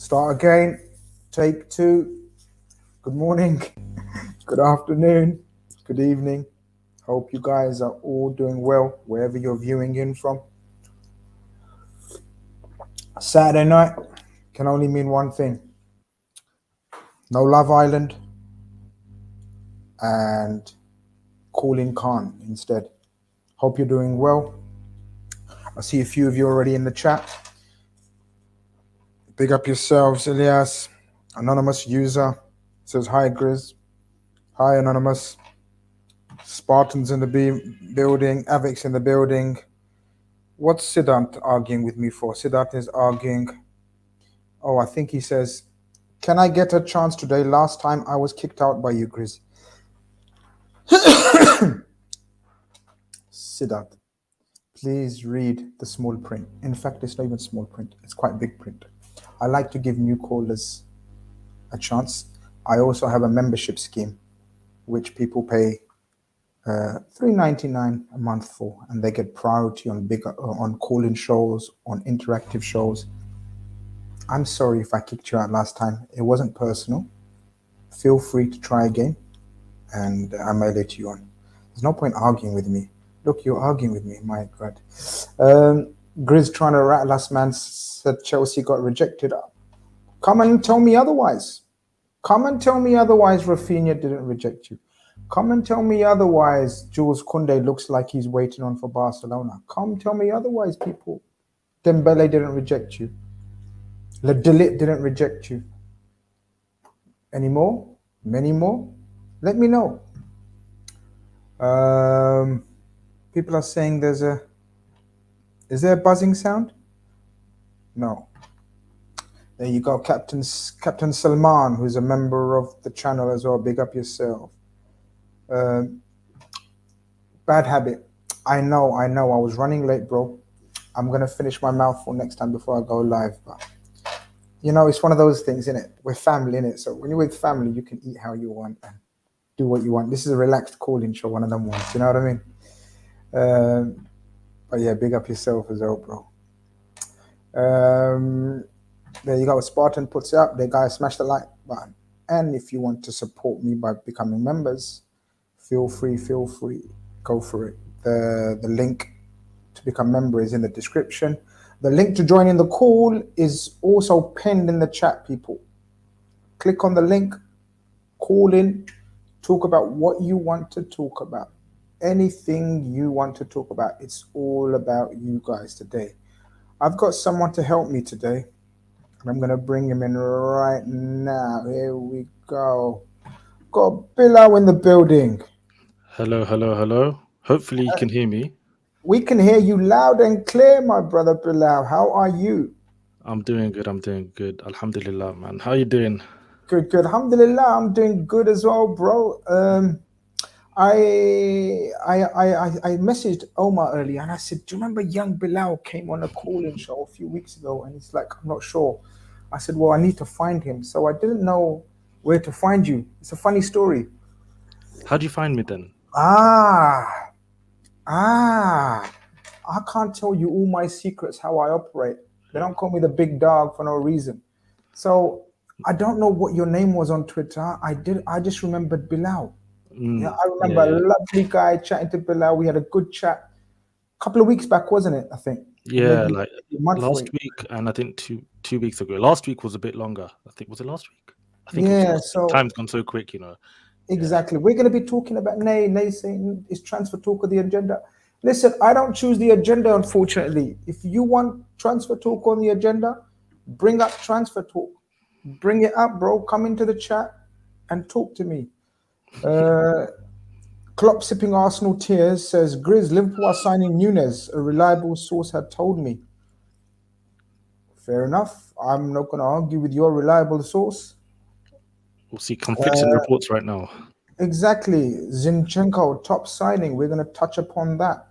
Start again. Take two. Good morning. Good afternoon. Good evening. Hope you guys are all doing well wherever you're viewing in from. Saturday night can only mean one thing. No Love Island and calling Khan instead. Hope you're doing well. I see a few of you already in the chat. Big up yourselves, Elias. Anonymous user says hi, Grizz. Hi, Anonymous. Spartans in the building. Avix in the building. What's Siddharth arguing with me for? Siddharth is arguing. Oh, I think he says, can I get a chance today? Last time I was kicked out by you, Grizz. Siddharth, please read the small print. In fact, it's not even small print. It's quite big print. I like to give new callers a chance. I also have a membership scheme, which people pay $3.99 a month for, and they get priority on on call-in shows, on interactive shows. I'm sorry if I kicked you out last time. It wasn't personal. Feel free to try again, and I may let you on. There's no point arguing with me. Look, you're arguing with me. My God. Grizz trying to rat last man said Chelsea got rejected. Come and tell me otherwise. Come and tell me otherwise. Rafinha didn't reject you. Come and tell me otherwise. Jules Kounde looks like he's waiting on for Barcelona. Come tell me otherwise, people. Dembele didn't reject you. Le Delit didn't reject you. Any more? Many more? Let me know. People are saying is there a buzzing sound? No. There you go, Captain Salman, who's a member of the channel as well. Big up yourself. Bad habit. I know. I was running late, bro. I'm gonna finish my mouthful next time before I go live. But you know, it's one of those things, innit? We're family, innit? So when you're with family, you can eat how you want and do what you want. This is a relaxed call-in show, one of them ones. You know what I mean? But yeah, big up yourself as well, bro. There you go. Spartan puts it up. There, guys, smash the like button. And if you want to support me by becoming members, feel free. Go for it. The link to become member is in the description. The link to join in the call is also pinned in the chat, people. Click on the link, call in, talk about what you want to talk about. Anything you want to talk about. It's all about you guys today. I've got someone to help me today, and I'm going to bring him in right now. Here we go. Got Bilal in the building. Hello. Hopefully you can hear me. We can hear you loud and clear, my brother Bilal. How are you? I'm doing good. Alhamdulillah, man. How you doing? Good. Alhamdulillah, I'm doing good as well, bro. I messaged Omar earlier and I said, do you remember young Bilal came on a call-in show a few weeks ago? And he's like, I'm not sure. I said, well, I need to find him. So I didn't know where to find you. It's a funny story. How'd you find me then? I can't tell you all my secrets, how I operate. They don't call me the big dog for no reason. So I don't know what your name was on Twitter. I just remembered Bilal. Yeah, I remember a lovely guy chatting to Bilal. We had a good chat a couple of weeks back, wasn't it? I think. Yeah, maybe like a month last week, and I think two weeks ago. Last week was a bit longer. I think was it last week? I think it was last week. Time's gone so quick, you know. Exactly. We're going to be talking about Nay saying is transfer talk of the agenda. Listen, I don't choose the agenda, unfortunately. If you want transfer talk on the agenda, bring up transfer talk. Bring it up, bro. Come into the chat and talk to me. Klopp sipping Arsenal tears says, Grizz, Liverpool are signing Nunes. A reliable source had told me. Fair enough. I'm not going to argue with your reliable source. We'll see conflicting reports right now. Exactly. Zinchenko, top signing. We're going to touch upon that.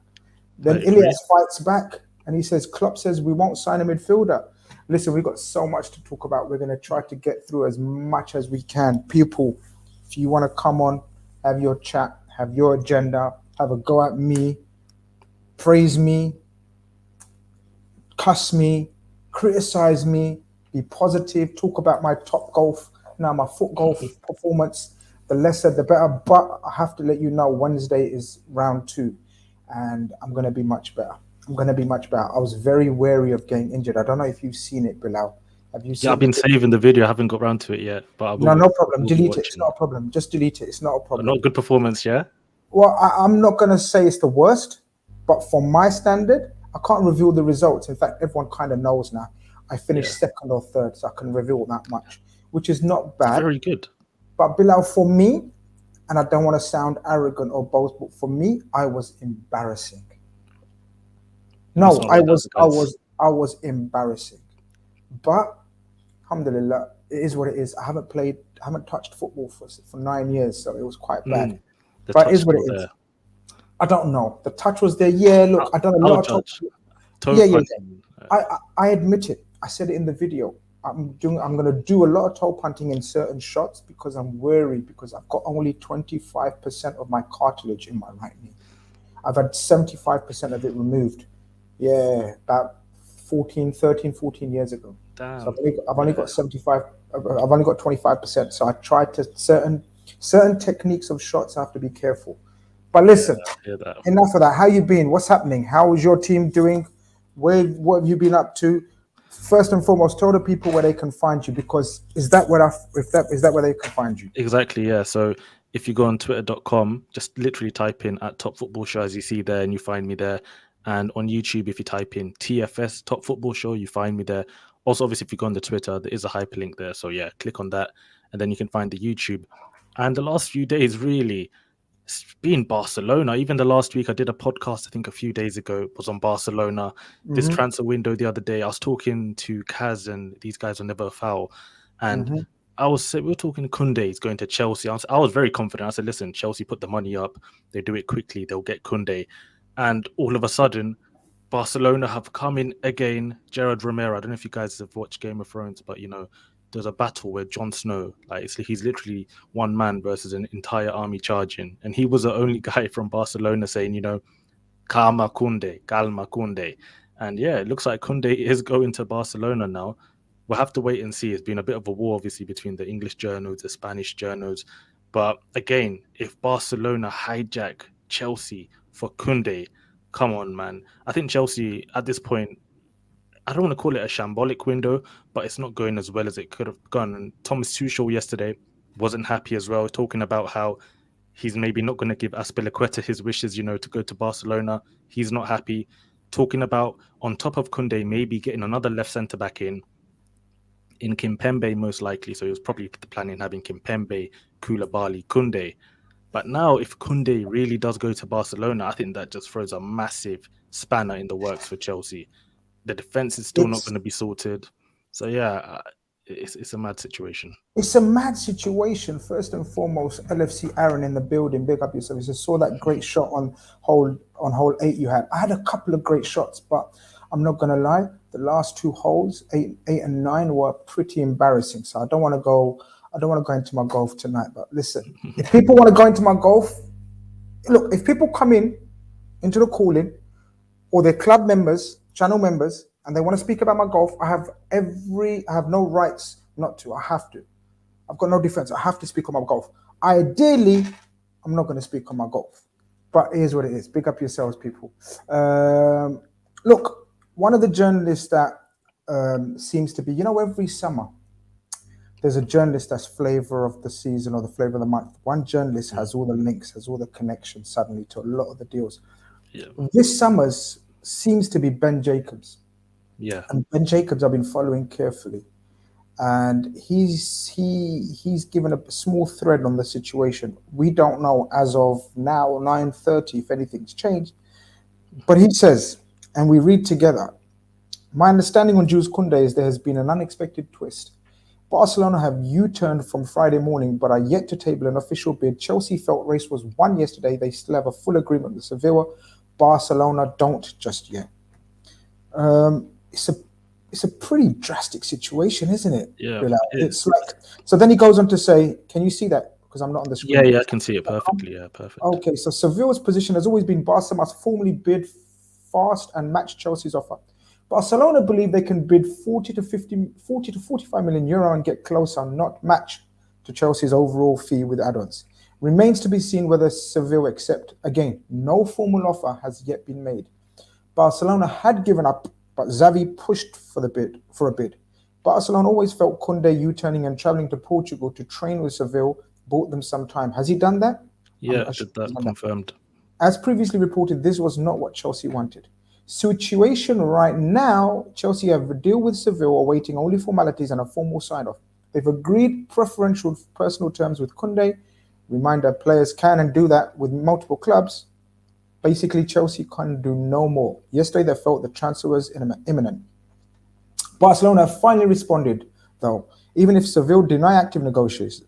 Then Ilias fights back and he says, Klopp says we won't sign a midfielder. Listen, we've got so much to talk about. We're going to try to get through as much as we can. People, if you want to come on, have your chat, have your agenda, have a go at me, praise me, cuss me, criticize me, be positive, talk about my top golf, my foot golf performance. The lesser, the better. But I have to let you know, Wednesday is round 2, and I'm going to be much better. I was very wary of getting injured. I don't know if you've seen it, Bilal. Have you seen I've been saving the video. I haven't got around to it yet, but I will. No problem. Delete it. It's not a problem. Just delete it. It's not a problem. Not good performance, yeah? Well, I'm not going to say it's the worst, but for my standard, I can't reveal the results. In fact, everyone kind of knows now. I finished second or third, so I can reveal that much, which is not bad. Very good. But Bilal, for me, and I don't want to sound arrogant or boast, but for me, I was embarrassing. No, I was embarrassing. But alhamdulillah, it is what it is. I haven't touched football for 9 years, so it was quite bad. But it is what it is. I don't know. The touch was there. Yeah, look, I done a lot of toe. I admit it. I said it in the video. I'm going to do a lot of toe punting in certain shots because I'm wary, because I've got only 25% of my cartilage in my right knee. I've had 75% of it removed. Yeah, about 13, 14 years ago. Damn. So I've only got 75. I've only got 25%. So I tried to certain techniques of shots. I have to be careful. But listen, enough of that. How you been? What's happening? How is your team doing? What have you been up to? First and foremost, tell the people where they can find you, because is that where they can find you? Exactly, yeah. So if you go on twitter.com, just literally type in at Top Football Show, as you see there, and you find me there. And on YouTube, if you type in TFS Top Football Show, you find me there. Also, obviously, if you go on the Twitter, there is a hyperlink there. So yeah, click on that, and then you can find the YouTube. And the last few days, really, it's been Barcelona. Even the last week, I did a podcast, I think a few days ago, was on Barcelona. This transfer window the other day, I was talking to Kaz, and these guys will never foul. And we were talking to Kounde, he's going to Chelsea. I was very confident. I said, listen, Chelsea put the money up. They do it quickly. They'll get Kounde. And all of a sudden, Barcelona have come in again. Gerard Romero, I don't know if you guys have watched Game of Thrones, but, there's a battle where Jon Snow, he's literally one man versus an entire army charging. And he was the only guy from Barcelona saying, calma Kounde. And yeah, it looks like Kounde is going to Barcelona now. We'll have to wait and see. It's been a bit of a war, obviously, between the English journals, the Spanish journals. But again, if Barcelona hijack Chelsea for Kounde, come on, man. I think Chelsea, at this point, I don't want to call it a shambolic window, but it's not going as well as it could have gone. And Thomas Tuchel yesterday wasn't happy as well, talking about how he's maybe not going to give Azpilicueta his wishes, to go to Barcelona. He's not happy. Talking about, on top of Kounde, maybe getting another left centre-back in Kimpembe most likely. So he was probably planning having Kimpembe, Koulibaly, Kounde. But now if Kounde really does go to Barcelona, I think that just throws a massive spanner in the works for Chelsea. The defense is still not going to be sorted. So yeah, it's a mad situation. It's a mad situation. First and foremost, LFC Aaron in the building. Big up yourself. I saw that great shot on hole 8 you had. I had a couple of great shots, but I'm not going to lie. The last 2 holes, 8 and 9, were pretty embarrassing. So I don't want to go into my golf tonight. But listen, if people want to go into my golf, look, if people come into the call-in, or they're club members, channel members, and they want to speak about my golf, I have no rights not to. I have to. I've got no defense. I have to speak on my golf. Ideally, I'm not going to speak on my golf. But it is what it is. Big up yourselves, people. Look, one of the journalists that seems to be, every summer, there's a journalist that's flavor of the season or the flavor of the month. One journalist has all the links, has all the connections suddenly to a lot of the deals. Yeah. This summer's seems to be Ben Jacobs. Yeah. And Ben Jacobs I've been following carefully. And he's given a small thread on the situation. We don't know as of now, 9:30, if anything's changed. But he says, and we read together, my understanding on Jules Kounde is there has been an unexpected twist. Barcelona have U-turned from Friday morning, but are yet to table an official bid. Chelsea felt race was won yesterday. They still have a full agreement with Sevilla. Barcelona don't just yet. It's a pretty drastic situation, isn't it? Yeah. It's like, so then he goes on to say, can you see that? Because I'm not on the screen. Yeah, I can see it perfectly. Yeah, perfect. Okay, so Sevilla's position has always been Barca must formally bid fast and match Chelsea's offer. Barcelona believe they can bid 40 to 45 million euro and get closer, not match to Chelsea's overall fee with add-ons. Remains to be seen whether Seville accept. Again, no formal offer has yet been made. Barcelona had given up, but Xavi pushed for a bid. Barcelona always felt Kounde U-turning and travelling to Portugal to train with Seville bought them some time. Has he done that? Yeah, did that confirmed. As previously reported, this was not what Chelsea wanted. Situation right now, Chelsea have a deal with Seville awaiting only formalities and a formal sign-off. They've agreed preferential personal terms with Kounde. Reminder, players can and do that with multiple clubs. Basically, Chelsea can do no more. Yesterday, they felt the transfer was imminent. Barcelona finally responded, though. Even if Seville deny active negotiations,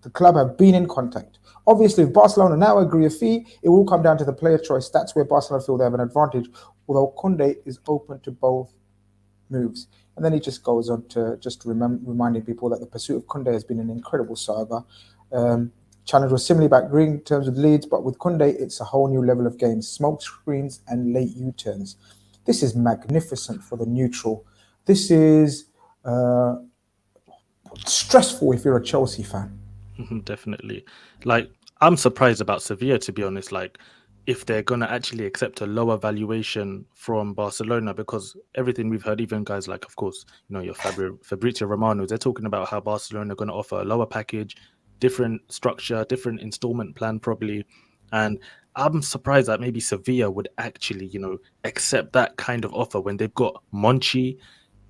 the club have been in contact. Obviously, if Barcelona now agree a fee, it will come down to the player choice. That's where Barcelona feel they have an advantage, although Kounde is open to both moves. And then he just goes on to just reminding people that the pursuit of Kounde has been an incredible saga. Challenge was similarly about agreeing in terms of Leeds, but with Kounde, it's a whole new level of games, smoke screens and late U-turns. This is magnificent for the neutral. This is stressful if you're a Chelsea fan. Definitely. Like, I'm surprised about Sevilla, to be honest. Like, if they're going to actually accept a lower valuation from Barcelona, because everything we've heard, even guys like, of course, your Fabrizio Romano, they're talking about how Barcelona are going to offer a lower package, different structure, different installment plan, probably. And I'm surprised that maybe Sevilla would actually, accept that kind of offer when they've got Monchi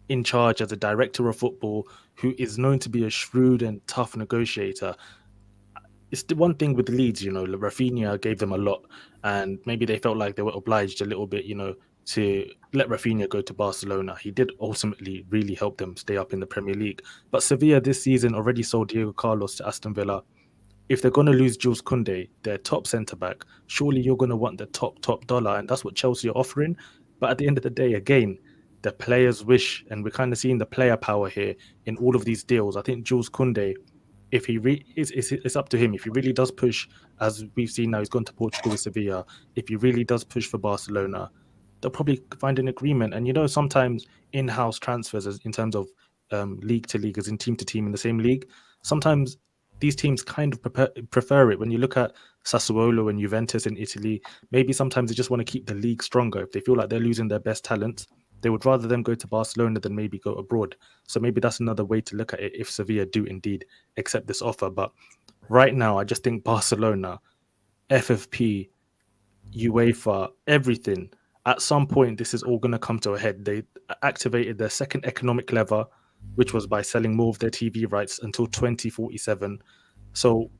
in charge as a director of football, who is known to be a shrewd and tough negotiator. It's the one thing with Leeds, Rafinha gave them a lot, and maybe they felt like they were obliged a little bit, to let Rafinha go to Barcelona. He did ultimately really help them stay up in the Premier League. But Sevilla this season already sold Diego Carlos to Aston Villa. If they're going to lose Jules Kounde, their top centre-back, surely you're going to want the top dollar, and that's what Chelsea are offering. But at the end of the day, again, the players wish, and we're kind of seeing the player power here in all of these deals. I think Jules Kounde, if he it's up to him. If he really does push, as we've seen now, he's gone to Portugal with Sevilla. If he really does push for Barcelona, they'll probably find an agreement. And sometimes in-house transfers, in terms of league to league, as in team to team in the same league, sometimes these teams kind of prefer it. When you look at Sassuolo and Juventus in Italy, maybe sometimes they just want to keep the league stronger. If they feel like they're losing their best talents, they would rather them go to Barcelona than maybe go abroad. So maybe that's another way to look at it if Sevilla do indeed accept this offer. But right now, I just think Barcelona, FFP, UEFA, everything, at some point, this is all going to come to a head. They activated their second economic lever, which was by selling more of their TV rights until 2047. So,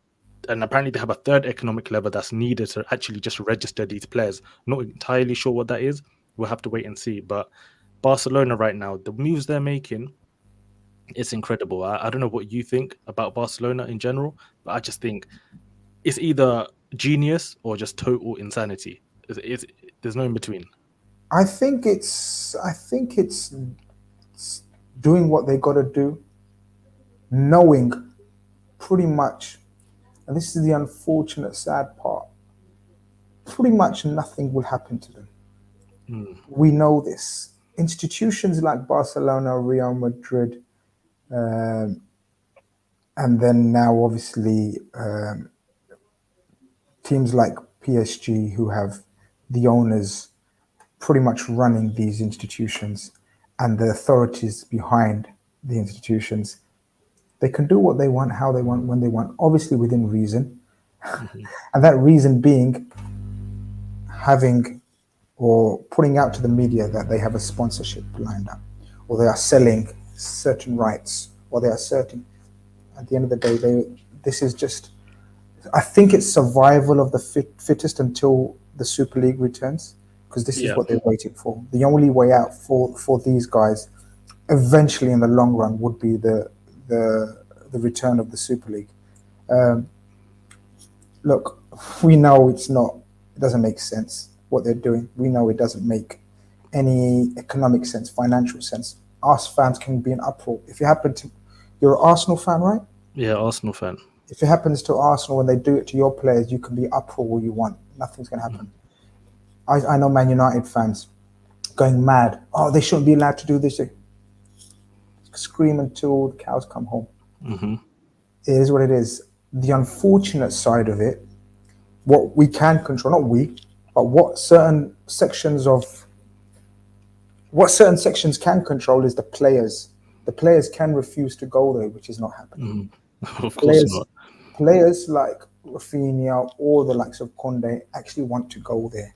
and apparently they have a third economic lever that's needed to actually just register these players. Not entirely sure what that is. We'll have to wait and see. But Barcelona right now, the moves they're making, it's incredible. I don't know what you think about Barcelona in general, but I just think it's either genius or just total insanity. There's no in between. I think it's doing what they got to do, knowing pretty much, and this is the unfortunate sad part, pretty much nothing will happen to them. We know this. Institutions like Barcelona, Real Madrid, and then now obviously teams like PSG, who have the owners pretty much running these institutions and the authorities behind the institutions, they can do what they want, how they want, when they want, obviously within reason. And that reason being having or putting out to the media that they have a sponsorship lined up, or they are selling certain rights, or they are certain. At the end of the day, this is just, I think it's survival of the fittest until the Super League returns, because this is what they're waiting for. The only way out for these guys, eventually in the long run, would be the return of the Super League. Look, we know it doesn't make sense what they're doing. We know it doesn't make any economic sense, financial sense. Us fans can be in uproar. If you happen to, you're an Arsenal fan, right? Yeah, Arsenal fan. If it happens to Arsenal when they do it to your players, you can be uproar all you want. Nothing's going to happen. I know Man United fans. going mad. Oh, they shouldn't be allowed to do this. They scream until the cows come home. Mm-hmm. It is what it is. The unfortunate side of it, what we can control, not we, but what certain sections can control is the players. The players can refuse to go there, which is not happening. Of course Players, not. players like Rafinha or the likes of Kounde actually want to go there,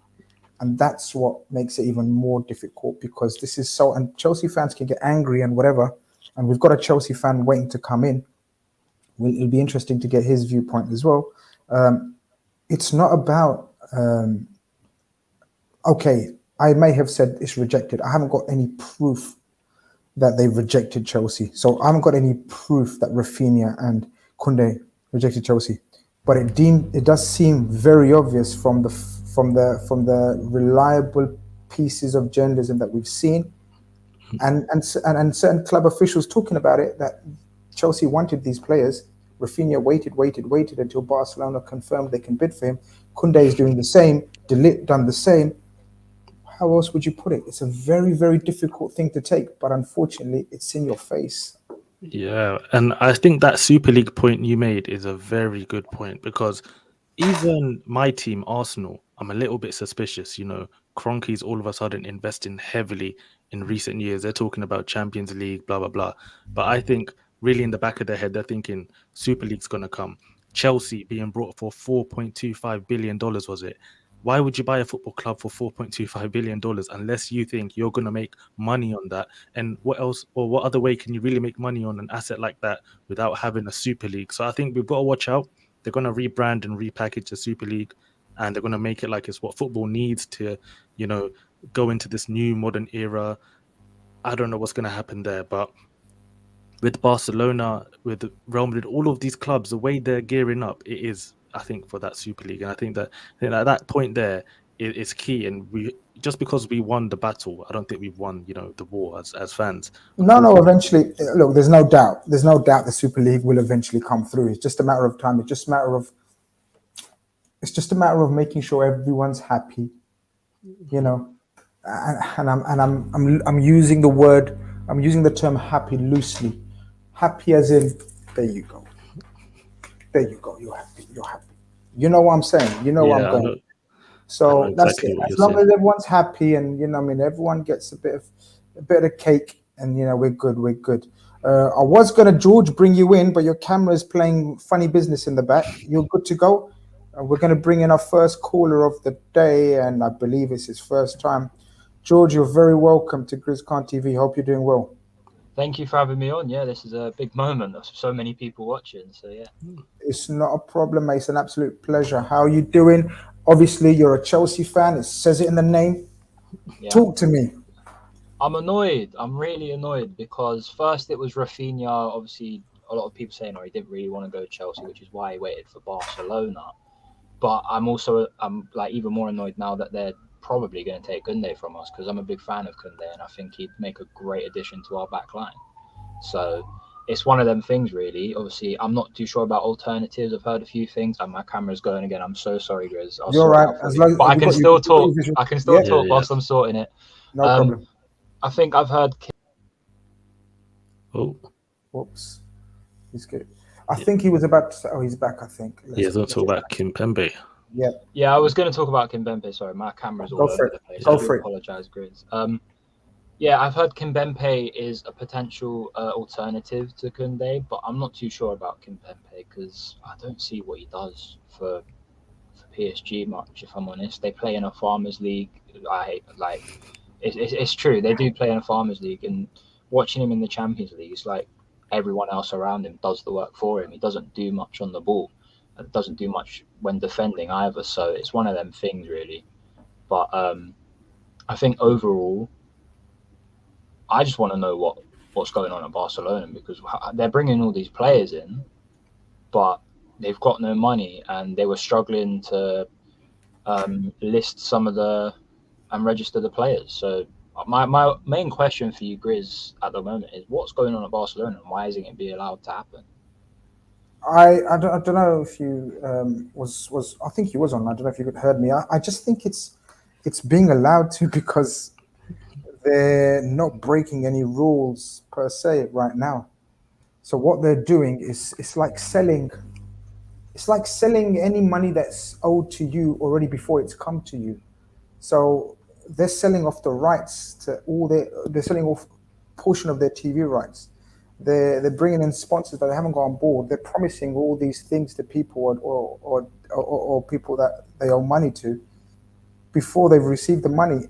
and that's what makes it even more difficult because this is so. And Chelsea fans can get angry and whatever, and we've got a Chelsea fan waiting to come in. It'll be interesting to get his viewpoint as well. It's not about okay. I may have said it's rejected. I haven't got any proof that they've rejected Chelsea. So I haven't got any proof that Rafinha and Kounde rejected Chelsea. But it does seem very obvious from the reliable pieces of journalism that we've seen, and certain club officials talking about it, that Chelsea wanted these players. Rafinha waited until Barcelona confirmed they can bid for him. Kounde is doing the same. De Ligt done the same. How else would you put it? It's a very, very difficult thing to take, but unfortunately, it's in your face. Yeah, and I think that Super League point you made is a very good point because even my team, Arsenal, I'm a little bit suspicious. Kroenke's all of a sudden investing heavily in recent years. They're talking about Champions League, blah, blah, blah. But I think really in the back of their head, they're thinking Super League's going to come. Chelsea being brought for $4.25 billion, was it? Why would you buy a football club for $4.25 billion unless you think you're going to make money on that? And what else, or what other way can you really make money on an asset like that without having a Super League? So I think we've got to watch out. They're going to rebrand and repackage the Super League, and they're going to make it like it's what football needs to, go into this new modern era. I don't know what's going to happen there, but with Barcelona, with Real Madrid, all of these clubs, the way they're gearing up, it is, I think, for that Super League. And I think at that point there is key. And just because we won the battle, I don't think we've won, the war as fans. No. Eventually, look, there's no doubt. There's no doubt the Super League will eventually come through. It's just a matter of time. It's just a matter of making sure everyone's happy, And I'm using the term happy loosely. Happy as in, there you go. You're happy. You know what I'm saying? You know where I'm going. So that's it. As long as everyone's happy and everyone gets a bit of the cake, and we're good. I was gonna, George, bring you in, but your camera is playing funny business in the back. You're good to go. We're gonna bring in our first caller of the day, and I believe it's his first time. George, you're very welcome to Grizz Khan TV. Hope you're doing well. Thank you for having me on. Yeah, this is a big moment. There's so many people watching. So yeah, it's not a problem, mate. It's an absolute pleasure. How are you doing? Obviously, you're a Chelsea fan. It says it in the name. Yeah. Talk to me. I'm annoyed. I'm really annoyed because first it was Rafinha. Obviously, a lot of people saying, he didn't really want to go to Chelsea, which is why he waited for Barcelona. But I'm like even more annoyed now that they're probably going to take Kounde from us, because I'm a big fan of Kounde and I think he'd make a great addition to our back line. So it's one of them things, really. Obviously, I'm not too sure about alternatives. I've heard a few things, and my camera's going again. I'm so sorry, Grizz. You're right. But I can still talk. I can still talk whilst I'm sorting it. No problem. I think I've heard. Oh, whoops. He's good. I think he was about to say, he's back, I think. He's going to talk about Kimpembe. Yeah, I was going to talk about Kimpembe. Sorry, my camera's all over the place. I apologize, Grizz. Yeah, I've heard Kimpembe is a potential alternative to Kounde, but I'm not too sure about Kimpembe because I don't see what he does for PSG much, if I'm honest. They play in a Farmers League. It's true. They do play in a Farmers League, and watching him in the Champions League, it's like everyone else around him does the work for him. He doesn't do much on the ball. It doesn't do much when defending either. So it's one of them things, really. But I think overall, I just want to know what's going on at Barcelona, because they're bringing all these players in, but they've got no money, and they were struggling to list some of and register the players. So my main question for you, Grizz, at the moment is what's going on at Barcelona, and why isn't it being allowed to happen? I don't know if you was I think he was on. I don't know if you heard me. I just think it's being allowed to because they're not breaking any rules per se right now. So what they're doing is it's like selling any money that's owed to you already before it's come to you. So they're selling off the rights to they're selling off portion of their TV rights. They're bringing in sponsors that they haven't got on board. They're promising all these things to people or people that they owe money to before they've received the money.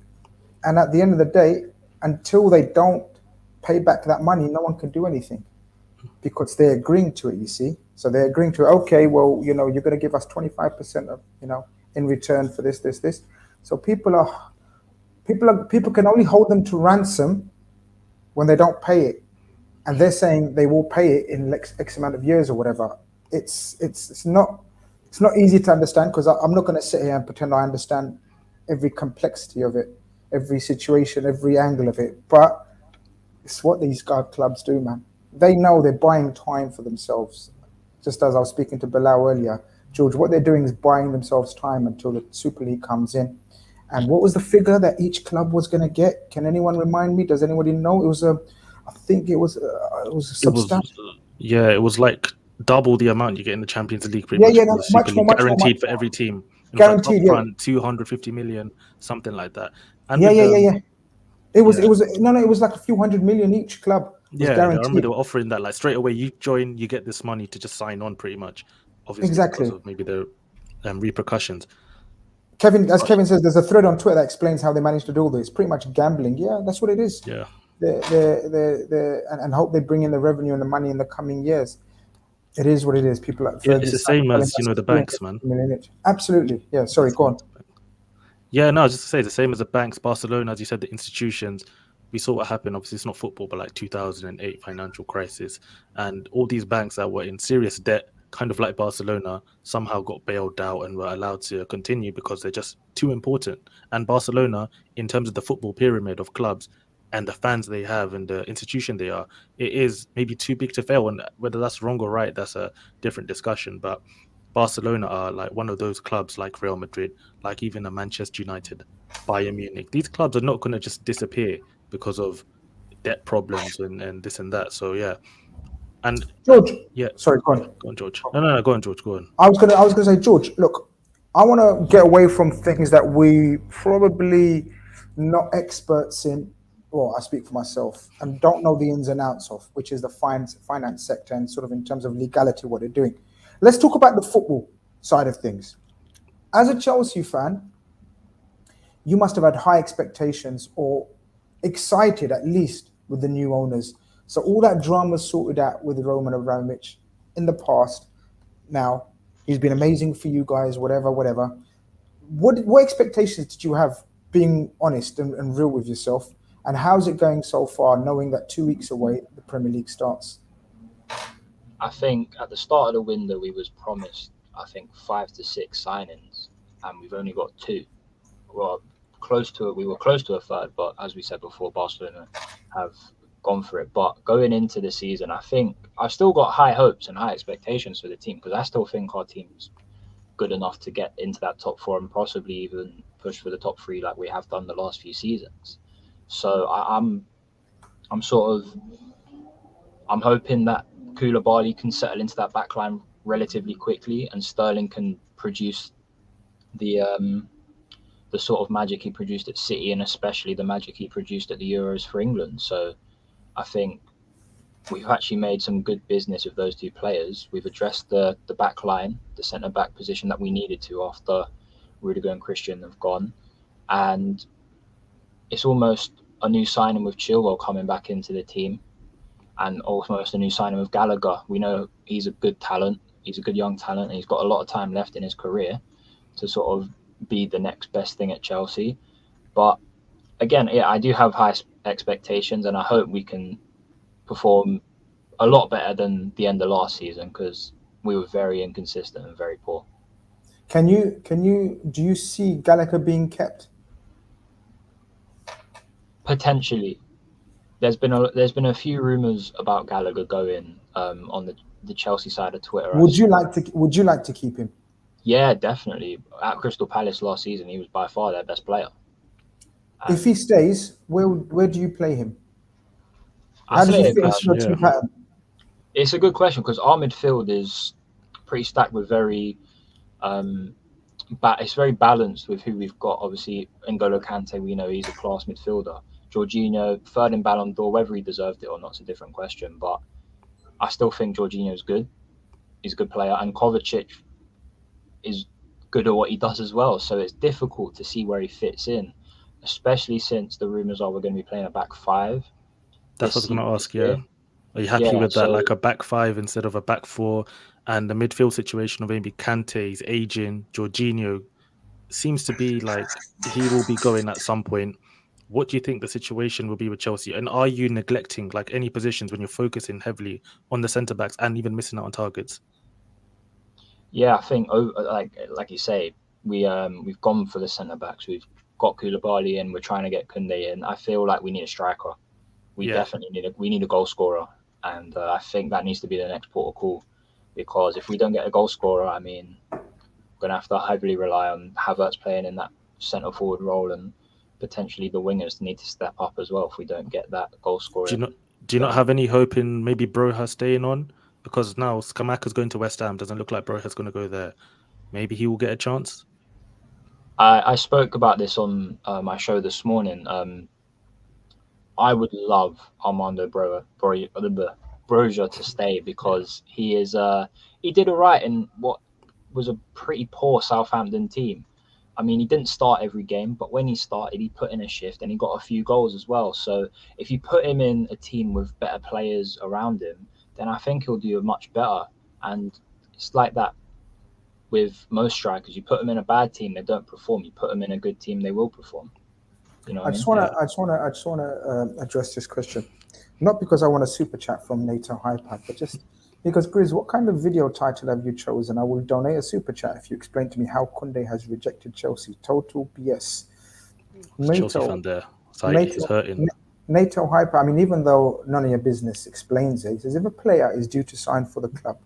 And at the end of the day, until they don't pay back that money, no one can do anything because they're agreeing to it, you see. So they're agreeing to, okay, well, you're going to give us 25% of, in return for this. So people can only hold them to ransom when they don't pay it. And they're saying they will pay it in X amount of years or whatever. It's not easy to understand because I'm not going to sit here and pretend I understand every complexity of it, every situation, every angle of it. But it's what these clubs do, man. They know they're buying time for themselves. Just as I was speaking to Bilal earlier, George, what they're doing is buying themselves time until the Super League comes in. And what was the figure that each club was going to get? Can anyone remind me? Does anybody know? It was I think it was substantial. It was like double the amount you get in the Champions League. Pretty much more, guaranteed for every team. Guaranteed, like upfront, 250 million, something like that. And It was like a few hundred million each club. I remember they were offering that like straight away. You join, you get this money to just sign on, pretty much. Obviously, exactly. Because of maybe the repercussions. Kevin says, there's a thread on Twitter that explains how they managed to do all this. Pretty much gambling. Yeah, that's what it is. Yeah. And hope they bring in the revenue and the money in the coming years. It is what it is. People like it's the same as the banks, man. Absolutely. Yeah. Sorry, go on. Yeah, no, just to say the same as the banks, Barcelona, as you said, the institutions. We saw what happened. Obviously, it's not football, but like 2008 financial crisis, and all these banks that were in serious debt, kind of like Barcelona, somehow got bailed out and were allowed to continue because they're just too important. And Barcelona, in terms of the football pyramid of clubs and the fans they have and the institution they are, it is maybe too big to fail. And whether that's wrong or right, that's a different discussion. But Barcelona are like one of those clubs like Real Madrid, like even a Manchester United, Bayern Munich. These clubs are not going to just disappear because of debt problems and this and that. So yeah. And George, yeah, sorry, go on. Go on, George. No, go on, George. Go on. I was gonna say, George, look, I want to get away from things that we probably not experts in. Well, I speak for myself and don't know the ins and outs of, which is the finance sector and sort of in terms of legality, what they're doing. Let's talk about the football side of things. As a Chelsea fan, you must have had high expectations or excited at least with the new owners. So all that drama sorted out with Roman Abramovich in the past. Now, he's been amazing for you guys, whatever. What expectations did you have, being honest and real with yourself? And how's it going so far, knowing that 2 weeks away, the Premier League starts? I think at the start of the window, we was promised, 5 to 6 signings, and we've only got 2. Well, we were close to a third, but as we said before, Barcelona have gone for it. But going into the season, I think I've still got high hopes and high expectations for the team because I still think our team's good enough to get into that top 4 and possibly even push for the top 3 like we have done the last few seasons. So I'm hoping that Koulibaly can settle into that backline relatively quickly, and Sterling can produce the sort of magic he produced at City, and especially the magic he produced at the Euros for England. So I think we've actually made some good business with those 2 players. We've addressed the back line, the centre-back position that we needed to after Rudiger and Christian have gone. And it's almost a new signing with Chilwell coming back into the team, and almost a new signing with Gallagher. We know he's a good talent. He's a good young talent, and he's got a lot of time left in his career to sort of be the next best thing at Chelsea. But again, yeah, I do have high expectations, and I hope we can perform a lot better than the end of last season because we were very inconsistent and very poor. Do you see Gallagher being kept? Potentially. There's been a few rumours about Gallagher going on the Chelsea side of Twitter. Would you like to keep him? Yeah, definitely. At Crystal Palace last season, he was by far their best player. If he stays, where do you play him? I How does say he it fit into your Yeah. team pattern? it's a good question because our midfield is pretty stacked with very it's very balanced with who we've got. Obviously, N'Golo Kante, we know he's a class midfielder. Jorginho, third in Ballon d'Or, whether he deserved it or not is a different question. But I still think Jorginho's good. He's a good player, and Kovacic is good at what he does as well. So it's difficult to see where he fits in, especially since the rumours are we're going to be playing a back five That's this what I was going to this ask. Yeah. year. Are you happy Yeah, with that? so Like a back five instead of a back four, and the midfield situation of maybe Kante's aging, Jorginho seems to be like he will be going at some point. What do you think the situation will be with Chelsea? And are you neglecting like any positions when you're focusing heavily on the centre backs and even missing out on targets? yeah, I think like you say, we've gone for the centre backs. We've got Koulibaly in. We're trying to get Kounde in. I feel like we need a striker. We Yeah. definitely need a goal scorer, and I think that needs to be the next port of call. Because if we don't get a goal scorer, I mean, we're gonna have to heavily rely on Havertz playing in that centre forward role, and potentially the wingers need to step up as well if we don't get that goal Do you scoring not do you not going. have any hope in maybe Broha staying on? Because now Skamaka's going to West Ham. Doesn't look like Broha's going to go there. Maybe he will get a chance. I spoke about this on my show this morning. I would love Armando Broja to stay Yeah. because he did all right in what was a pretty poor Southampton team. I mean, he didn't start every game, but when he started, he put in a shift and he got a few goals as well. So if you put him in a team with better players around him, then I think he'll do much better. And it's like that with most strikers. You put them in a bad team, they don't perform. You put them in a good team, they will perform. You know what I mean? Yeah. I just wanna address this question, not because I want a super chat from NATO Hyper, but just because Grizz, what kind of video title have you chosen? I will donate a super chat if you explain to me how Kounde has rejected Chelsea. Total BS. Chelsea NATO, fan there. So he's NATO, hurting. NATO Hyper. I mean, even though none of your business explains it, he says if a player is due to sign for the club,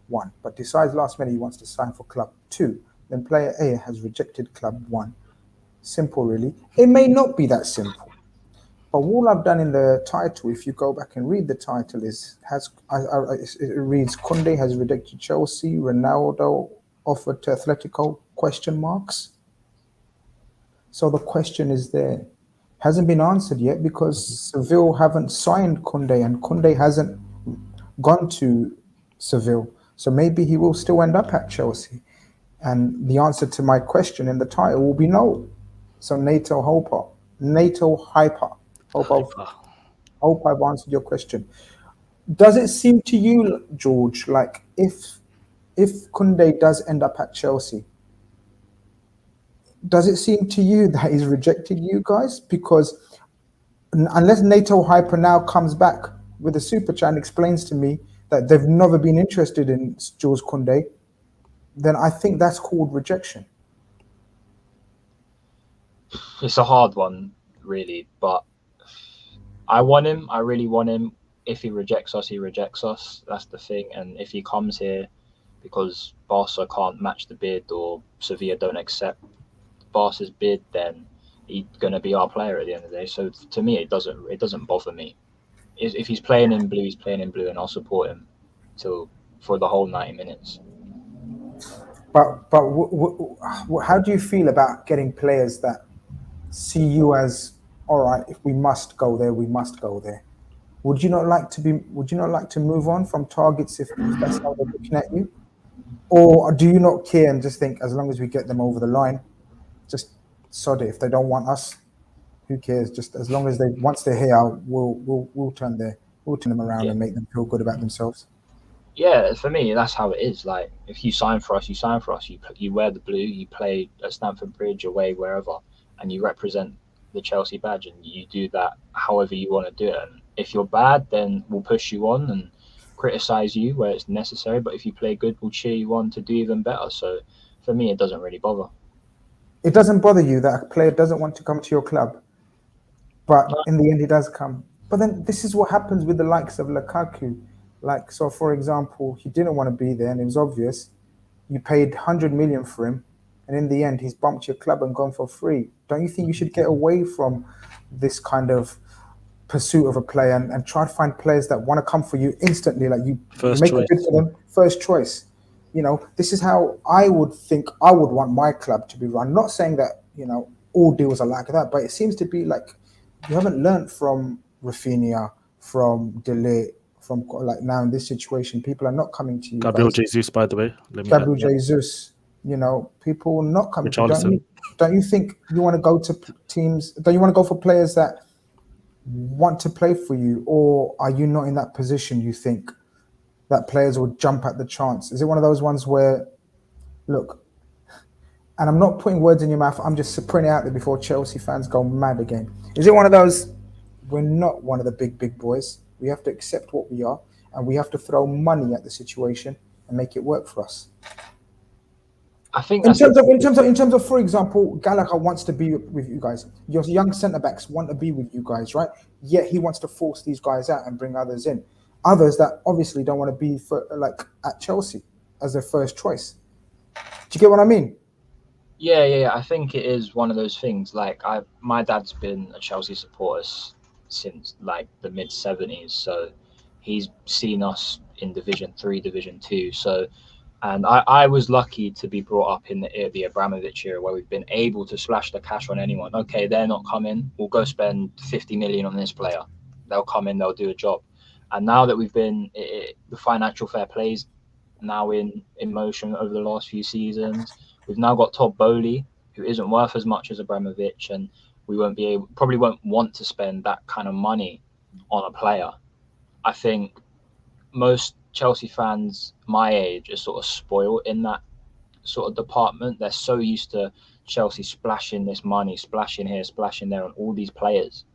one, but decides last minute he wants to sign for club two, then player A has rejected club one. Simple, really. It may not be that simple. But all I've done in the title, if you go back and read the title, it reads Kounde has rejected Chelsea, Ronaldo offered to Atletico, question marks. So the question is there. Hasn't been answered yet because Seville haven't signed Kounde and Kounde hasn't gone to Seville. So maybe he will still end up at Chelsea. And the answer to my question in the title will be no. So NATO Hyper. Hope I've Hyper. hope I've answered your question. Does it seem to you, George, like if Kounde does end up at Chelsea, does it seem to you that he's rejected you guys? Because unless NATO Hyper now comes back with a super chat and explains to me that they've never been interested in Jules Kounde, then I think that's called rejection. It's a hard one, really, but I want him. I really want him. If he rejects us, he rejects us. That's the thing. And if he comes here because Barca can't match the bid or Sevilla don't accept Barca's bid, then he's going to be our player at the end of the day. So to me, it doesn't bother me. If he's playing in blue, he's playing in blue, and I'll support him for the whole 90 minutes. But how do you feel about getting players that see you as all right? If we must go there, we must go there. Would you not like to be? Would you not like to move on from targets if that's how they're looking at you, or do you not care and just think as long as we get them over the line, just sod it. If they don't want us, who cares? Just as long as they once they're here, we'll turn them around Yeah. and make them feel good about themselves. Yeah, for me, that's how it is. Like, if you sign for us, you sign for us. You wear the blue, you play at Stamford Bridge, away, wherever, and you represent the Chelsea badge, and you do that however you want to do it. And if you're bad, then we'll push you on and criticize you where it's necessary. But if you play good, we'll cheer you on to do even better. So for me, it doesn't really bother. It doesn't bother you that a player doesn't want to come to your club, but in the end, he does come. But then this is what happens with the likes of Lukaku. Like, so for example, he didn't want to be there, and it was obvious. You paid 100 million for him, and in the end, he's bumped your club and gone for free. Don't you think you should get away from this kind of pursuit of a player and try to find players that want to come for you instantly? Like you First make a choice. bid for them, first choice. This is how I would think I would want my club to be run. Not saying that, all deals are like that, but it seems to be like you haven't learned from Rafinha, from Delay, from like now in this situation, people are not coming to you Gabriel guys. Jesus, by the way. Let me add Gabriel that. Jesus, people not coming to you. Richarlison. Don't you think you want to go to teams? Don't you want to go for players that want to play for you, or are you not in that position? You think that players will jump at the chance? Is it one of those ones where, look, and I'm not putting words in your mouth, I'm just putting it out there before Chelsea fans go mad again. Is it one of those, we're not one of the big boys, we have to accept what we are, and we have to throw money at the situation and make it work for us? I think in terms of, for example, Gallagher wants to be with you guys. Your young centre backs want to be with you guys, right? Yet he wants to force these guys out and bring others in. Others that obviously don't want to be at Chelsea as their first choice. Do you get what I mean? Yeah. I think it is one of those things. Like my dad's been a Chelsea supporter since like the mid '70s, so he's seen us in Division 3, Division 2. So. And I was lucky to be brought up in the Abramovich era where we've been able to splash the cash on anyone. Okay, they're not coming. We'll go spend 50 million on this player. They'll come in, they'll do a job. And now that we've been, the financial fair plays now in motion over the last few seasons, we've now got Todd Bowley, who isn't worth as much as Abramovich, and we probably won't want to spend that kind of money on a player. I think most Chelsea fans my age are sort of spoiled in that sort of department. They're so used to Chelsea splashing this money, splashing here, splashing there on all these players.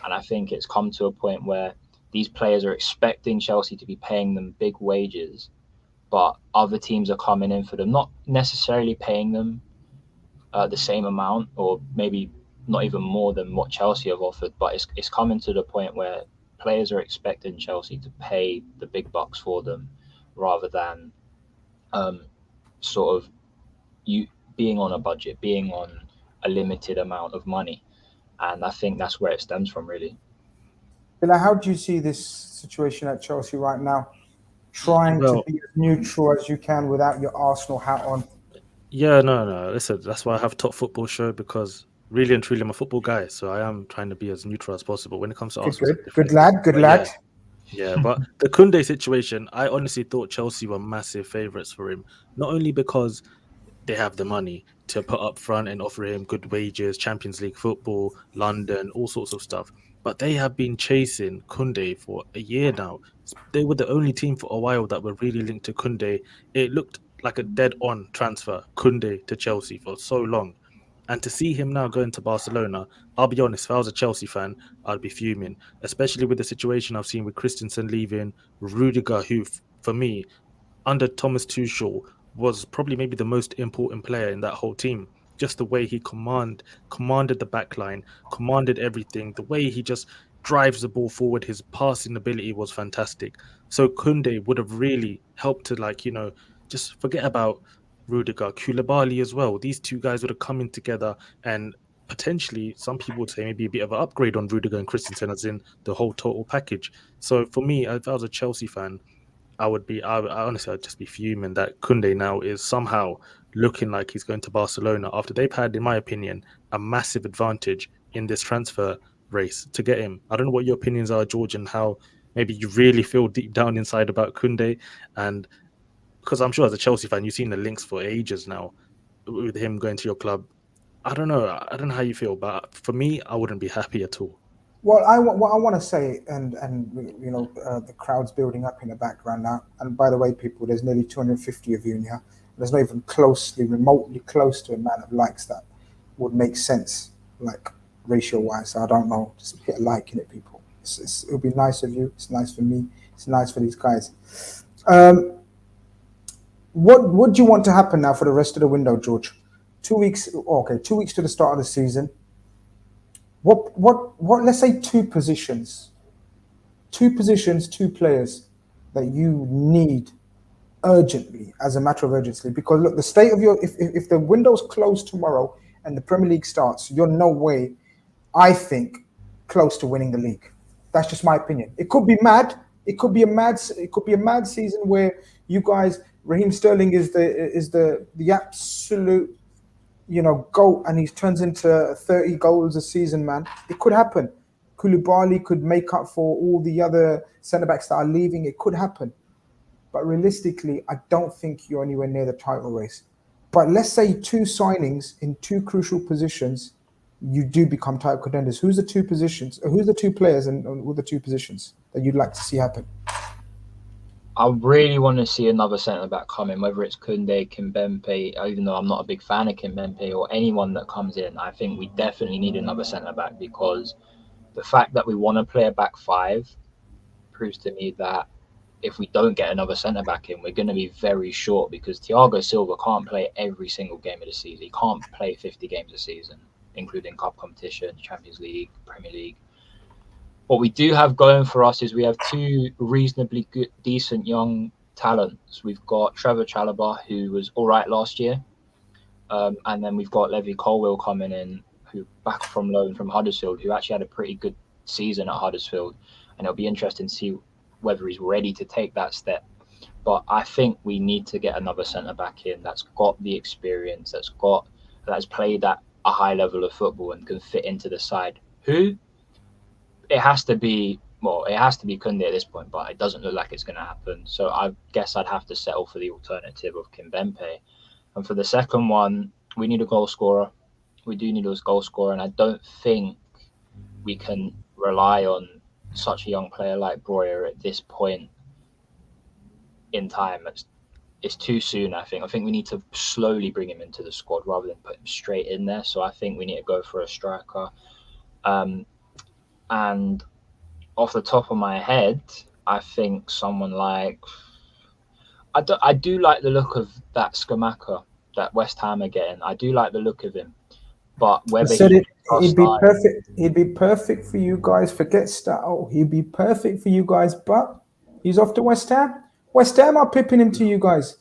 And I think it's come to a point where these players are expecting Chelsea to be paying them big wages, but other teams are coming in for them, not necessarily paying them the same amount, or maybe not even more than what Chelsea have offered. But it's coming to the point where players are expecting Chelsea to pay the big bucks for them, rather than sort of you being on a budget, being on a limited amount of money. And I think that's where it stems from, really. Bilal, how do you see this situation at Chelsea right now? Trying to be as neutral as you can without your Arsenal hat on. Yeah, no. Listen, that's why I have Top Football Show, because really and truly I'm a football guy, so I am trying to be as neutral as possible when it comes to Arsenal. Good lad. Yeah, but the Kounde situation, I honestly thought Chelsea were massive favourites for him, not only because they have the money to put up front and offer him good wages, Champions League football, London, all sorts of stuff, but they have been chasing Kounde for a year now. They were the only team for a while that were really linked to Kounde. It looked like a dead-on transfer, Kounde to Chelsea, for so long. And to see him now going to Barcelona, I'll be honest, if I was a Chelsea fan, I'd be fuming, especially with the situation I've seen with Christensen leaving, Rudiger, who, for me, under Thomas Tuchel, was probably maybe the most important player in that whole team. Just the way he commanded the backline, commanded everything, the way he just drives the ball forward, his passing ability was fantastic. So Kounde would have really helped to, just forget about Rudiger, Koulibaly as well. These two guys would have come in together, and potentially some people would say maybe a bit of an upgrade on Rudiger and Christensen, as in the whole total package. So for me, if I was a Chelsea fan, I honestly, I'd just be fuming that Kounde now is somehow looking like he's going to Barcelona after they've had, in my opinion, a massive advantage in this transfer race to get him. I don't know what your opinions are, George, and how maybe you really feel deep down inside about Kounde. And because I'm sure as a Chelsea fan, you've seen the links for ages now with him going to your club. I don't know how you feel, but for me, I wouldn't be happy at all. What I want to say, and the crowd's building up in the background now. And by the way, people, there's nearly 250 of you in here. There's not even remotely close to the amount of likes that would make sense, like ratio-wise. So I don't know. Just hit a like in it, people. It'll be nice of you. It's nice for me. It's nice for these guys. What do you want to happen now for the rest of the window, George? 2 weeks. Okay, 2 weeks to the start of the season. What? Let's say two positions, two players that you need urgently, as a matter of urgency, because look, the state of your if the window's closed tomorrow and the Premier League starts, you're no way, I think, close to winning the league. That's just my opinion. It could be mad. It could be a mad season where you guys, Raheem Sterling is the absolute, GOAT, and he turns into 30 goals a season, man. It could happen. Koulibaly could make up for all the other centre backs that are leaving. It could happen. But realistically, I don't think you're anywhere near the title race. But let's say two signings in two crucial positions, you do become title contenders. Who's the two positions? Who's the two players and all the two positions that you'd like to see happen? I really want to see another centre back come in, whether it's Kounde, Kimpembe. Even though I'm not a big fan of Kimpembe or anyone that comes in, I think we definitely need another centre back, because the fact that we want to play a back five proves to me that if we don't get another centre back in, we're going to be very short, because Thiago Silva can't play every single game of the season. He can't play 50 games a season, including cup competition, Champions League, Premier League. What we do have going for us is we have two reasonably good, decent young talents. We've got Trevor Chalobah, who was all right last year. And then we've got Levi Colwill coming in, who back from loan from Huddersfield, who actually had a pretty good season at Huddersfield. And it'll be interesting to see whether he's ready to take that step. But I think we need to get another centre-back in that's got the experience, that's played at a high level of football and can fit into the side. Who? It has to be Kounde at this point, but it doesn't look like it's going to happen. So I guess I'd have to settle for the alternative of Kimpembe. And for the second one, we need a goal scorer. We do need a goal scorer, and I don't think we can rely on such a young player like Breuer at this point in time. It's too soon, I think. I think we need to slowly bring him into the squad rather than put him straight in there. So I think we need to go for a striker. And off the top of my head, I think someone like... I do like the look of that Scamacca that West Ham are getting. I do like the look of him. But whether he'd be perfect. He'd be perfect for you guys. Forget style. He'd be perfect for you guys, but he's off to West Ham. West Ham are pipping him to you guys.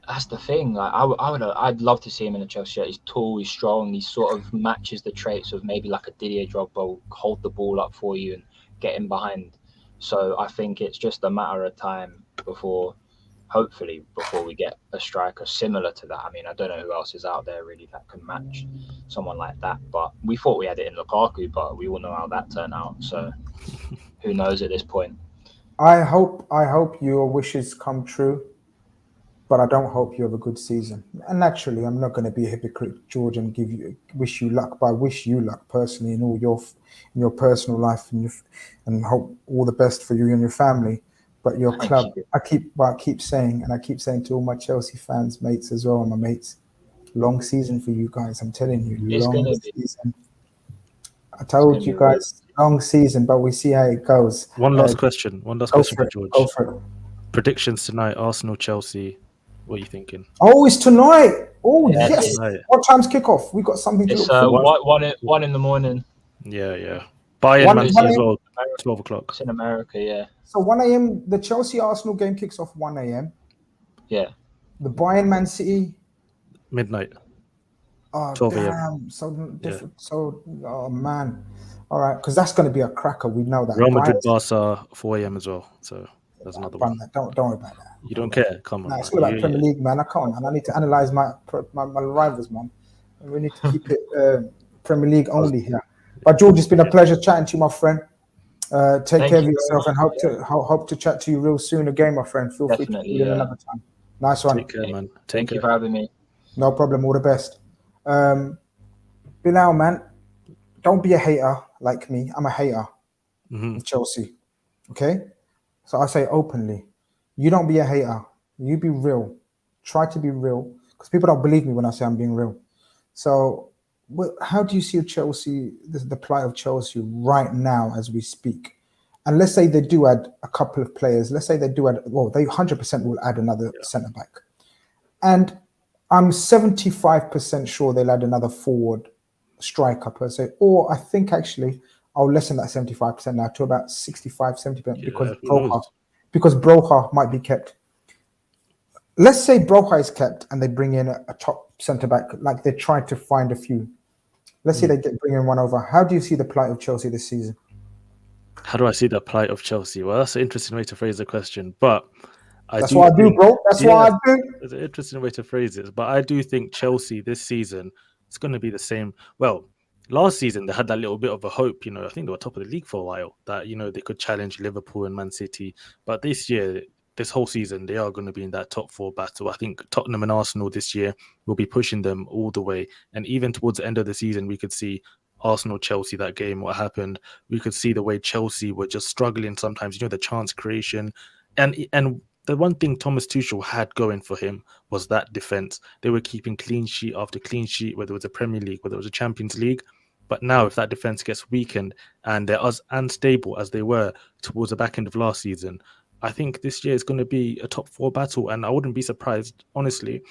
That's the thing. Like, I'd love to see him in a Chelsea shirt. He's tall, he's strong, he sort of matches the traits of maybe like a Didier Drogba, will hold the ball up for you and get in behind. So I think it's just a matter of time before we get a striker similar to that. I mean, I don't know who else is out there really that can match someone like that. But we thought we had it in Lukaku, but we all know how that turned out. So who knows at this point? I hope your wishes come true. But I don't hope you have a good season. And naturally, I'm not going to be a hypocrite, George, and wish you luck. But I wish you luck personally in all your personal life, and hope all the best for you and your family. But your club, I keep saying to all my Chelsea fans, mates as well, and my mates, long season for you guys. I'm telling you, long season. I told you guys, long season, but we see how it goes. One last question for George. Go for it. Predictions tonight: Arsenal, Chelsea. What are you thinking? Oh, it's tonight. Oh, yeah, yes. Tonight. What time's kickoff? We got something to look for. One in the morning. Yeah. Bayern Man City as well. 12 o'clock. It's in America, yeah. So 1 a.m. The Chelsea Arsenal game kicks off 1 a.m. Yeah. The Bayern Man City midnight. Oh, 12 a.m. So different. Yeah. So, oh man. All right, because that's going to be a cracker. We know that. Real Madrid Barca 4 a.m. as well. So that's another one. Don't worry about that. You don't care? Come on. Nah, it's all about Premier League, man. I can't, man. I need to analyze my rivals, man. We need to keep it Premier League only here. But George, it's been a pleasure chatting to you, my friend. Take care of yourself and hope to chat to you real soon again, my friend. Feel free to call in another time. Nice one. Take care, man. Thank you for having me. No problem. All the best. Bilal, man, don't be a hater like me. I'm a hater of Chelsea. Okay? So I say openly, you don't be a hater. You be real. Try to be real. Because people don't believe me when I say I'm being real. So how do you see Chelsea, the plight of Chelsea right now as we speak? And let's say they do add a couple of players. Let's say they do add, well, they 100% will add another centre-back. And I'm 75% sure they'll add another forward striker per se. Or I think actually I'll lessen that 75% now to about 65, 70% because Broha might be kept. Let's say Broha is kept and they bring in a top centre back, like they tried to find a few. Let's say they bring in one over. How do you see the plight of Chelsea this season? How do I see the plight of Chelsea? Well, that's an interesting way to phrase the question, but I That's do what I do, think, bro. That's yeah, what I do. it's an interesting way to phrase it. But I do think Chelsea this season is going to be the same. Well, last season they had that little bit of a hope. I think they were top of the league for a while. That they could challenge Liverpool and Man City. But this year, this whole season, they are going to be in that top four battle. I think Tottenham and Arsenal this year will be pushing them all the way. And even towards the end of the season, we could see Arsenal Chelsea, that game, what happened. We could see the way Chelsea were just struggling sometimes. The chance creation, and the one thing Thomas Tuchel had going for him was that defense. They were keeping clean sheet after clean sheet, whether it was a Premier League, whether it was a Champions League. But now, if that defense gets weakened and they're as unstable as they were towards the back end of last season, I think this year is going to be a top four battle. And I wouldn't be surprised, honestly,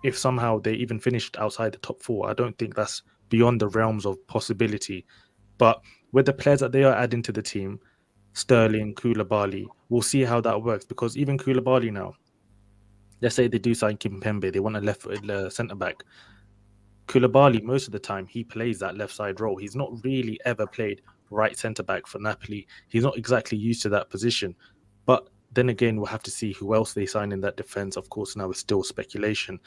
if somehow they even finished outside the top four. I don't think that's beyond the realms of possibility. But with the players that they are adding to the team, Sterling, Koulibaly, we'll see how that works, because even Koulibaly now, let's say they do sign Kimpembe, they want a left-footed centre back. Koulibaly, most of the time, he plays that left side role. He's not really ever played right centre back for Napoli. He's not exactly used to that position. But then again, we'll have to see who else they sign in that defence. Of course, now it's still speculation.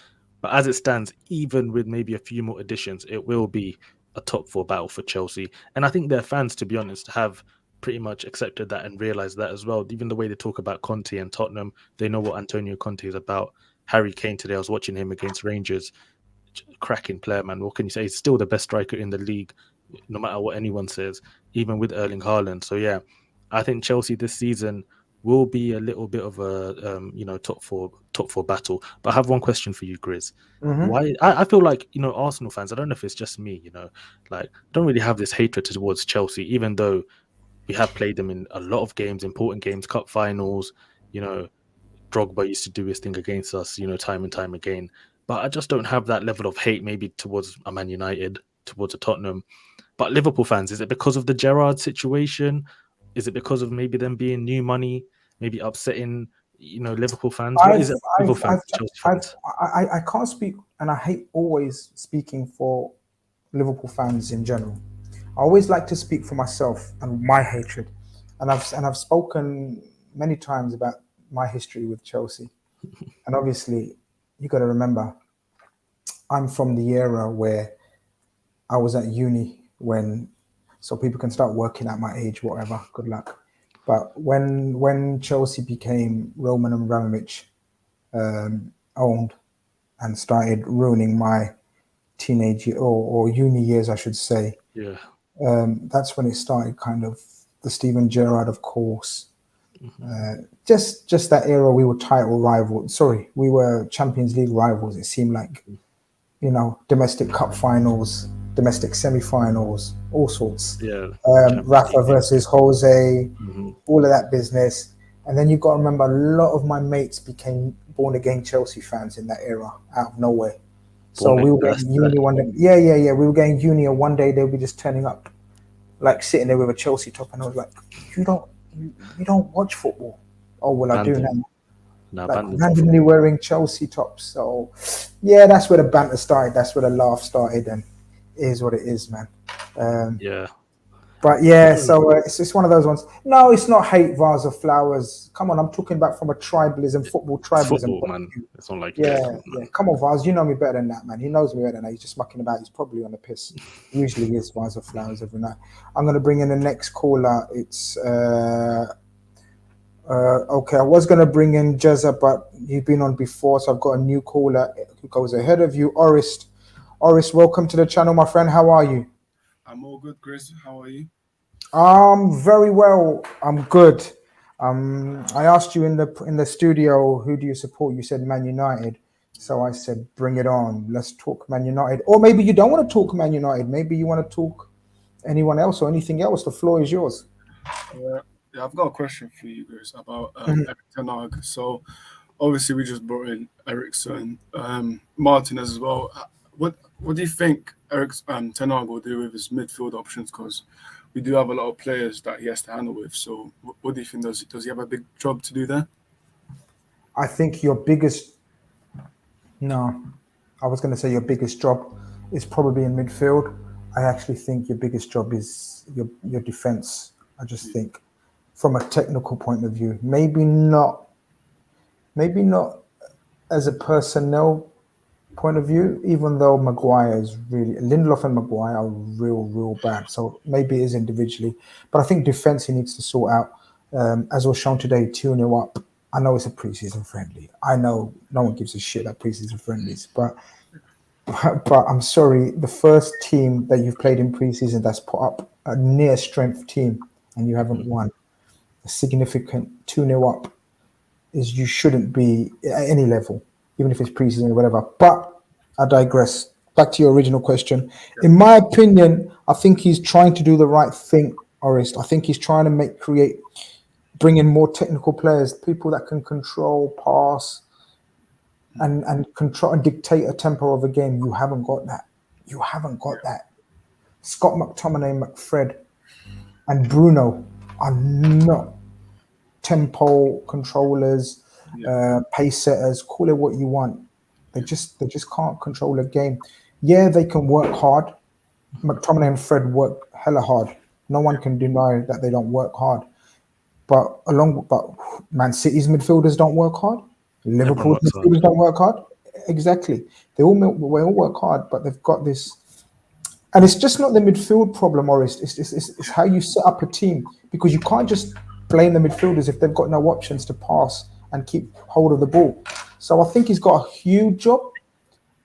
But as it stands, even with maybe a few more additions, it will be a top four battle for Chelsea. And I think their fans, to be honest, have pretty much accepted that and realised that as well. Even the way they talk about Conte and Tottenham, they know what Antonio Conte is about. Harry Kane today, I was watching him against Rangers. Cracking player, man. What can you say? He's still the best striker in the league, no matter what anyone says, even with Erling Haaland. So yeah, I think Chelsea this season will be a little bit of a top four battle. But I have one question for you, Grizz. Why I feel like Arsenal fans, I don't know if it's just me, like don't really have this hatred towards Chelsea, even though we have played them in a lot of games, important games, cup finals. Drogba used to do his thing against us, time and time again. But I just don't have that level of hate maybe towards a Man United, towards a Tottenham. But Liverpool fans, is it because of the Gerrard situation? Is it because of maybe them being new money, maybe upsetting, Liverpool fans? What is it about Liverpool fans, Chelsea fans? I can't speak, and I hate always speaking for Liverpool fans in general. I always like to speak for myself and my hatred, and I've spoken many times about my history with Chelsea, and obviously you got to remember, I'm from the era where I was at uni so people can start working at my age, whatever. Good luck. But when Chelsea became Roman Abramovich owned and started ruining my teenage or uni years, I should say. Yeah. That's when it started, kind of the Steven Gerrard, of course. Just that era, we were title rivals. Sorry, we were Champions League rivals. It seemed like, domestic cup finals, domestic semi-finals, all sorts. Yeah. Rafa versus Jose, all of that business. And then you've got to remember, a lot of my mates became born-again Chelsea fans in that era, out of nowhere. So we were getting uni one day. Yeah. We were getting uni, and one day they'll be just turning up, like sitting there with a Chelsea top, and I was like, "You don't watch football?" Oh well, I do now. Like randomly wearing Chelsea tops. So yeah, that's where the banter started. That's where the laugh started, and it is what it is, man. Yeah. But yeah, so it's one of those ones. No, it's not hate, vase of flowers. Come on, I'm talking about from a tribalism, football tribalism. Football, man. It's not like yeah. Come on, Vaz. You know me better than that, man. He knows me better than that. He's just mucking about. He's probably on the piss. Usually is vase of flowers every night. I'm gonna bring in the next caller. It's okay. I was gonna bring in Jezza, but you've been on before, so I've got a new caller who goes ahead of you. Orist, welcome to the channel, my friend. How are you? I'm all good, Grizz. How are you? Very well. I'm good. I asked you in the studio, who do you support? You said Man United. So I said, bring it on. Let's talk Man United. Or maybe you don't want to talk Man United. Maybe you want to talk anyone else or anything else. The floor is yours. Yeah, I've got a question for you guys about Eric Ten Hag. So obviously we just brought in Eriksen, Martinez as well. What do you think Eric Ten Hag will do with his midfield options? Because we do have a lot of players that he has to handle with. So what do you think? Does he have a big job to do there? I think your biggest... No, I was going to say your biggest job is probably in midfield. I actually think your biggest job is your defense. I just think from a technical point of view, maybe not as a personnel point of view, even though Maguire is really... Lindelof and Maguire are real bad. So maybe it is individually. But I think defense he needs to sort out. As was shown today, 2-0 up. I know it's a preseason friendly. I know no one gives a shit at preseason friendlies, but I'm sorry, the first team that you've played in preseason that's put up a near strength team and you haven't won a significant 2-0 up is... you shouldn't be at any level, even if it's preseason or whatever. But I digress. Back to your original question. In my opinion, I think he's trying to do the right thing, Orist. I think he's trying to bring in more technical players, people that can control, pass, and control and dictate a tempo of a game. You haven't got that. You haven't got that. Scott McTominay, McFred, and Bruno are not tempo controllers, pace setters. Call it what you want. They just can't control a game. Yeah, they can work hard. McTominay and Fred work hella hard. No one can deny that they don't work hard. But Man City's midfielders don't work hard. Liverpool's midfielders don't work hard. Exactly. We all work hard, but they've got this. And it's just not the midfield problem, Maurice. It's how you set up a team, because you can't just blame the midfielders if they've got no options to pass and keep hold of the ball. So I think he's got a huge job.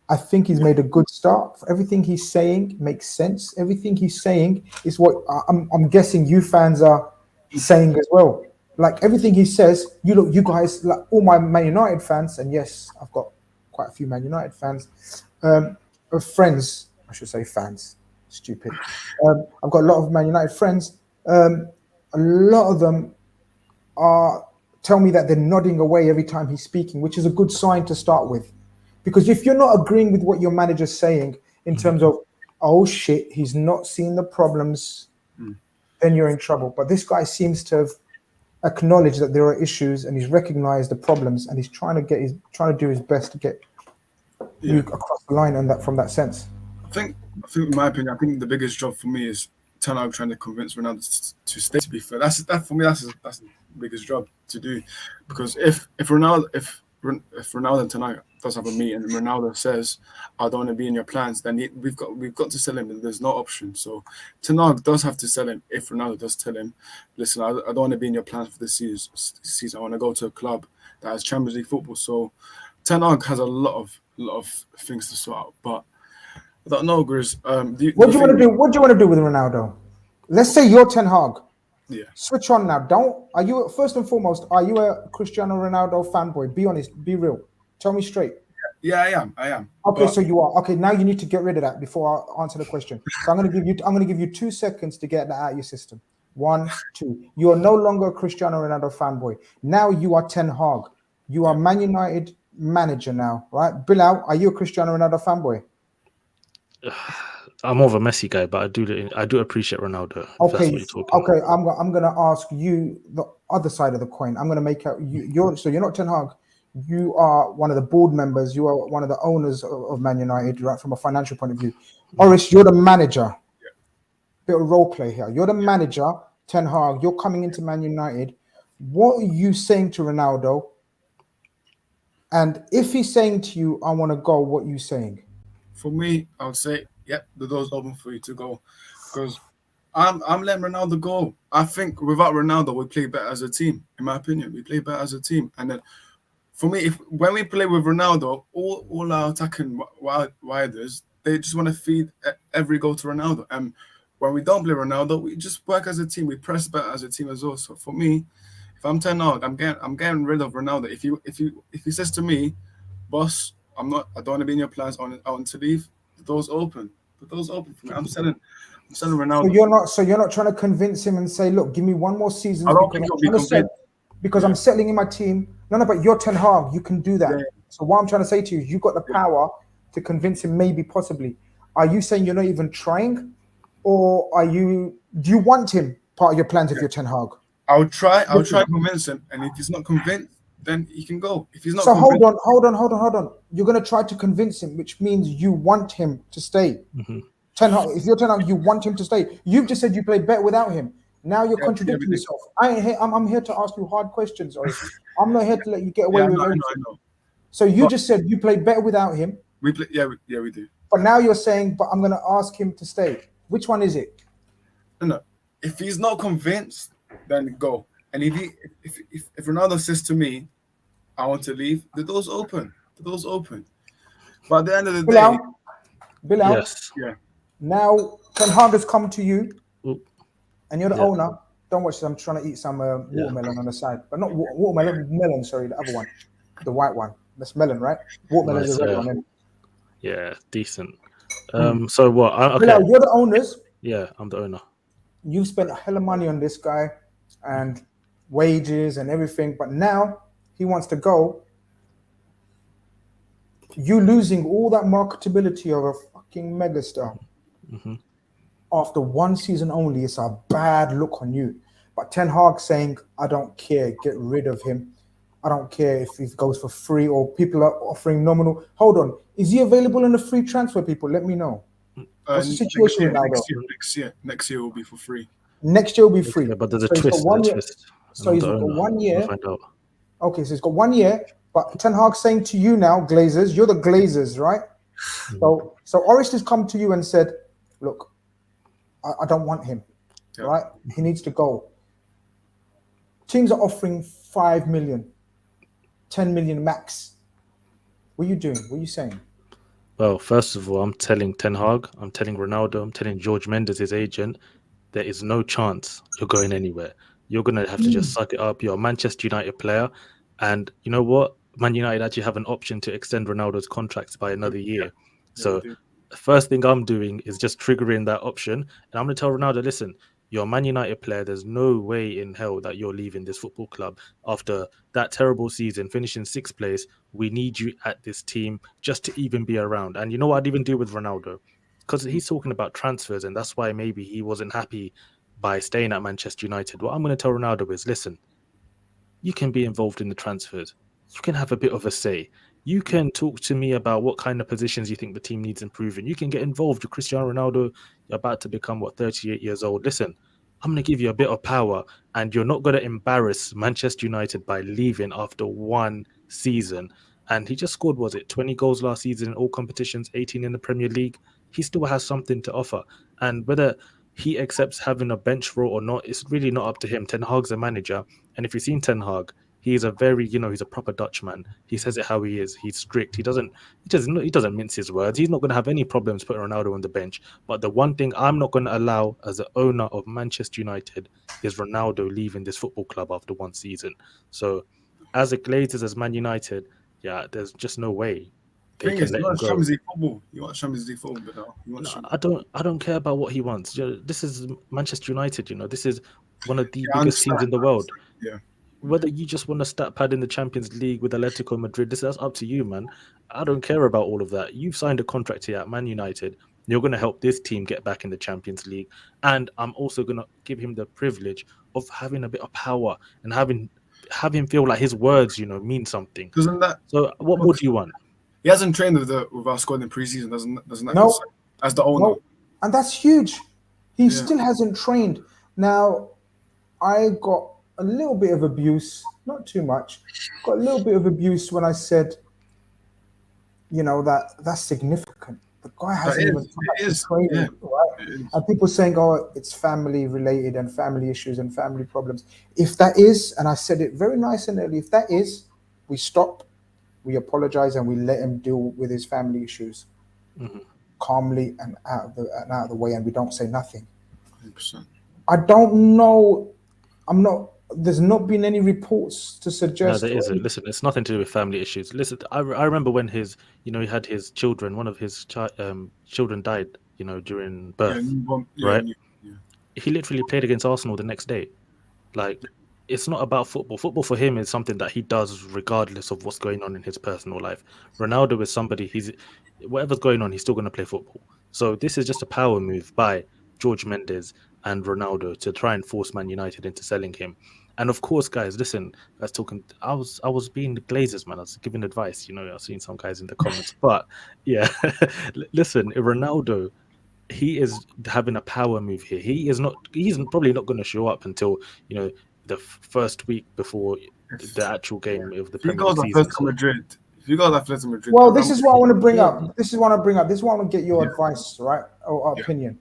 I think he's made a good start. Everything he's saying makes sense. Everything he's saying is what I'm guessing you fans are saying as well. Like everything he says, you guys, like all my Man United fans, and yes, I've got quite a few Man United fans, friends, I should say fans, stupid. I've got a lot of Man United friends. A lot of them tell me that they're nodding away every time he's speaking, which is a good sign to start with. Because if you're not agreeing with what your manager's saying in terms of, oh shit, he's not seeing the problems, then you're in trouble. But this guy seems to have acknowledged that there are issues and he's recognized the problems and he's trying to do his best to get you across the line and that from that sense. I think in my opinion, I think the biggest job for me is Ten Hag trying to convince Ronaldo to stay. To be fair, that's the biggest job to do, because if Ronaldo and Ten Hag does have a meeting and Ronaldo says, "I don't want to be in your plans," then we've got to sell him. And there's no option. So Ten Hag does have to sell him. If Ronaldo does tell him, "Listen, I don't want to be in your plans for this season. I want to go to a club that has Champions League football." So Ten Hag has a lot of things to sort out. But I don't know, Grizz. What do you want to do? What do you want to do with Ronaldo? Let's say you're Ten Hag. Yeah. Switch on now. Are you first and foremost? Are you a Cristiano Ronaldo fanboy? Be honest. Be real. Tell me straight. Yeah, I am. Okay, so you are. Okay, now you need to get rid of that before I answer the question. So I'm going to give you 2 seconds to get that out of your system. 1, 2. You are no longer a Cristiano Ronaldo fanboy. Now you are Ten Hag. You are Man United manager now, right? Bilal, are you a Cristiano Ronaldo fanboy? I'm more of a Messi guy, but I do appreciate Ronaldo. Okay, okay. I'm gonna ask you the other side of the coin. I'm gonna make out you're not Ten Hag. You are one of the board members. You are one of the owners of Man United, right? From a financial point of view, Oris, you're the manager. Yeah. Bit of role play here. You're the manager, Ten Hag. You're coming into Man United. What are you saying to Ronaldo? And if he's saying to you, "I want to go," what are you saying? For me, I would say, the door's open for you to go, because I'm letting Ronaldo go. I think without Ronaldo, we play better as a team. In my opinion, we play better as a team. And then, for me, when we play with Ronaldo, all our attacking widers, they just want to feed every goal to Ronaldo. And when we don't play Ronaldo, we just work as a team. We press better as a team as well. So for me, if I'm Ten Hag, I'm getting rid of Ronaldo. If he says to me, "Boss, I don't want to be in your plans. I want to leave," the door's open. The door's open for me. I'm selling Ronaldo. So you're not trying to convince him and say, "Look, give me one more season." I don't think he'll be convinced. Because I'm settling in my team. No, but you're Ten Hag. You can do that. Yeah. So what I'm trying to say to you is you've got the power to convince him, maybe, possibly. Are you saying you're not even trying? Or are you Do you want him part of your plans if you're Ten Hag? I'll try to convince him, and if he's not convinced, then he can go. If he's not so convinced, hold on. You're gonna try to convince him, which means you want him to stay. Ten Hag, if you're Ten Hag, you want him to stay. You've just said you play better without him. Now you're contradicting yourself. I ain't here. I'm here to ask you hard questions, or I'm not here to let you get away with everything. I know. So you just said you play better without him. We play, we do. But now you're saying, but I'm gonna ask him to stay. Which one is it? No. If he's not convinced, then go. And if Ronaldo says to me, I want to leave, the door's open. But at the end of the day, Bilal, yes. Yeah. Now Ten Hag has come to you, and you're the Yeah. owner. Don't watch this. I'm trying to eat some watermelon on the side, but not watermelon. Melon, sorry, the other one, the white one. That's melon, right? Watermelon is the red one. Yeah, decent. So what? Okay. Bilal, you're the owners. Yeah, I'm the owner. You've spent a hell of money on this guy and wages and everything, but now he wants to go. You losing all that marketability of a fucking megastar after one season only is a bad look on you. But Ten Hag saying, I don't care, get rid of him. I don't care if he goes for free or people are offering nominal. Hold on, is he available in the free transfer, people? Let me know. What's the situation now, though? Next year will be for free. Next year will be free. Yeah, but there's a twist. So he's got 1 year. Okay, so he's got 1 year. But Ten Hag saying to you now, Glazers, you're the Glazers, right? So Orist has come to you and said, look, I don't want him, right? He needs to go. Teams are offering 5 million, 10 million max. What are you doing? What are you saying? Well, first of all, I'm telling Ten Hag, I'm telling Ronaldo, I'm telling George Mendes, his agent, there is no chance you're going anywhere. You're going to have to just suck it up. You're a Manchester United player. And you know what? Man United actually have an option to extend Ronaldo's contracts by another year. So the first thing I'm doing is just triggering that option. And I'm going to tell Ronaldo, listen, you're a Man United player. There's no way in hell that you're leaving this football club after that terrible season, finishing sixth place. We need you at this team just to even be around. And you know what I'd even do with Ronaldo? Because he's talking about transfers, and that's why maybe he wasn't happy by staying at Manchester United. What I'm going to tell Ronaldo is, listen, you can be involved in the transfers. You can have a bit of a say. You can talk to me about what kind of positions you think the team needs improving. You can get involved with Cristiano Ronaldo. You're about to become, 38 years old. Listen, I'm going to give you a bit of power, and you're not going to embarrass Manchester United by leaving after one season. And he just scored, 20 goals last season in all competitions, 18 in the Premier League. He still has something to offer. And whether he accepts having a bench role or not, it's really not up to him. Ten Hag's a manager. And if you've seen Ten Hag, he's a very, he's a proper Dutchman. He says it how he is. He's strict. He doesn't mince his words. He's not going to have any problems putting Ronaldo on the bench. But the one thing I'm not going to allow as the owner of Manchester United is Ronaldo leaving this football club after one season. So as a Glazers, as Man United, there's just no way. You want Champions League football. You want Champions League football, I don't care about what he wants. This is Manchester United. This is one of the biggest teams in the world. Yeah. Whether you just want to stat pad in the Champions League with Atletico Madrid, that's up to you, man. I don't care about all of that. You've signed a contract here at Man United. You're going to help this team get back in the Champions League, and I'm also going to give him the privilege of having a bit of power and have him feel like his words, mean something. Doesn't that? So, what more do you want? He hasn't trained with our squad in preseason, doesn't that? No, as the owner, no. And that's huge. He still hasn't trained. Now, I got a little bit of abuse, not too much. Got a little bit of abuse when I said, that's significant. The guy hasn't even training, right? And people saying, "Oh, it's family related and family issues and family problems." If that is, and I said it very nice and early, if that is, we stop. We apologize and we let him deal with his family issues calmly and out of the way, and we don't say nothing. 100%. I don't know. There's not been any reports to suggest. No, there isn't. Listen, it's nothing to do with family issues. Listen, I remember when he had his children. One of his children died, during birth, right? Yeah. He literally played against Arsenal the next day. Like, it's not about football. Football for him is something that he does regardless of what's going on in his personal life. Ronaldo is somebody, whatever's going on, he's still going to play football. So this is just a power move by George Mendes and Ronaldo to try and force Man United into selling him. And of course, guys, listen, guys, talking. I was being the Glazers, man. I was giving advice. I've seen some guys in the comments, but yeah, listen, Ronaldo, he is having a power move here. He is not. He's probably not going to show up until the first week before the actual game of the If he Premier League goes season. Atletico Madrid, if you go to Atletico Madrid, Well, this is what I want to bring up. This is what I bring up. This is what I want to get your advice, right, or opinion.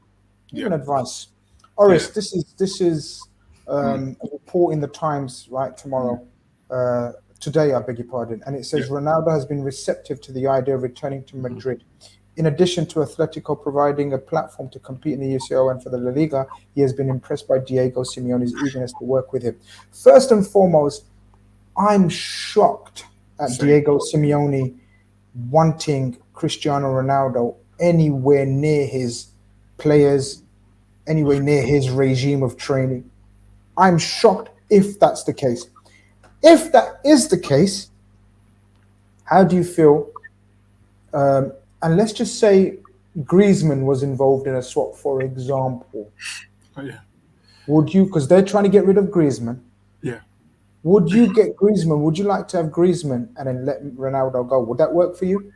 Even advice. Oris, this is a report in the Times, right, tomorrow. Today, I beg your pardon. And it says Ronaldo has been receptive to the idea of returning to Madrid. In addition to Atletico providing a platform to compete in the UCL and for the La Liga, he has been impressed by Diego Simeone's eagerness to work with him. First and foremost, I'm shocked at Diego Simeone wanting Cristiano Ronaldo anywhere near his players, anywhere near his regime of training. I'm shocked if that's the case. If that is the case, how do you feel? And let's just say Griezmann was involved in a swap, for example. Would you, because they're trying to get rid of Griezmann. Would you get Griezmann? Would you like to have Griezmann and then let Ronaldo go? Would that work for you?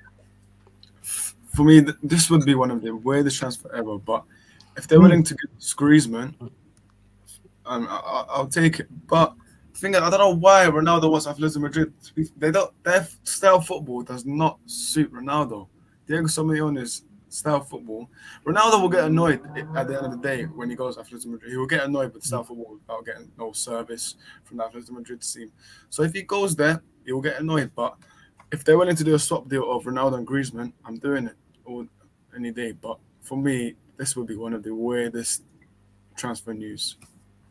For me, this would be one of the weirdest transfer ever. But if they're willing to get Griezmann, I'll take it. But I don't know why Ronaldo wants Atletico Madrid. Their style football does not suit Ronaldo. Diego Simeone's style football. Ronaldo will get annoyed at the end of the day when he goes to Atletico Madrid. He will get annoyed with style football without getting no service from the Atletico Madrid team. So if he goes there, he will get annoyed. But if they're willing to do a swap deal of Ronaldo and Griezmann, I'm doing it any day. But for me, this will be one of the weirdest transfer news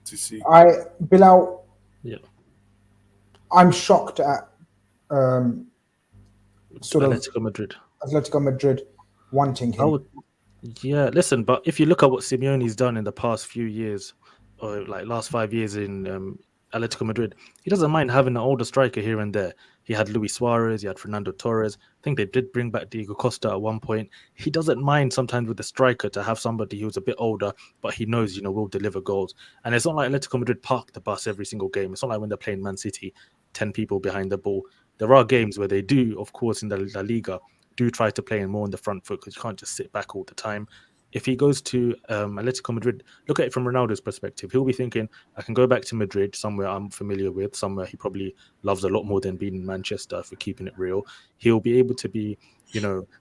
to see. Bilal, yeah, I'm shocked at Atletico Madrid wanting him. Listen, but if you look at what Simeone's done in the past few years, or like last 5 years in Atletico Madrid, he doesn't mind having an older striker here and there. He had Luis Suarez, he had Fernando Torres. I think they did bring back Diego Costa at one point. He doesn't mind sometimes with the striker to have somebody who's a bit older, but he knows, will deliver goals. And it's not like Atletico Madrid park the bus every single game. It's not like when they're playing Man City, 10 people behind the ball. There are games where they do, of course, in the La Liga, do try to play in more on the front foot because you can't just sit back all the time. If he goes to Atletico Madrid, look at it from Ronaldo's perspective. He'll be thinking, I can go back to Madrid, somewhere I'm familiar with, somewhere he probably loves a lot more than being in Manchester, for keeping it real. He'll be able to be,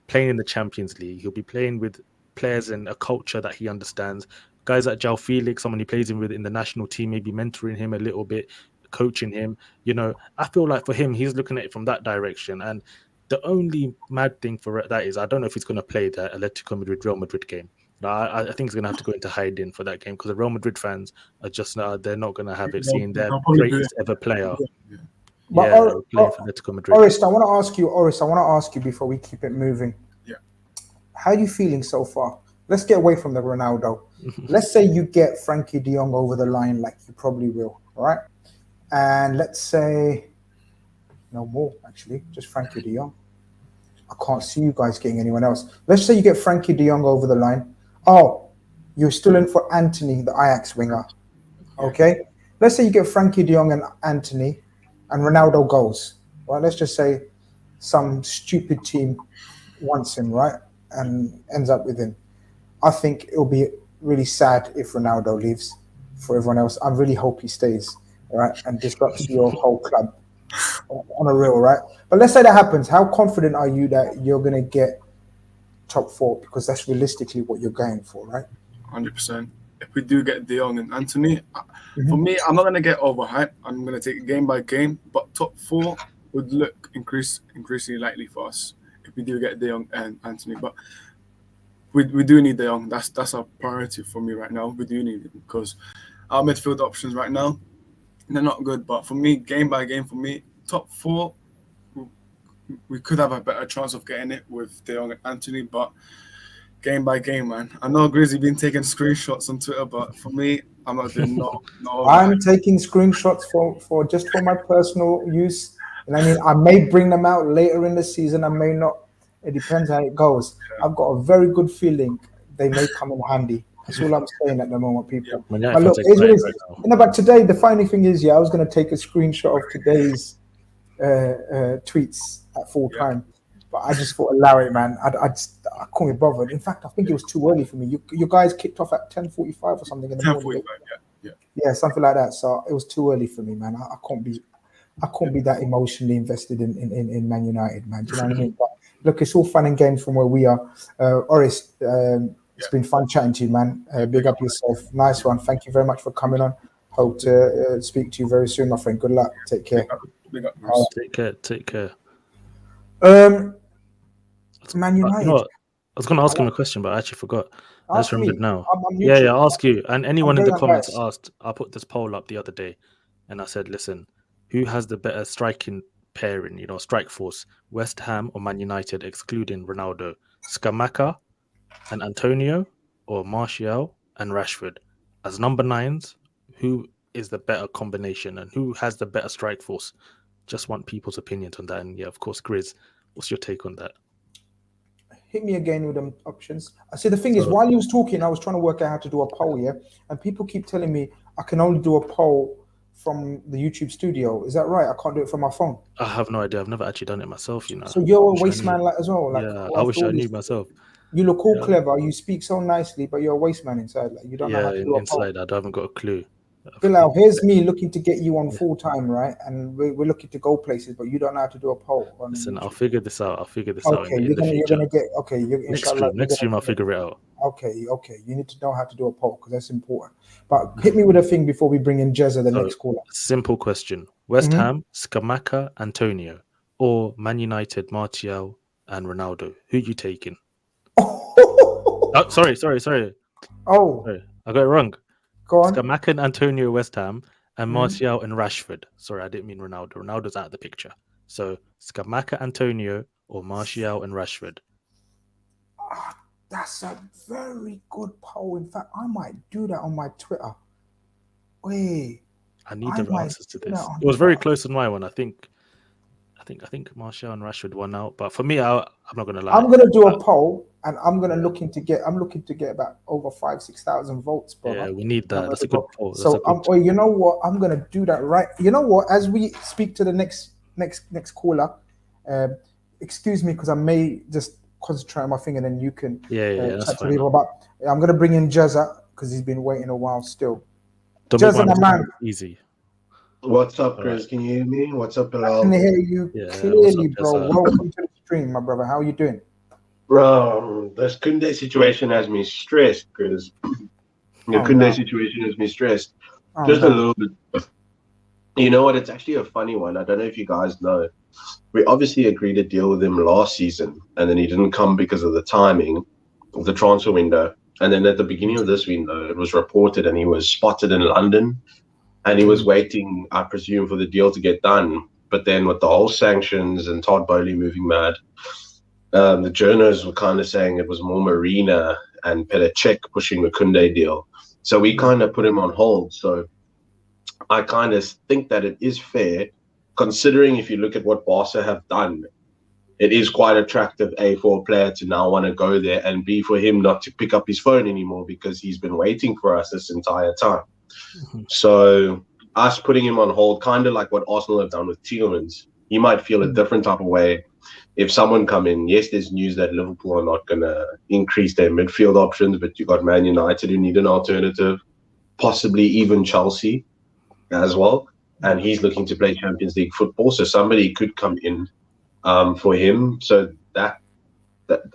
playing in the Champions League. He'll be playing with players in a culture that he understands. Guys like João Felix, someone he plays with in the national team, maybe mentoring him a little bit, coaching him. I feel like for him, he's looking at it from that direction. And the only mad thing for that is I don't know if he's going to play the Atletico Madrid-Real Madrid game. I think he's going to have to go into hiding for that game because the Real Madrid fans are just they're not going to have it seeing their greatest ever player. But playing for Atletico Madrid. Oris, I want to ask you before we keep it moving. Yeah. How are you feeling so far? Let's get away from the Ronaldo. Let's say you get Frankie de Jong over the line, like you probably will, all right? And let's say no more, actually, just Frankie de Jong. I can't see you guys getting anyone else. Let's say you get Frankie de Jong over the line. Oh, you're still in for Anthony, the Ajax winger. Okay? Let's say you get Frankie de Jong and Anthony and Ronaldo goes. Right? Let's just say some stupid team wants him, right? And ends up with him. I think it'll be really sad if Ronaldo leaves for everyone else. I really hope he stays, right? And disrupts your whole club on a real, right? But let's say that happens. How confident are you that you're going to get top 4? Because that's realistically what you're going for, right? 100%. If we do get De Jong and Anthony, for me, I'm not going to get overhyped. I'm going to take it game by game. But top 4 would look increasingly likely for us if we do get De Jong and Anthony. But we do need De Jong. That's our priority for me right now. We do need it because our midfield options right now, they're not good. But for me, game by game, for me, top 4, we could have a better chance of getting it with De Jong and Anthony. But game by game, man. I know Grizz been taking screenshots on Twitter, but for me, I'm not doing no. I'm taking screenshots for just for my personal use. And I mean, I may bring them out later in the season. I may not. It depends how it goes. I've got a very good feeling they may come in handy. That's all I'm saying at the moment, people. Man, yeah, But look, fans are excited right now. you know, but today, the funny thing is, I was going to take a screenshot of today's tweets at full time, but I just thought, allow it, man. I couldn't be bothered. In fact, I think it was too early for me. You guys kicked off at 10:45 or something in the morning. 10:45, yeah, something like that. So it was too early for me, man. I can't be that emotionally invested in Man United, man. Do you know what I mean? But look, it's all fun and games from where we are. Oris, it's been fun chatting to you, man. Big up yourself. Nice one. Thank you very much for coming on. Hope to speak to you very soon, my friend. Good luck. Take care. Big up. Take care. Man United. You know what? I was going to ask him a question, but I actually forgot. I just remembered now. I'm Yeah, I'll ask you. And anyone in the comments unbiased. asked, I put this poll up the other day, and I said, listen, who has the better striking pairing, strike force, West Ham or Man United, excluding Ronaldo? Scamacca and Antonio, or Martial and Rashford? As number 9s, who is the better combination and who has the better strike force? Just want people's opinions on that. And yeah, of course, Grizz, what's your take on that? Hit me again with them options. I see. The thing is, while you was talking, I was trying to work out how to do a poll, and people keep telling me I can only do a poll from the YouTube studio. Is that right? I can't do it from my phone. I have no idea. I've never actually done it myself, So you're a waste man as well. Like, yeah, I wish I knew myself. You look all clever. You speak so nicely, but you're a waste man inside. Like, you don't know how to do a poll. Inside, I haven't got a clue. Bilal, here's me looking to get you on full time, right? And we're looking to go places, but you don't know how to do a poll. Listen, I'll figure this out. Okay, you're gonna get next stream. I'll figure it out. Okay. You need to know how to do a poll because that's important. But hit me with a thing before we bring in Jezza, the next caller. Simple question: West Ham, Scamacca, Antonio, or Man United, Martial and Ronaldo? Who you taking? Oh, sorry. Oh, sorry, I got it wrong. Go on. Scamacca and Antonio, West Ham, and Martial and Rashford. Sorry, I didn't mean Ronaldo. Ronaldo's out of the picture. So Scamacca, Antonio, or Martial and Rashford. That's a very good poll. In fact, I might do that on my Twitter. Wait, I need the answers to this. It was very close on my one. I think Martial and Rashford won out. But for me, I'm not gonna lie. I'm gonna do a poll, and I'm looking to get about over 5,000-6,000 votes, brother. Yeah, we need that. That's a good poll. You know what? I'm gonna do that right. You know what? As we speak to the next caller, excuse me because I may just concentrate on my thing, and then you can chat to people. But I'm gonna bring in Jezza because he's been waiting a while still. Jezza, my man. Easy. What's up, Grizz? Can you hear me? What's up, Bilal? I can hear you clearly, bro. Welcome to the stream, my brother. How are you doing? Bro, this Kounde situation has me stressed, Grizz. The Kounde situation has me stressed. Just a little bit. You know what? It's actually a funny one. I don't know if you guys know. We obviously agreed to deal with him last season, and then he didn't come because of the timing of the transfer window. And then at the beginning of this window, it was reported and he was spotted in London. And he was waiting, I presume, for the deal to get done. But then with the whole sanctions and Todd Bowley moving mad, the journalists were kind of saying it was more Marina and Petr pushing the Kounde deal. So we kind of put him on hold. So I kind of think that it is fair, considering if you look at what Barca have done, it is quite attractive, A, for a player to now want to go there, and B, for him not to pick up his phone anymore because he's been waiting for us this entire time. So us putting him on hold, kind of like what Arsenal have done with Tielemans, he might feel a different type of way if someone come in. Yes, there's news that Liverpool are not going to increase their midfield options, but you got Man United who need an alternative, possibly even Chelsea as well, and he's looking to play Champions League football, so somebody could come in for him. So that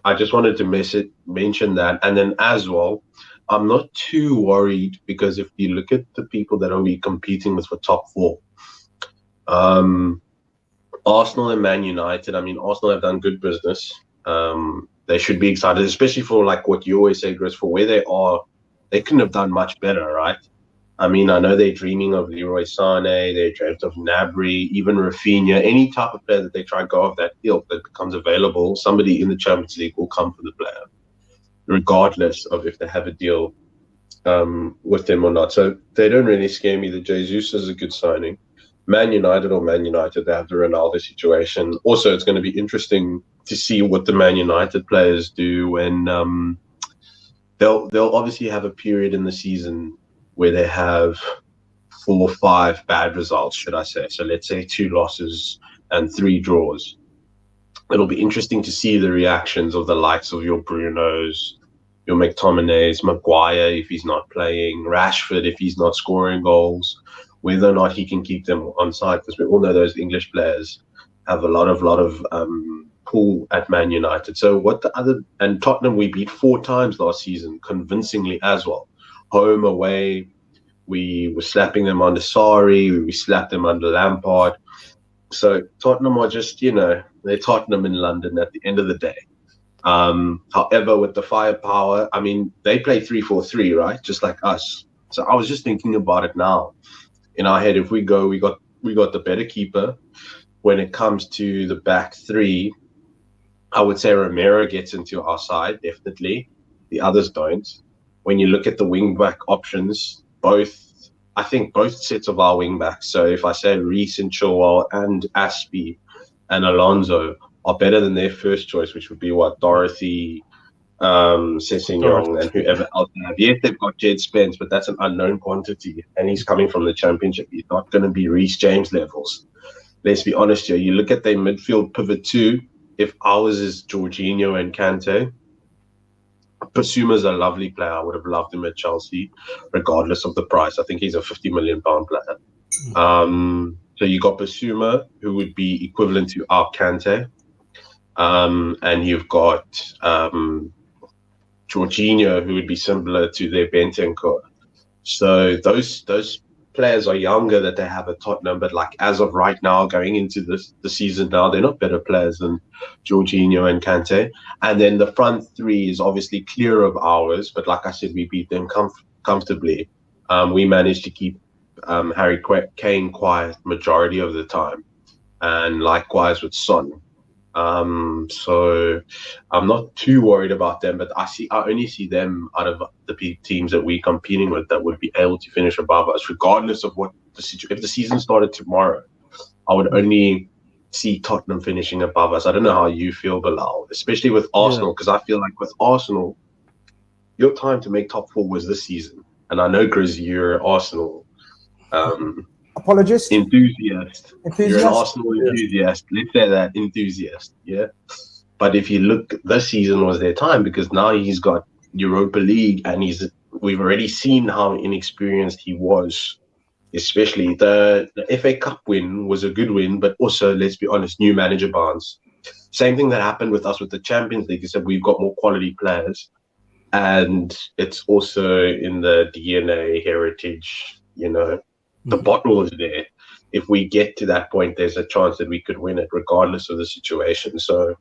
I just wanted to mention that. And then as well, I'm not too worried because if you look at the people that are we competing with for top 4, Arsenal and Man United, I mean, Arsenal have done good business. They should be excited, especially for like what you always say, Grizz, for where they are. They couldn't have done much better, right? I mean, I know they're dreaming of Leroy Sané, they dreamt of Gnabry, even Rafinha, any type of player that they try to go off that field that becomes available, somebody in the Champions League will come for the player, regardless of if they have a deal with them or not. So they don't really scare me. The Jesus is a good signing. Man United, they have the Ronaldo situation. Also, it's going to be interesting to see what the Man United players do when they'll obviously have a period in the season where they have 4 or 5 bad results, should I say. So let's say 2 losses and 3 draws. It'll be interesting to see the reactions of the likes of your Brunos, your McTominays, Maguire if he's not playing, Rashford if he's not scoring goals, whether or not he can keep them on side, because we all know those English players have a lot of pull at Man United. So and Tottenham we beat 4 times last season, convincingly as well. Home, away, we were slapping them under Sarri, we slapped them under Lampard. So Tottenham are just, they're Tottenham in London at the end of the day. However, with the firepower, I mean, they play 3-4-3, right? Just like us. So I was just thinking about it now. In our head, if we got the better keeper. When it comes to the back 3, I would say Romero gets into our side, definitely. The others don't. When you look at the wing-back options, I think both sets of our wing-backs, so if I say Reece and Chilwell and Aspie and Alonso are better than their first choice, which would be Dorothy, Sessegnon, and whoever else they have. Yes, they've got Jed Spence, but that's an unknown quantity, and he's coming from the Championship. He's not going to be Reece James levels. Let's be honest here. You look at their midfield pivot too. If ours is Jorginho and Kante, Basuma's a lovely player. I would have loved him at Chelsea, regardless of the price. I think he's a £50 million player. So you got Basuma, who would be equivalent to our Kante. And you've got Jorginho, who would be similar to their Bentancur. So those players are younger that they have at Tottenham, but like as of right now, going into the season now, they're not better players than Jorginho and Kante. And then the front 3 is obviously clear of ours, but like I said, we beat them comfortably. We managed to keep Harry Kane quiet majority of the time, and likewise with Son. So I'm not too worried about them, but I only see them out of the teams that we're competing with that would be able to finish above us, regardless of what the situation. If the season started tomorrow, I would only see Tottenham finishing above us. I don't know how you feel, Bilal, especially with Arsenal, because I feel like with Arsenal, your time to make top 4 was this season. And I know, Grizz, you're Arsenal apologist, enthusiast. You're an Arsenal enthusiast. Let's say that, enthusiast. Yeah. But if you look, this season was their time, because now he's got Europa League, and we've already seen how inexperienced he was. Especially the FA Cup win was a good win, but also, let's be honest, new manager bounce. Same thing that happened with us with the Champions League. Is that we've got more quality players, and it's also in the DNA heritage. The bottle is there. If we get to that point, there's a chance that we could win it, regardless of the situation. So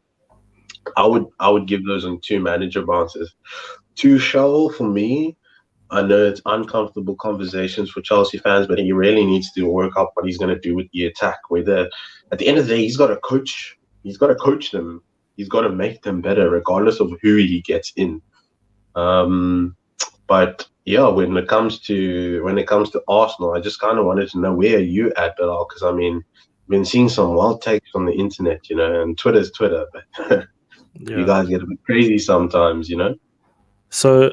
I would give those on 2 manager bounces. Tuchel, for me, I know it's uncomfortable conversations for Chelsea fans, but he really needs to work out what he's going to do with the attack. Whether at the end of the day, he's got to coach them. He's got to make them better, regardless of who he gets in. But yeah, when it comes to Arsenal, I just kind of wanted to know, where are you at, Bilal? Because I mean, I've been seeing some wild takes on the internet, and Twitter's Twitter, but you guys get a bit crazy sometimes, So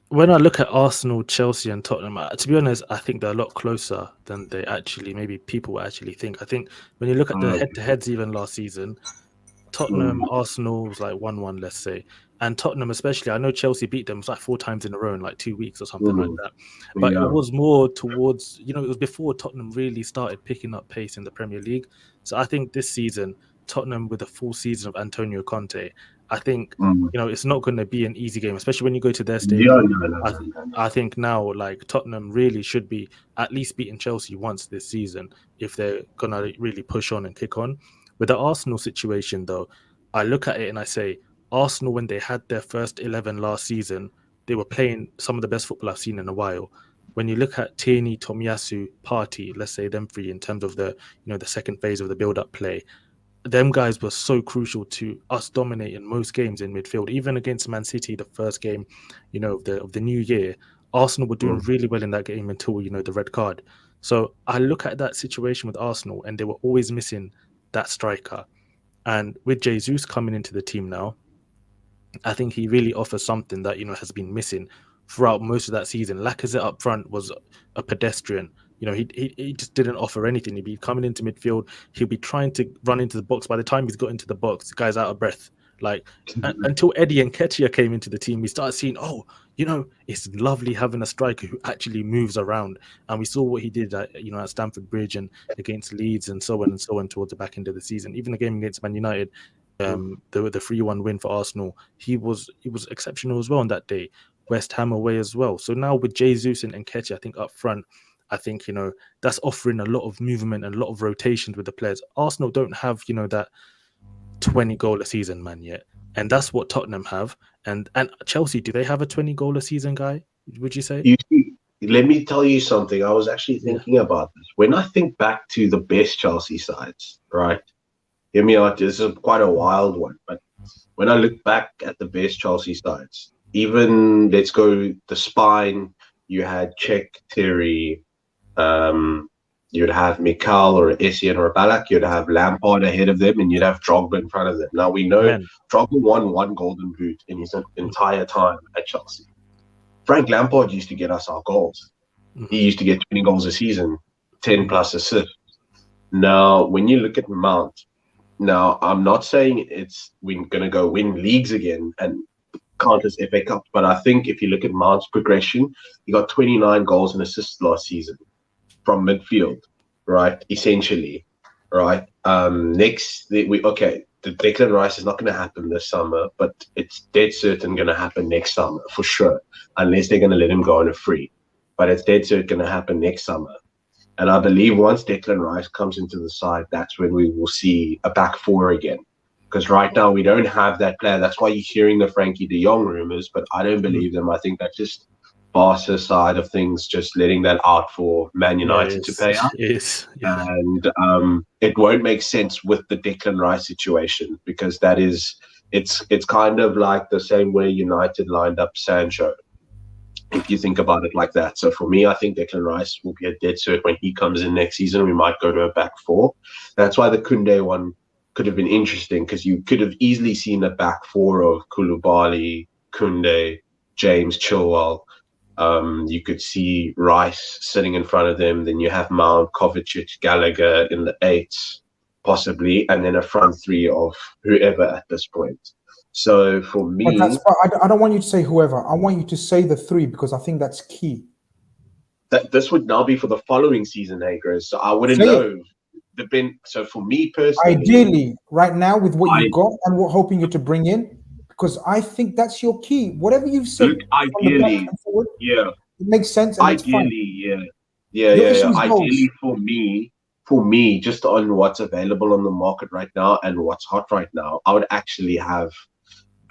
when I look at Arsenal, Chelsea, and Tottenham, to be honest, I think they're a lot closer than maybe people actually think. I think when you look at the head-to-heads even last season, Tottenham, Arsenal was like 1-1, let's say. And Tottenham especially, I know Chelsea beat them like 4 times in a row in like 2 weeks or something like that. But it was more towards, it was before Tottenham really started picking up pace in the Premier League. So I think this season, Tottenham with a full season of Antonio Conte, I think, it's not going to be an easy game, especially when you go to their stadium. I think now, like, Tottenham really should be at least beating Chelsea once this season if they're going to really push on and kick on. With the Arsenal situation, though, I look at it and I say, Arsenal, when they had their first 11 last season, they were playing some of the best football I've seen in a while. When you look at Tierney, Tomiyasu, Partey, let's say them 3 in terms of the second phase of the build-up play, them guys were so crucial to us dominating most games in midfield. Even against Man City, the first game, of the new year, Arsenal were doing really well in that game until, the red card. So I look at that situation with Arsenal, and they were always missing that striker. And with Jesus coming into the team now, I think he really offers something that, has been missing throughout most of that season. Lacazette up front was a pedestrian. You know, he just didn't offer anything. He'd be coming into midfield. He'd be trying to run into the box. By the time he's got into the box, the guy's out of breath. Like until Eddie and Nketiah came into the team, we started seeing, oh, you know, it's lovely having a striker who actually moves around. And we saw what he did at, you know, at Stamford Bridge and against Leeds and so on towards the back end of the season. Even the game against Man United, the 3-1 win for Arsenal, he was exceptional as well on that day. West Ham away as well. So now with Jesus and Nketiah, I think up front, I think, you know, that's offering a lot of movement and a lot of rotations with the players. Arsenal don't have, you know, that 20 goal a season man yet, and that's what Tottenham have. And Chelsea, do they have a 20 goal a season guy, would you say? You see, let me tell you something. I was actually thinking about this. When I think back to the best Chelsea sides, right? Hear me out. This is quite a wild one, but when I look back at the best Chelsea sides, even let's go the spine, you had Cech, Terry, you'd have Kall or Essien or Ballack, you'd have Lampard ahead of them, and you'd have Drogba in front of them. Now, we know Drogba won one golden boot in his entire time at Chelsea. Frank Lampard used to get us our goals. He used to get 20 goals a season, 10 plus assists. Now, when you look at Mount, now, I'm not saying we're going to go win leagues again and count as FA Cups, but I think if you look at Mount's progression, he got 29 goals and assists last season from midfield, right? Essentially, right? The Declan Rice is not going to happen this summer, but it's dead certain going to happen next summer for sure, unless they're going to let him go on a free. But it's dead certain going to happen next summer. And I believe once Declan Rice comes into the side, that's when we will see a back four again. Because right now we don't have that player. That's why you're hearing the Frankie de Jong rumors, but I don't believe them. I think that's just Barca side of things, just letting that out for Man United to pay out. And it won't make sense with the Declan Rice situation, because it's kind of like the same way United lined up Sancho, if you think about it like that. So for me, I think Declan Rice will be a dead cert when he comes in next season. We might go to a back four. That's why the Kounde one could have been interesting, because you could have easily seen a back four of Koulibaly, Kounde, James, Chilwell. You could see Rice sitting in front of them. Then you have Mount, Kovacic, Gallagher in the eights, possibly, and then a front three of whoever at this point. So for me, I don't want you to say whoever. I want you to say the three, because I think that's key. That this would now be for the following season, Grizz. So I wouldn't know. So for me personally, ideally, right now with what you've got and what hoping you to bring in, because I think that's your key. Whatever you've said, look, ideally, forward, it makes sense. And ideally, ideally for me, just on what's available on the market right now and what's hot right now, I would actually have.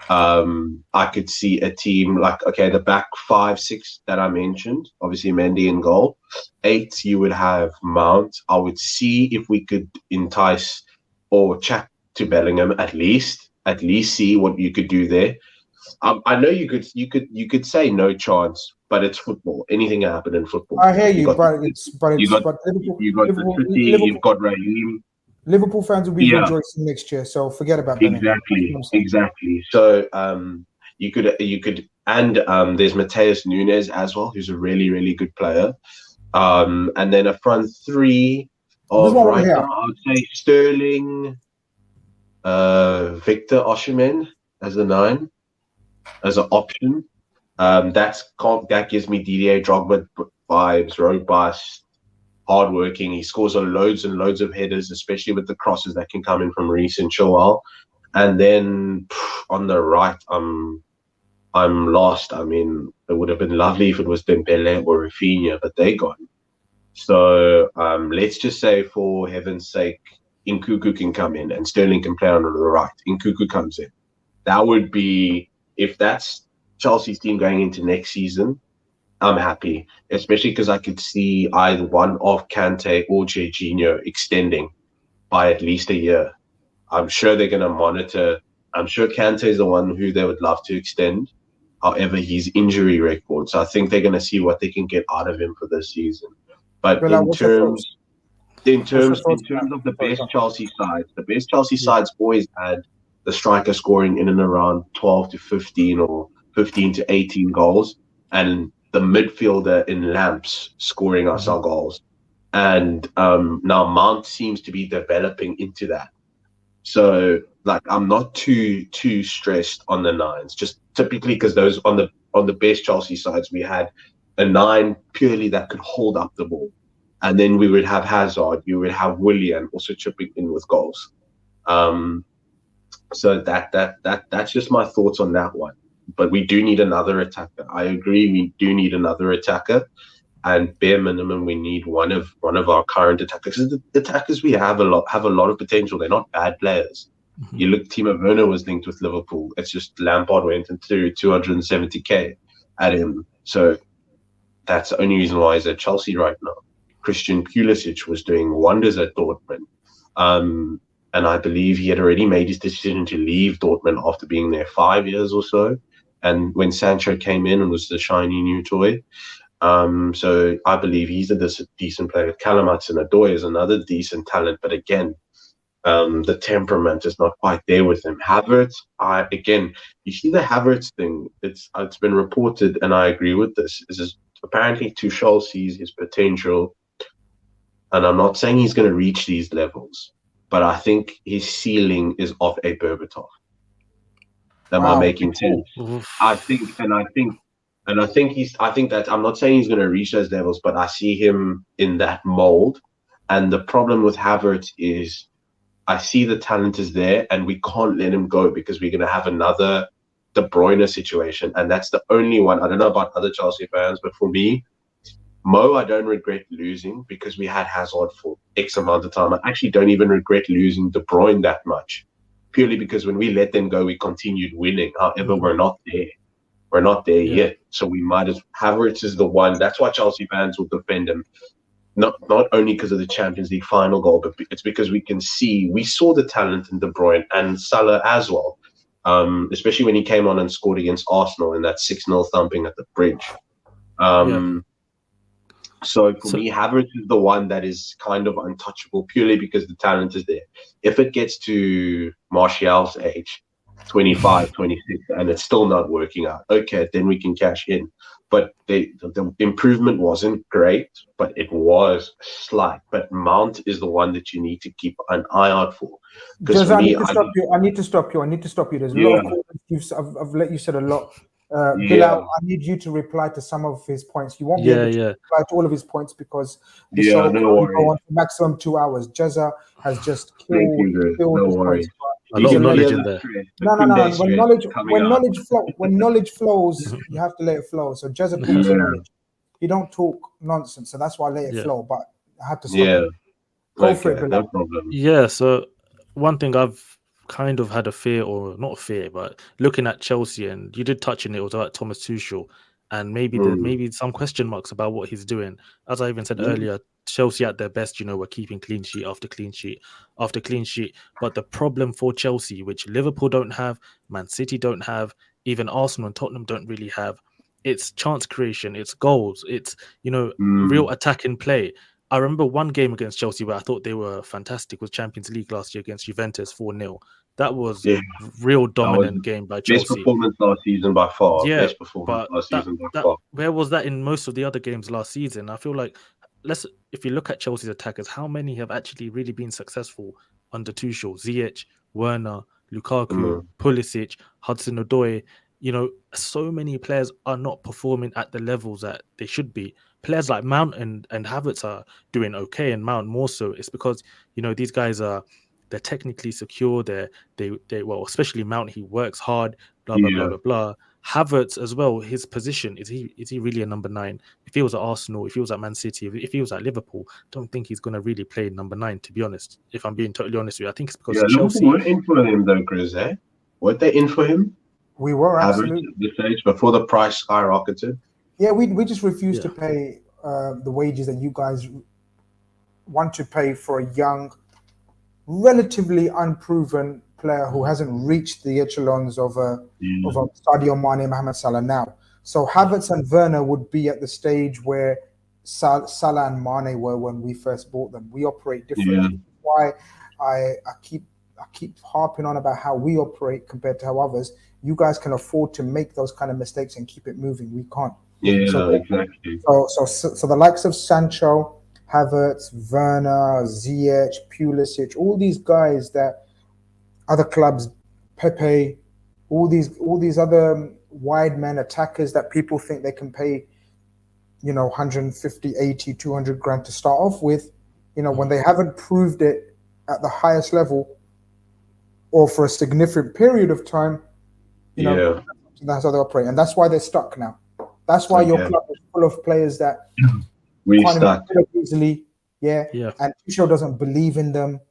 I could see a team like, the back 5, 6 that I mentioned, obviously Mendy in goal. 8, you would have Mount. I would see if we could entice or chat to Bellingham at least see what you could do there. I know you could say no chance, but it's football. Anything can happen in football. I hear you, you've got Raheem. Liverpool fans will be rejoicing next year, so forget about that. Exactly. So you could, and there's Mateus Nunes as well, who's a really, really good player. And then a front three of right now, I would say Sterling, Victor Osimhen as a 9, as an option. That gives me Didier Drogba vibes, robust, hardworking. He scores loads and loads of headers, especially with the crosses that can come in from Reece and Chilwell. And then on the right, I'm lost. I mean, it would have been lovely if it was Dembele or Rafinha, but they're gone. So let's just say, for heaven's sake, Nkunku can come in and Sterling can play on the right. Nkunku comes in. That would be, if that's Chelsea's team going into next season, I'm happy, especially because I could see either one of Kante or Jorginho extending by at least a year. I'm sure they're going to monitor. I'm sure Kante is the one who they would love to extend. However, his injury record. So I think they're going to see what they can get out of him for this season. But in terms of the best Chelsea sides, always had the striker scoring in and around 12 to 15 or 15 to 18 goals. and the midfielder in Lamps scoring us our goals. And now Mount seems to be developing into that. So like I'm not too stressed on the nines, just typically because those on the best Chelsea sides we had a 9 purely that could hold up the ball. And then we would have Hazard, you would have Willian also chipping in with goals. So that's just my thoughts on that one. But we do need another attacker. I agree, we do need another attacker, and bare minimum we need one of our current attackers. The attackers we have a lot of potential. They're not bad players. You look, Timo Werner was linked with Liverpool. It's just Lampard went and threw 270k at him. So that's the only reason why he's at Chelsea right now. Christian Pulisic was doing wonders at Dortmund. And I believe he had already made his decision to leave Dortmund after being there 5 years or so. And when Sancho came in and was the shiny new toy. So I believe he's a decent player. Callum Hudson-Odoi is another decent talent. But again, the temperament is not quite there with him. Havertz, you see the Havertz thing. It's been reported, and I agree with this. This is apparently Tuchel sees his potential. And I'm not saying he's going to reach these levels, but I think his ceiling is off a Berbatov. Am I making sense? I think that I'm not saying he's going to reach those levels, but I see him in that mold. And the problem with Havertz is I see the talent is there, and we can't let him go because we're going to have another De Bruyne situation. And that's the only one. I don't know about other Chelsea fans, but for me, Mo, I don't regret losing because we had Hazard for X amount of time. I actually don't even regret losing De Bruyne that much, purely because when we let them go, we continued winning. However, we're not there. We're not there yet. So we might as Havertz is the one. That's why Chelsea fans will defend him. Not only because of the Champions League final goal, but it's because we saw the talent in De Bruyne and Salah as well. Especially when he came on and scored against Arsenal in that 6-0 thumping at the Bridge. So for me, Havertz is the one that is kind of untouchable purely because the talent is there. If it gets to Martial's age, 25, 26, and it's still not working out, okay, then we can cash in. But the improvement wasn't great, but it was slight. But Mount is the one that you need to keep an eye out for. Because I need to stop you. There's a lot of comments. I've let you said a lot. Bilal, I need you to reply to some of his points. You won't be able to reply to all of his points because the show will go on for maximum 2 hours. Jezza has just killed his points. A lot of knowledge in there. No. When knowledge flows, you have to let it flow. So Jezza talks knowledge. You don't talk nonsense, so that's why I let it flow. But I had to stop you. Go for it, Bilal. No problem. Yeah. So one thing I've kind of had a fear, or not fear, but looking at Chelsea, and you did touch on it, was about Thomas Tuchel, and maybe some question marks about what he's doing. As I even said earlier, Chelsea at their best, were keeping clean sheet after clean sheet after clean sheet. But the problem for Chelsea, which Liverpool don't have, Man City don't have, even Arsenal and Tottenham don't really have, it's chance creation, it's goals, it's real attacking play. I remember one game against Chelsea where I thought they were fantastic, was Champions League last year against Juventus 4-0. That was real dominant game by Chelsea. Best performance last season by far. Best performance last season by far. Where was that in most of the other games last season? I feel like, if you look at Chelsea's attackers, how many have actually really been successful under Tuchel? Ziyech, Werner, Lukaku, Pulisic, Hudson-Odoi. So many players are not performing at the levels that they should be. Players like Mount and Havertz are doing okay, and Mount more so. It's because these guys they're technically secure. Well, especially Mount, he works hard. Blah blah blah blah blah. Havertz as well. His position is he really a number 9? If he was at Arsenal, if he was at Man City, if he was at Liverpool, don't think he's going to really play number 9. To be honest, if I'm being totally honest with you, I think it's because Chelsea weren't in for him though, Grizz. Weren't they in for him? We were absolutely at the stage before the price skyrocketed. Yeah, we just refused to pay the wages that you guys want to pay for a young, relatively unproven player who hasn't reached the echelons of Sadio Mane, Mohamed Salah now. So Havertz and Werner would be at the stage where Salah and Mane were when we first bought them. We operate differently. Why I keep harping on about how we operate compared to how others. You guys can afford to make those kind of mistakes and keep it moving. We can't. Yeah, exactly. So the likes of Sancho, Havertz, Werner, Ziyech, Pulisic, all these guys that other clubs, Pepe, all these other wide men attackers that people think they can pay, 150, 80, 200 grand to start off with, when they haven't proved it at the highest level or for a significant period of time, you know, Yeah. that's how they operate. And that's why they're stuck now. That's why your Okay. club is full of players that We can't even stuck. get up easily. Yeah. Yeah. And Tuchel doesn't believe in them.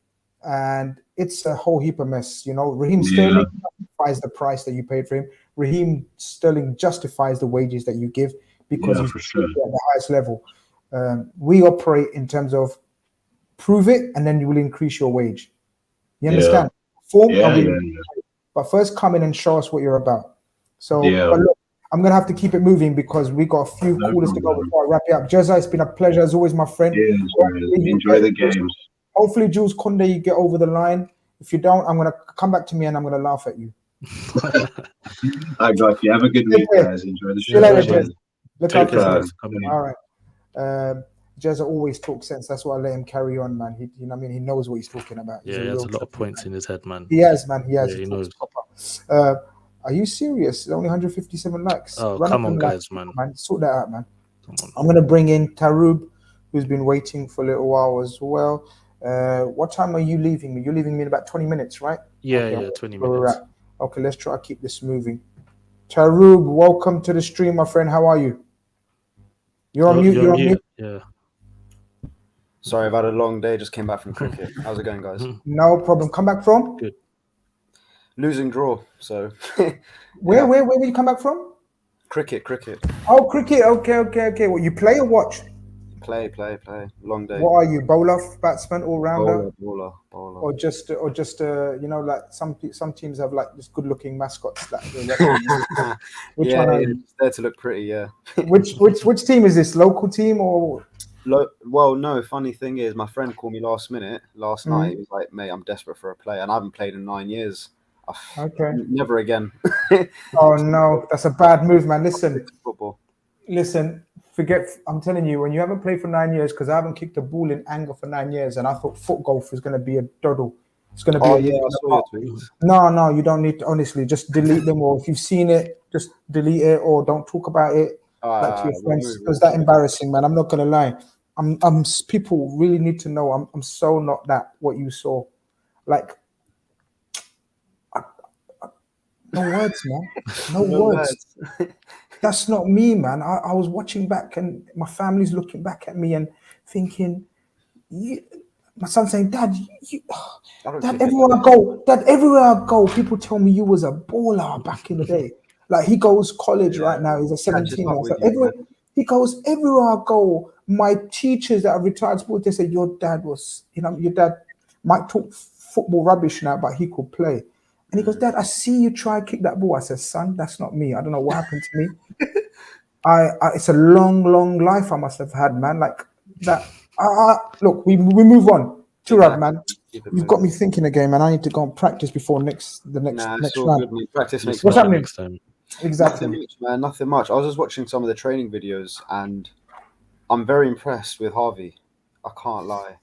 And it's a whole heap of mess. Raheem Yeah. Sterling justifies the price that you paid for him. Raheem Sterling justifies the wages that you give because Yeah, he's for sure. at the highest level. We operate in terms of prove it and then you will increase your wage. You understand? Form Yeah, and we yeah, but first come in and show us what you're about. So, yeah. but look, I'm gonna have to keep it moving because we got a few No callers to go problem. before I wrap it up. Jezza, it's been a pleasure as always, my friend. Yes, man. Enjoy the games. Hopefully, Jules Kounde, you get over the line. If you don't, I'm gonna come back to me and I'm gonna laugh at you. I got you. Have a good week, guys. Enjoy the See you later, show. Jez. Look Take after care. yourself. All right. Jezza always talks sense. That's why I let him carry on, man. He, you know what I mean? He knows what he's talking about. He's Yeah, he has a lot real of points in his head, man. He has, man. He has. Yeah, he he talks knows. proper. Are you serious? Only 157 likes. Oh, Run come up on, them guys, likes, man. Sort that out, man. Come on. I'm gonna bring in Tarub, who's been waiting for a little while as well. What time are you leaving me? You're leaving me in about 20 minutes, right? Yeah, Okay, yeah, 20 where we're minutes. at. Okay, let's try to keep this moving. Tarub, welcome to the stream, my friend. How are you? You're on mute. You're on mute. Yeah. Sorry, I've had a long day. Just came back from cricket. How's it going, guys? No problem. Come back from? Good. Losing draw. So. Where will you come back from? Cricket. Oh, cricket. Okay. What, you play or watch? Play. Long day. What are you? Bowler, batsman, all rounder? Bowler. Or just like some teams have like this good looking mascots that which one are you? Just there to look pretty, yeah. which team is this? Local team or well, no, funny thing is my friend called me last night. He was like, mate, I'm desperate for a play and I haven't played in 9 years. Okay. Never again. Oh no, that's a bad move, man. Football. Listen, forget. I'm telling you, when you haven't played for 9 years, because I haven't kicked a ball in anger for 9 years, and I thought foot golf was going to be a doddle. It's going to be. I saw your tweets. No, you don't need to. Honestly, just delete them, or if you've seen it, just delete it, or don't talk about it to your friends. Because that embarrassing, man. I'm not going to lie. People really need to know. I'm so not that what you saw, like. No words, man. No words. That's not me, man. I was watching back and my family's looking back at me and thinking, my son saying, Dad, everywhere I go, people tell me you was a baller back in the day. Like he goes college right now, he's a 17. He goes, everywhere I go, my teachers that are retired sports, they say, your dad might talk football rubbish now, but he could play. And he goes, Dad, I see you try to kick that ball. I said, son, that's not me. I don't know what happened to me. It's a long life I must have had, man. Like that. Look, we move on. Turab, man. You've got me thinking again, man. I need to go and practice before the next round. Good, practice makes What's happening next time? Exactly. Nothing much. I was just watching some of the training videos and I'm very impressed with Harvey. I can't lie.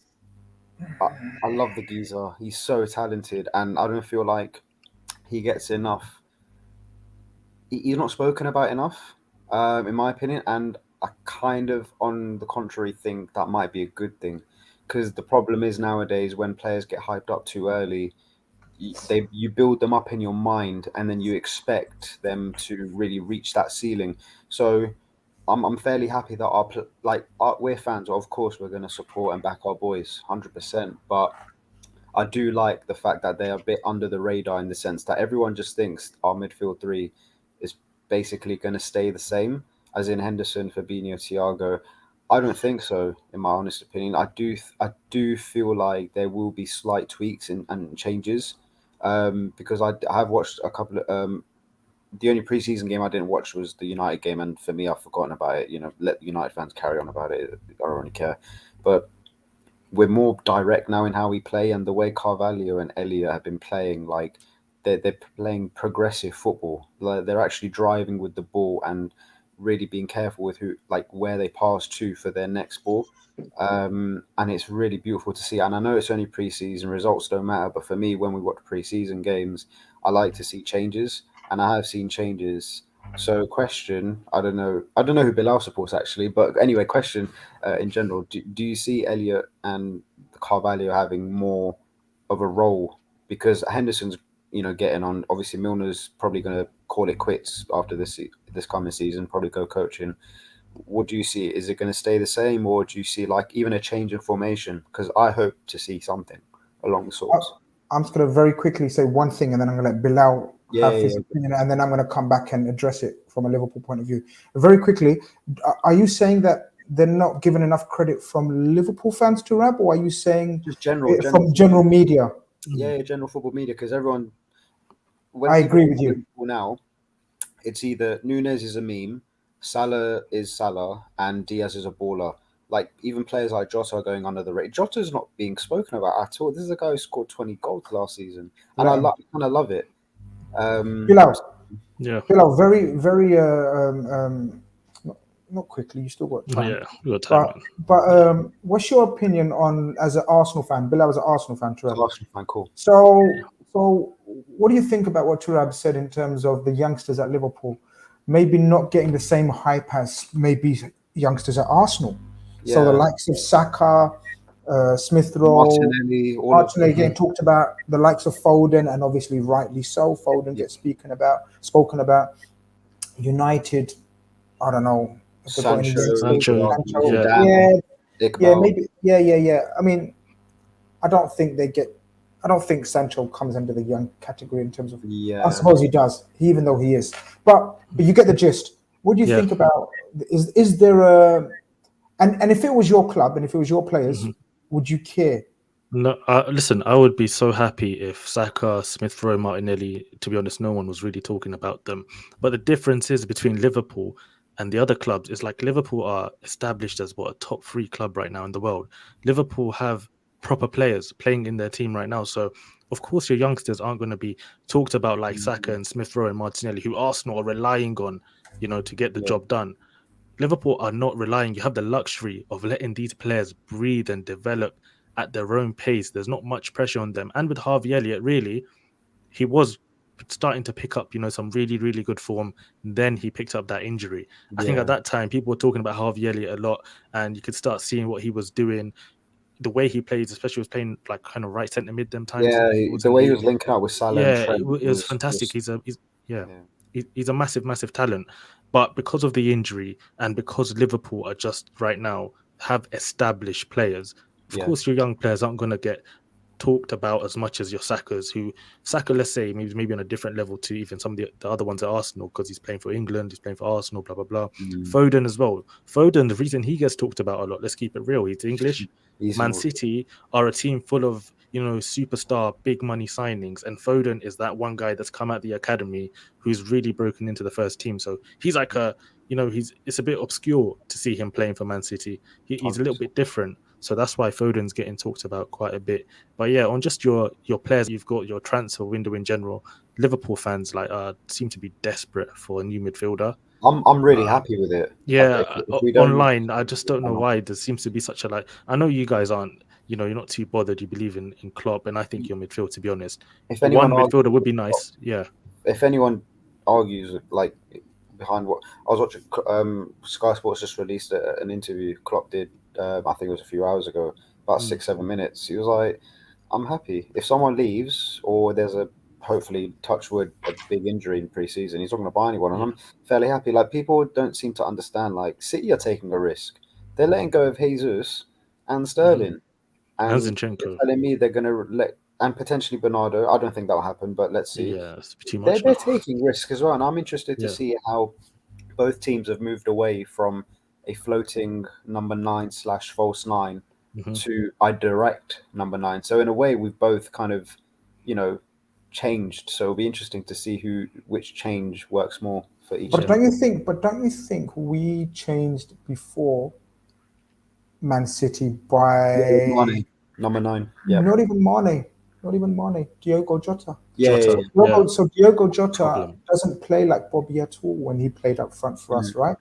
I love the geezer. He's so talented and I don't feel like he gets enough. He's not spoken about enough, in my opinion, and I kind of, on the contrary, think that might be a good thing, because the problem is nowadays when players get hyped up too early, you build them up in your mind, and then you expect them to really reach that ceiling. So I'm fairly happy that we're fans. Of course, we're going to support and back our boys, 100%, but I do like the fact that they are a bit under the radar in the sense that everyone just thinks our midfield three is basically going to stay the same, as in Henderson, Fabinho, Thiago. I don't think so, in my honest opinion. I do feel like there will be slight tweaks and changes, because I have watched a couple of. The only preseason game I didn't watch was the United game, and for me, I've forgotten about it. Let United fans carry on about it. I don't really care, but we're more direct now in how we play, and the way Carvalho and Elliot have been playing, like they're playing progressive football. Like they're actually driving with the ball and really being careful with where they pass to for their next ball. And it's really beautiful to see. And I know it's only pre-season, results don't matter, but for me, when we watch pre-season games, I like to see changes, and I have seen changes. So, question, I don't know who Bilal supports actually, but anyway, question in general, do you see Elliot and Carvalho having more of a role? Because Henderson's, getting on. Obviously, Milner's probably going to call it quits after this coming season, probably go coaching. What do you see? Is it going to stay the same, or do you see even a change in formation? Because I hope to see something along the sorts. I'm just going to very quickly say one thing, and then I'm going to let Bilal have his opinion, and then I'm going to come back and address it from a Liverpool point of view. Very quickly, are you saying that they're not given enough credit from Liverpool fans to Rab, or are you saying just from general media? Yeah, general football media, because everyone. I agree with you. Now, it's either Nunes is a meme, Salah is Salah, and Diaz is a baller. Even players like Jota are going under the radar. Jota's not being spoken about at all. This is a guy who scored 20 goals last season, and I kind of love it. Bilal, very, very, not quickly. You still got time. Yeah, you got time. But what's your opinion on, as an Arsenal fan? Bilal was an Arsenal fan, Turab. Arsenal fan, cool. So, what do you think about what Turab said in terms of the youngsters at Liverpool maybe not getting the same hype as maybe youngsters at Arsenal? Yeah. So the likes of Saka, Smith Rowe, Martinelli getting talked about, the likes of Foden, and obviously rightly so, Foden gets spoken about. United, I don't know. Sancho. Maybe. I mean, I don't think Sancho comes under the young category in terms of. Yeah. I suppose he does, even though he is. But you get the gist. What do you think about? Is there a? And if it was your club and if it was your players, would you care? No, listen, I would be so happy if Saka, Smith Rowe, Martinelli, to be honest, no one was really talking about them. But the difference is between Liverpool and the other clubs is Liverpool are established as a top 3 club right now in the world. Liverpool have proper players playing in their team right now. So, of course, your youngsters aren't going to be talked about like Saka and Smith Rowe and Martinelli, who Arsenal are relying on, to get the job done. Liverpool are not relying. You have the luxury of letting these players breathe and develop at their own pace. There's not much pressure on them. And with Harvey Elliott, really, he was starting to pick up, some really, really good form. Then he picked up that injury. I think at that time, people were talking about Harvey Elliott a lot, and you could start seeing what he was doing, the way he plays, especially was playing kind of right centre mid them times. Yeah, the way he was linking up with Salah. Yeah, it was fantastic. He's a massive, massive talent. But because of the injury and because Liverpool are just right now have established players, of course your young players aren't going to get talked about as much as your Sakas, Saka, let's say, maybe on a different level to even some of the other ones at Arsenal, because he's playing for England, he's playing for Arsenal, blah, blah, blah. Foden as well. Foden, the reason he gets talked about a lot, let's keep it real, he's English. Man City are a team full of, superstar, big money signings. And Foden is that one guy that's come out the academy who's really broken into the first team. So he's like it's a bit obscure to see him playing for Man City. He's a little bit different. So that's why Foden's getting talked about quite a bit. But yeah, on just your players, you've got your transfer window in general. Liverpool fans seem to be desperate for a new midfielder. I'm really happy with it. Yeah, online, I just don't know why there seems to be such a I know you guys aren't, you're not too bothered. You believe in Klopp, and I think your midfield, to be honest, if one midfielder would be nice. Yeah. If anyone argues behind what I was watching, Sky Sports just released an interview Klopp did. I think it was a few hours ago, about 6-7 minutes. He was like, "I'm happy if someone leaves or there's hopefully touch wood a big injury in pre-season. He's not going to buy anyone, and I'm fairly happy. People don't seem to understand. City are taking a risk. They're letting go of Jesus and Sterling, and Zinchenko. Telling me they're going to let and potentially Bernardo. I don't think that'll happen, but let's see. Yeah, it's too much. They're taking risks as well, and I'm interested to see how both teams have moved away from a floating number 9/false 9 to a direct number 9. So in a way, we've both kind of, changed. So it'll be interesting to see which change works more for each. But don't you think we changed before Man City by number 9? Yeah. Not even Mane. Diogo Jota. Jota. So Diogo Jota doesn't play like Bobby at all when he played up front for us, right?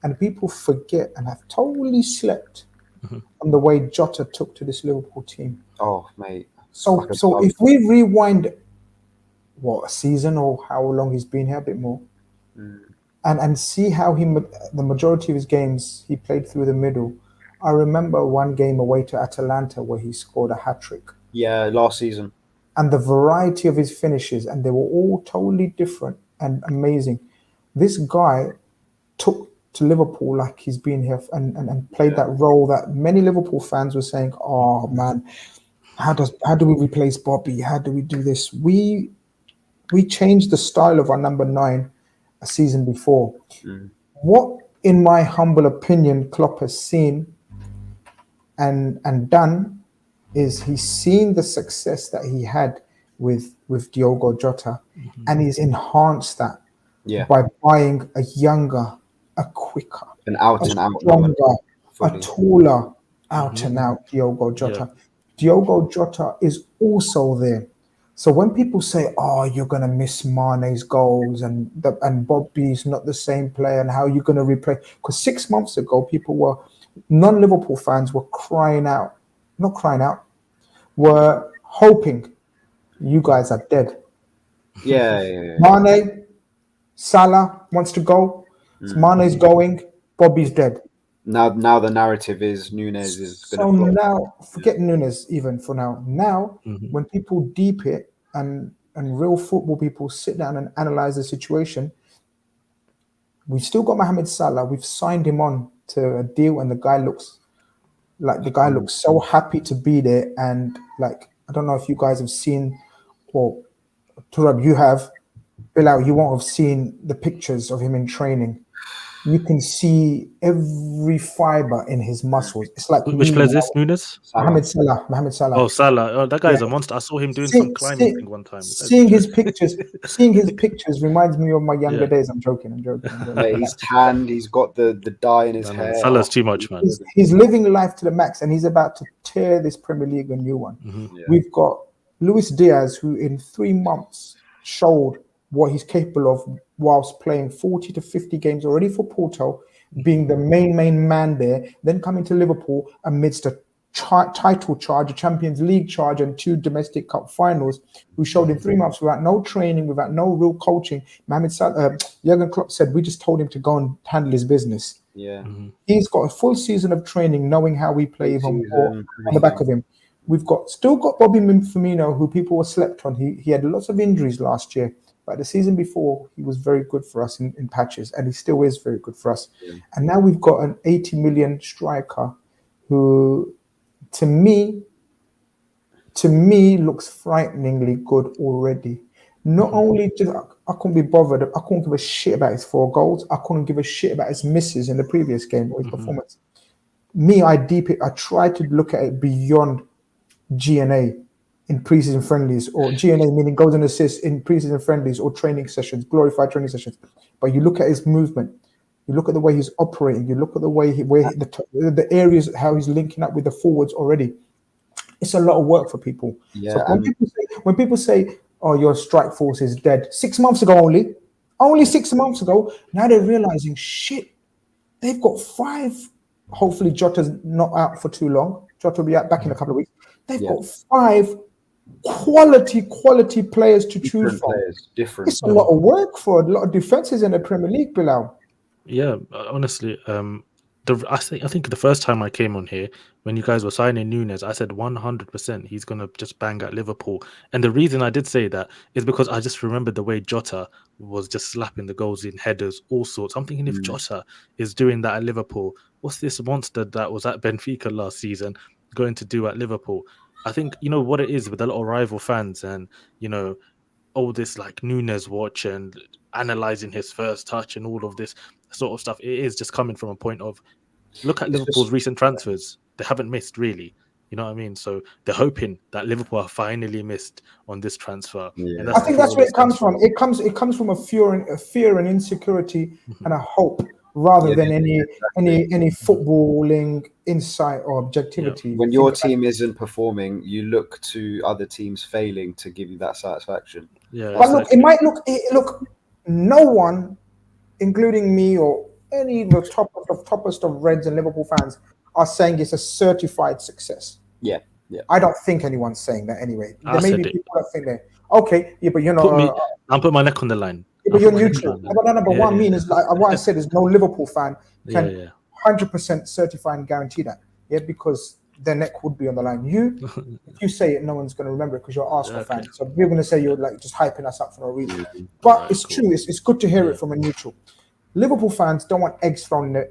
And people forget and have totally slept Mhm. on the way Jota took to this Liverpool team. Oh, mate. So, Like a so glove. if we rewind, what, a season or how long he's been here, a bit more, and see how the majority of his games he played through the middle. I remember one game away to Atalanta where he scored a hat-trick. Yeah, last season. And the variety of his finishes, and they were all totally different and amazing. This guy took to Liverpool like he's been here and played that role that many Liverpool fans were saying, oh man, how do we replace Bobby? How do we do this? We changed the style of our number 9 a season before. What, in my humble opinion, Klopp has seen and done is he's seen the success that he had with Diogo Jota, and he's enhanced that by buying a younger, a quicker, An out a and out, stronger, a fully. taller, out and out Diogo Jota. Diogo Jota is also there. So when people say, "Oh, you're gonna miss Mane's goals and Bobby's not the same player," and how you're gonna replace? Because 6 months ago, non-Liverpool fans were not crying out, were hoping you guys are dead. Yeah. Mane, Salah wants to go. Mane's going. Bobby's dead. Now the narrative is Nunes is So going to flop. now, forget Nunes even for now. Now, when people deep it and real football people sit down and analyze the situation, we've still got Mohamed Salah. We've signed him on to a deal, and the guy looks so happy to be there. And like, I don't know if you guys have seen, or Turab, you have, Bilal, you won't have seen the pictures of him in training. You can see every fiber in his muscles. It's like Which player is this? Nunes? Mohamed Salah. Oh, Salah. Oh, that guy is a monster. I saw him doing some climbing thing one time. Seeing his pictures reminds me of my younger days. I'm joking. Mate, he's tanned. He's got the dye in his hair. Salah's too much, man. He's living life to the max, and he's about to tear this Premier League a new one. We've got Luis Diaz, who in 3 months showed what he's capable of whilst playing 40 to 50 games already for Porto, being the main man there, then coming to Liverpool amidst a title charge, a Champions League charge, and 2 domestic cup finals, who showed in 3 months without no training, without no real coaching. Jurgen Klopp said, we just told him to go and handle his business. He's got a full season of training, knowing how we play even more on the back of him. We've still got Bobby Firmino, who people were slept on. He had lots of injuries last year, but the season before he was very good for us in patches, and he still is very good for us. And now we've got an 80 million striker who, to me, looks frighteningly good already. Not only just I couldn't be bothered. I couldn't give a shit about his 4 goals. I couldn't give a shit about his misses in the previous game or his performance. I try to look at it beyond G&A in preseason friendlies, or G&A meaning goals and assists in preseason friendlies or training sessions, glorified training sessions. But you look at his movement, you look at the way he's operating, you look at the way the areas how he's linking up with the forwards already. It's a lot of work for people. So when people say, "Oh, your strike force is dead," 6 months ago only 6 months ago, now they're realizing, shit, they've got 5. Hopefully Jota's not out for too long. Jota will be out back in a couple of weeks. They've got 5 quality players to choose from. It's a lot of work for a lot of defenses in the Premier League, Bilal. Yeah, honestly, I think the first time I came on here, when you guys were signing Nunes, I said 100% he's gonna just bang at Liverpool. And the reason I did say that is because I just remembered the way Jota was just slapping the goals in headers, all sorts. I'm thinking, if Jota is doing that at Liverpool, what's this monster that was at Benfica last season going to do at Liverpool? I think, you know what it is with a lot of rival fans, and all this like Nunes watch and analyzing his first touch and all of this sort of stuff. It is just coming from a point of, look at Liverpool's recent transfers. They haven't missed, really. You know what I mean? So they're hoping that Liverpool have finally missed on this transfer. Yeah. And I think that's where it comes from. It comes from a fear and insecurity and a hope, rather than any footballing insight or objectivity. When your team isn't performing, you look to other teams failing to give you that satisfaction. Yeah, but look, it might look. No one, including me or the toppest of Reds and Liverpool fans are saying it's a certified success. Yeah. I don't think anyone's saying that anyway. I There may be said it. people that think that. Okay, yeah, but you know, I'll put my neck on the line. but you're neutral. But what I mean is, like what I said is, no Liverpool fan can 100% certify and guarantee that. Yeah, because their neck would be on the line. If you say it, no one's going to remember it because you're an Arsenal fan. So we're going to say you're like just hyping us up for no reason. But it's true. It's good to hear it from a neutral. Liverpool fans don't want eggs thrown in their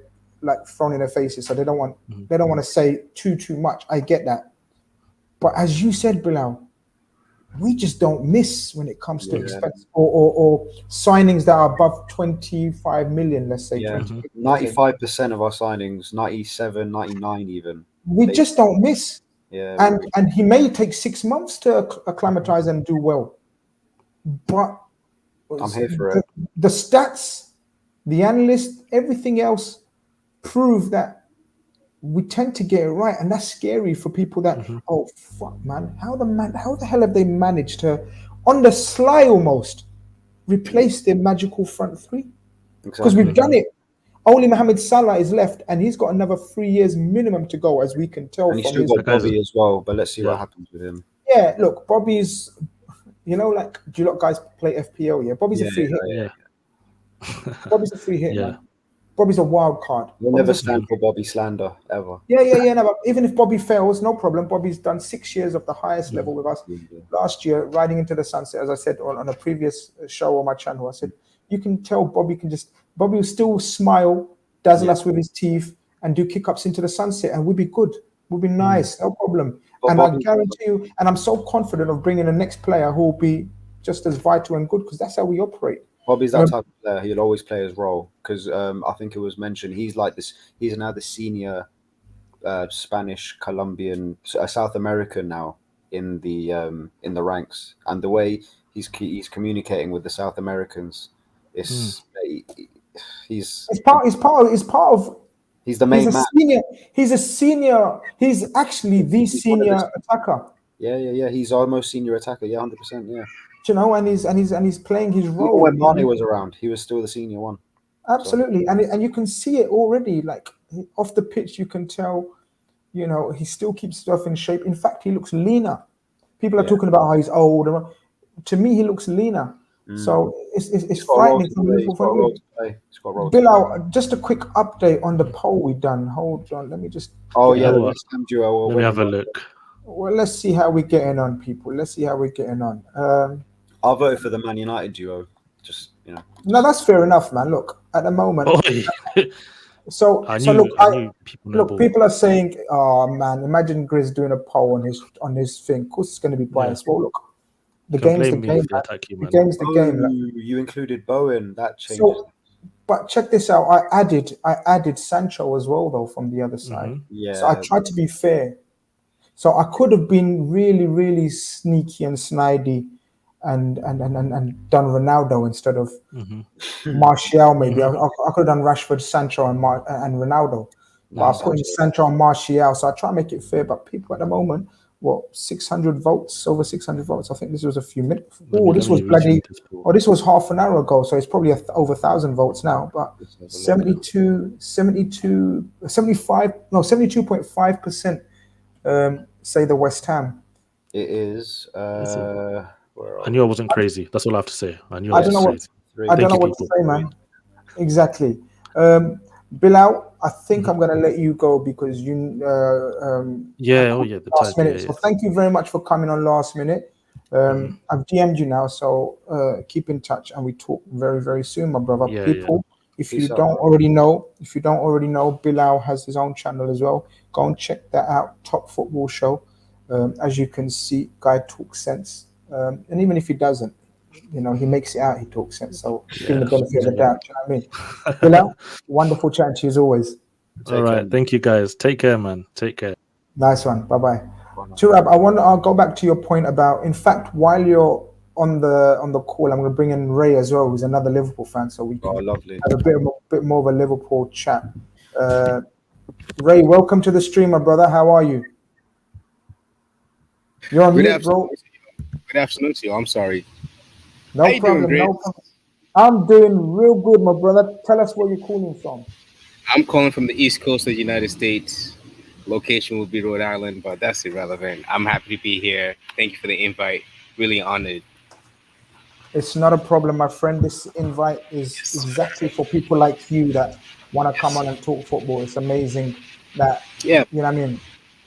faces, so they don't want to say too much. I get that. But as you said, Bilal, we just don't miss when it comes to expense or signings that are above 25 million, let's say. 95% of our signings, 97, 99 even. We just don't miss. Yeah. And he may take 6 months to acclimatize and do well. But I'm here for it. The stats, the analysts, everything else prove that we tend to get it right, and that's scary for people that oh fuck man, how the hell have they managed to on the sly almost replace their magical front three? Because we've done it. Only Mohamed Salah is left, and he's got another 3 years minimum to go, as we can tell. And he's still got Bobby as well, but let's see what happens with him. Yeah, look, Bobby's, you know, like, do you lot guys play FPL? Yeah, Bobby's a free hit. Yeah. Bobby's a free hit, man. Bobby's a wild card. We'll never stand for Bobby slander, ever. Yeah. No, but even if Bobby fails, no problem. Bobby's done 6 years of the highest level with us. Last year, riding into the sunset, as I said on a previous show on my channel, I said, you can tell Bobby will still smile, dazzle us with his teeth, and do kick-ups into the sunset, and we'll be good. We'll be nice, no problem. But and I guarantee you, and I'm so confident of bringing the next player who will be just as vital and good, because that's how we operate. Bobby's that type of player. He'll always play his role because I think it was mentioned he's like this. He's now the senior Spanish, Colombian, South American now in the ranks, and the way he's communicating with the South Americans, he's part of. He's the main man. He's actually the senior attacker. Yeah. He's our most senior attacker. Yeah, 100%. Yeah. You know, and he's playing his role. When Mane was around, he was still the senior one. Absolutely, so. and you can see it already. Like off the pitch, you can tell. You know, he still keeps stuff in shape. In fact, he looks leaner. People are talking about how he's old. To me, he looks leaner. So it's frightening. Bilal, just a quick update on the poll we done. Hold on, let me just. Let me have a look. Well, let's see how we're getting on, people. Let's see how we're getting on. I'll vote for the Man United duo. Just, you know. No, that's fair enough, man. Look, at the moment. People are saying, "Oh man, imagine Grizz doing a poll on his thing." Of course, it's going to be biased. Well, look, the game's the game. The game's the game. You included Bowen. That changed. So, but check this out. I added Sancho as well, though, from the other side. Yeah. So I tried to be fair. So I could have been really, really sneaky and snidey and done Ronaldo instead of Martial, maybe. I could have done Rashford, Sancho, and Ronaldo. But I put in Sancho and Martial, so I try to make it fair. But people at the moment, over 600 votes. I think this was a few minutes. This was half an hour ago, so it's probably over 1,000 votes now. But 72.5%. Say the West Ham. It is. I knew I wasn't crazy. That's all I have to say. I don't know what to say, man. Exactly. Bilal, I think I'm going to let you go because the last minute. So thank you very much for coming on last minute. I've DM'd you now, so keep in touch and we talk very, very soon, my brother. If you don't already know, Bilal has his own channel as well. Go and check that out. Top Football Show. As you can see, guy talks sense. And even if he doesn't, you know, he makes it out. He talks sense. So give him the benefit of the doubt. Do you know what I mean? Bilal, wonderful chatting to you as always. All right, thank you guys. Take care, man. Take care. Nice one. Bye bye. Turab, I'll go back to your point about. In fact, while you're on the call, I'm going to bring in Ray as well, who's another Liverpool fan, so we can have a bit more of a Liverpool chat. Ray, welcome to the stream, my brother. How are you? You're on mute, bro. Good afternoon to you. I'm sorry. No problem. I'm doing real good, my brother. Tell us where you're calling from. I'm calling from the East Coast of the United States. Location will be Rhode Island, but that's irrelevant. I'm happy to be here. Thank you for the invite. Really honored. It's not a problem, my friend. This invite is Yes, exactly sir. for people like you that want to Yes, come on sir. and talk football. It's amazing that, Yeah, you know what I mean?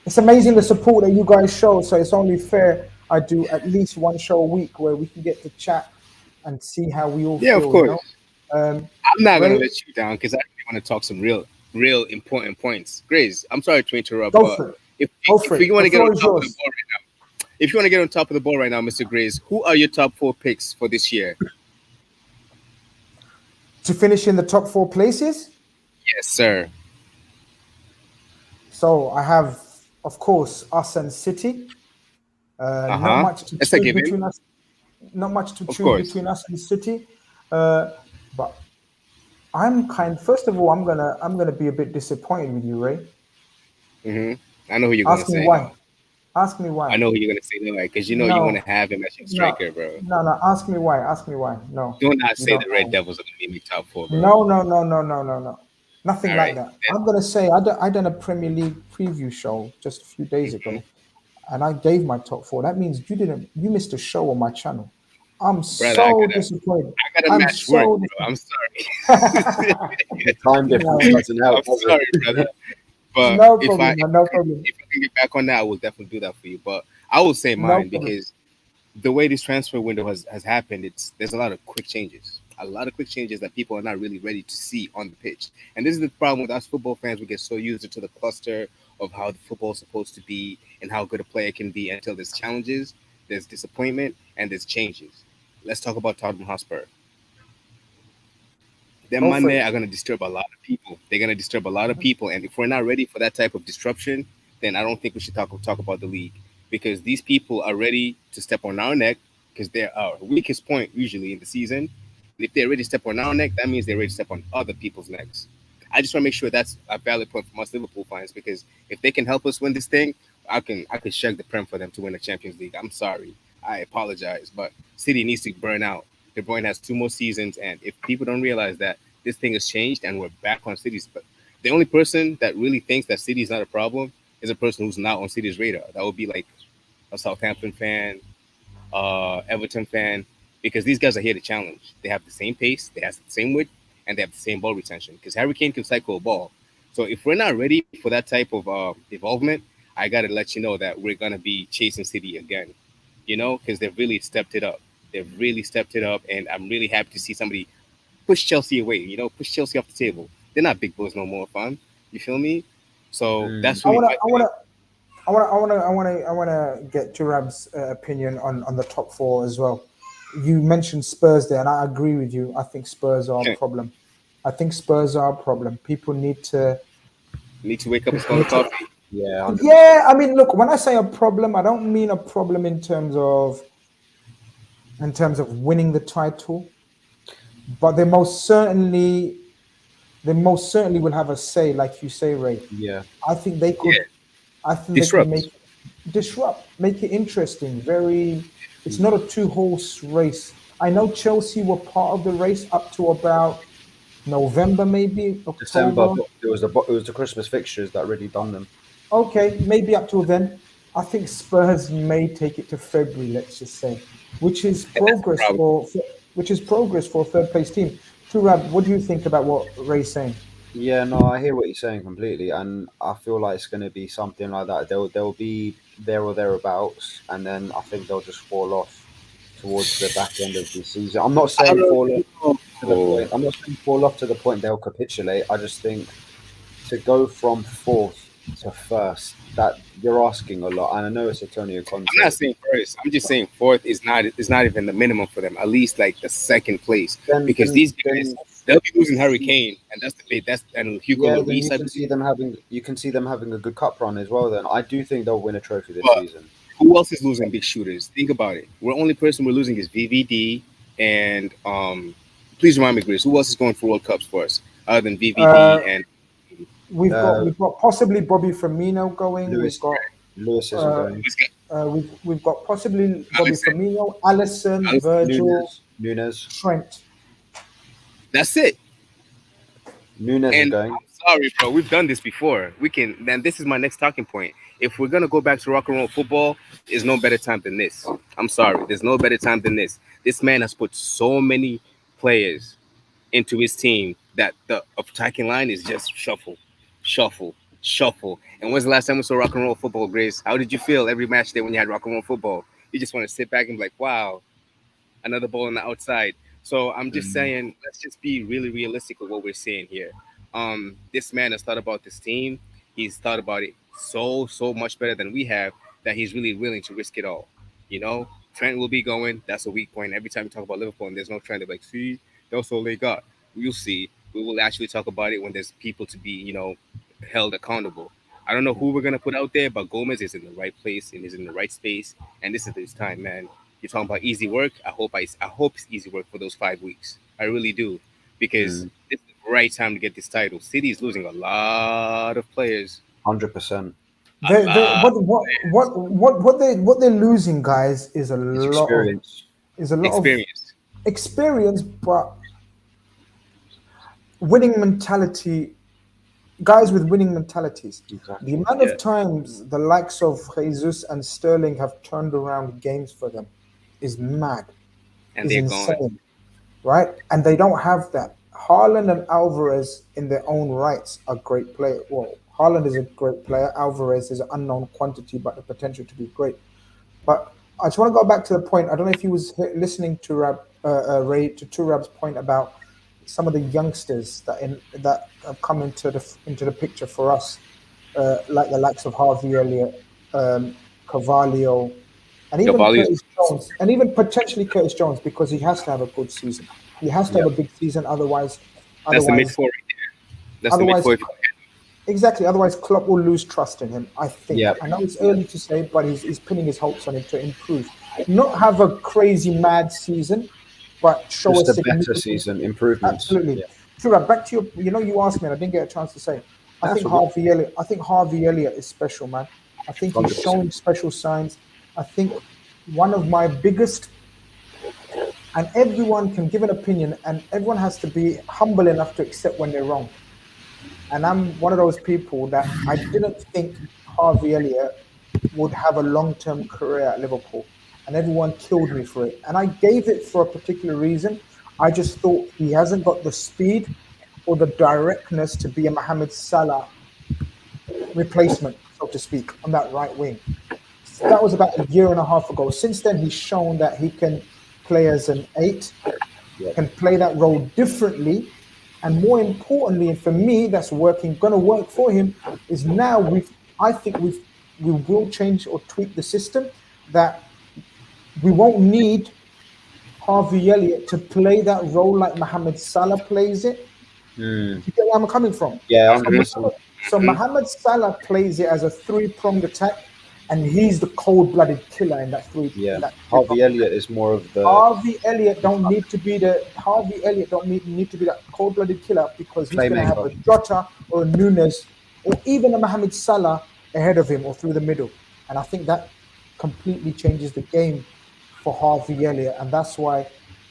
It's amazing the support that you guys show. So it's only fair I do at least one show a week where we can get to chat and see how we all yeah, of feel, you know? course. I'm not gonna Ray, let you down because I really want to talk some real important points. Grizz, I'm sorry to interrupt, go but for it. if Go for if it. you The want to get on floor is top of the yours. ball right now, if you want to get on top of the ball right now, Mr. Grizz, who are your top 4 picks for this year? To finish in the top four places, Yes, sir. so I have, of course, us and City. Uh Not huh. much to That's a choose given, between us. Not much to of choose course. between us and City. But First of all, I'm gonna be a bit disappointed with you, Ray. Hmm. I know who you're gonna Ask me say why. no. Ask me I why. know who you're gonna say no, because you know you want No, to have him as your no, striker, bro. no. Ask me why. Ask me why. No, Do not you say don't the Red know. Devils are gonna be in the top 4, bro. No, no, no, no, no, no, no. Nothing All like right. that. I'm gonna say I done a Premier League preview show just a few days Mhm. ago, and I gave my top four. That means you missed a show on my channel. I'm Brother, so disappointed. I gotta I'm match work, so bro. I'm sorry. The time difference no, doesn't help, I'm does sorry, it? brother. But no problem, man, no problem, if I can get back on that, I will definitely do that for you. But I will say no mine problem. because the way this transfer window has happened, there's a lot of quick changes. A lot of quick changes that people are not really ready to see on the pitch. And this is the problem with us football fans. We get so used to the cluster of how the football is supposed to be and how good a player can be until there's challenges, there's disappointment, and there's changes. Let's talk about Tottenham Hotspur. Them Go for Monday it. are going to disturb a lot of people. They're going to disturb a lot of people, and if we're not ready for that type of disruption, then I don't think we should talk about the league because these people are ready to step on our neck because they're our weakest point usually in the season, and if they're ready to step on our neck, that means they're ready to step on other people's necks. I just want to make sure that's a valid point for most Liverpool fans because if they can help us win this thing, I can shake the prem for them to win the Champions League. I'm sorry, I apologize, but City needs to burn out. De Bruyne has 2 more seasons, and if people don't realize that this thing has changed and we're back on City's, but the only person that really thinks that City is not a problem is a person who's not on City's radar. That would be like a Southampton fan, Everton fan, because these guys are here to challenge. They have the same pace, they have the same width, and they have the same ball retention. Because Harry Kane can cycle a ball. So if we're not ready for that type of involvement, I gotta let you know that we're gonna be chasing City again. Because they've really stepped it up. They've really stepped it up, and I'm really happy to see somebody push Chelsea away. Push Chelsea off the table. They're not big boys no more, fam. You feel me? So Mm. that's I really wanna, my I thing. wanna, I wanna get Turab's opinion on the top four as well. You mentioned Spurs there, and I agree with you. I think Spurs are a problem. I think Spurs are a problem. People need to. Need to wake up and People smell the need to. coffee. Yeah, 100%. Yeah, I mean, look. When I say a problem, I don't mean a problem in terms of winning the title, but they most certainly will have a say, like you say, Ray. Yeah. I think they Yeah, could. I think they could disrupt. make it interesting. It's not a two-horse race. I know Chelsea were part of the race up to about November, maybe December, October. but it was the Christmas fixtures that really done them. Okay, maybe up till then. I think Spurs may take it to February, let's just say, which is And that's the progress problem. for a third place team. Turab, what do you think about what Ray's saying? Yeah, no, I hear what you're saying completely, and I feel like it's going to be something like that. They'll be there or thereabouts, and then I think they'll just fall off towards the back end of the season. I'm not I saying fall off don't to the know. point. I'm not saying fall off to the point they'll capitulate. I just think to go from fourth to first, that you're asking a lot. And I know it's Antonio I'm not Conte. saying first. I'm just saying fourth is not even the minimum for them. At least like the second place, Then, because then, these guys then, they'll be losing Harry Kane, and that's the big that's and Hugo yeah, then Lloris, I believe. you can see them having a good cup run as well. Then I do think they'll win a trophy this But season. who else is losing big shooters? Think about it. We're only person we're losing is VVD and Please remind me, Grace. Who else is going for World Cups for us other than VVD Uh, and we've got Uh, we've got possibly Bobby Firmino going. We've Lewis got Lewis isn't uh, going. who's got we've got possibly Bobby Alex? Firmino, Allison, Alex Virgil, Nunes. Trent. That's it. Nunes is And going. I'm sorry, bro. We've done this before. We can. Then this is my next talking point. If we're gonna go back to rock and roll football, there's no better time than this. I'm sorry. There's no better time than this. This man has put so many players into his team that the attacking line is just shuffle, shuffle, shuffle. And when's the last time we saw rock and roll football, Grace? How did you feel every match day when you had rock and roll football? You just want to sit back and be like, wow, another ball on the outside. So I'm just Mm, saying, let's just be really realistic with what we're seeing here. This man has thought about this team. He's thought about it so much better than we have that he's really willing to risk it all. You know, Trent will be going. That's a weak point. Every time we talk about Liverpool and there's no Trent, they're like, see, that's all they got. We'll see. We will actually talk about it when there's people to be, held accountable. I don't know who we're gonna put out there, but Gomez is in the right place and is in the right space, and this is his time, man. You're talking about easy work. I hope it's easy work for those 5 weeks. I really do, because mm, this is the right time to get this title. City is losing a lot of players. 100%. A They lot. what they're losing, guys, It's experience. is a lot of Experience. experience, but winning mentality. Guys with winning mentalities. The Exactly. amount Yeah, of times the likes of Jesus and Sterling have turned around games for them is mad, and is they're gone. insane, right? And they don't have that. Haaland and Alvarez, in their own rights, are great players. Well, Haaland is a great player. Alvarez is an unknown quantity, but the potential to be great. But I just want to go back to the point. I don't know if you was listening to Ray to Turab's point about some of the youngsters that have come into the picture for us, like the likes of Harvey Elliott, Carvalho, and even Cavalli is Curtis Jones, and even potentially Curtis Jones, because he has to have a good season. He has to have Yep. a big season, otherwise, that's the mid otherwise, four right there. That's the mid otherwise, four. exactly. Otherwise, Klopp will lose trust in him. I think. Yep. I know it's early to say, but he's pinning his hopes on him to improve, not have a crazy mad season, but show a Just a better significant. season, improvements. Absolutely. Yeah. Tura, back to your. You asked me, and I didn't get a chance to say. I That's think all good. Harvey Elliott. I think Harvey Elliott is special, man. I think he's 100%. showing special signs. I think one of my biggest, and everyone can give an opinion, and everyone has to be humble enough to accept when they're wrong. And I'm one of those people that I didn't think Harvey Elliott would have a long-term career at Liverpool, and everyone killed me for it. And I gave it for a particular reason. I just thought he hasn't got the speed or the directness to be a Mohamed Salah replacement, so to speak, on that right wing. That was about a year and a half ago. Since then, he's shown that he can play as an eight, Yep. can play that role differently, and more importantly, and for me, that's working, going to work for him. Is now I think we will change or tweak the system that we won't need Harvey Elliott to play that role like Mohamed Salah plays it. Mm. You get where I'm coming from? Yeah, So 100%. Mohamed Salah plays it as a three-pronged attack, and he's the cold-blooded killer in that three Yeah. in that Harvey three-pronged. Elliott is more of the Harvey Elliott don't need to be that cold-blooded killer, because he's going to have playmaker. a Jota or a Nunes or even a Mohamed Salah ahead of him or through the middle, and I think that completely changes the game for Harvey Elliott, and that's why,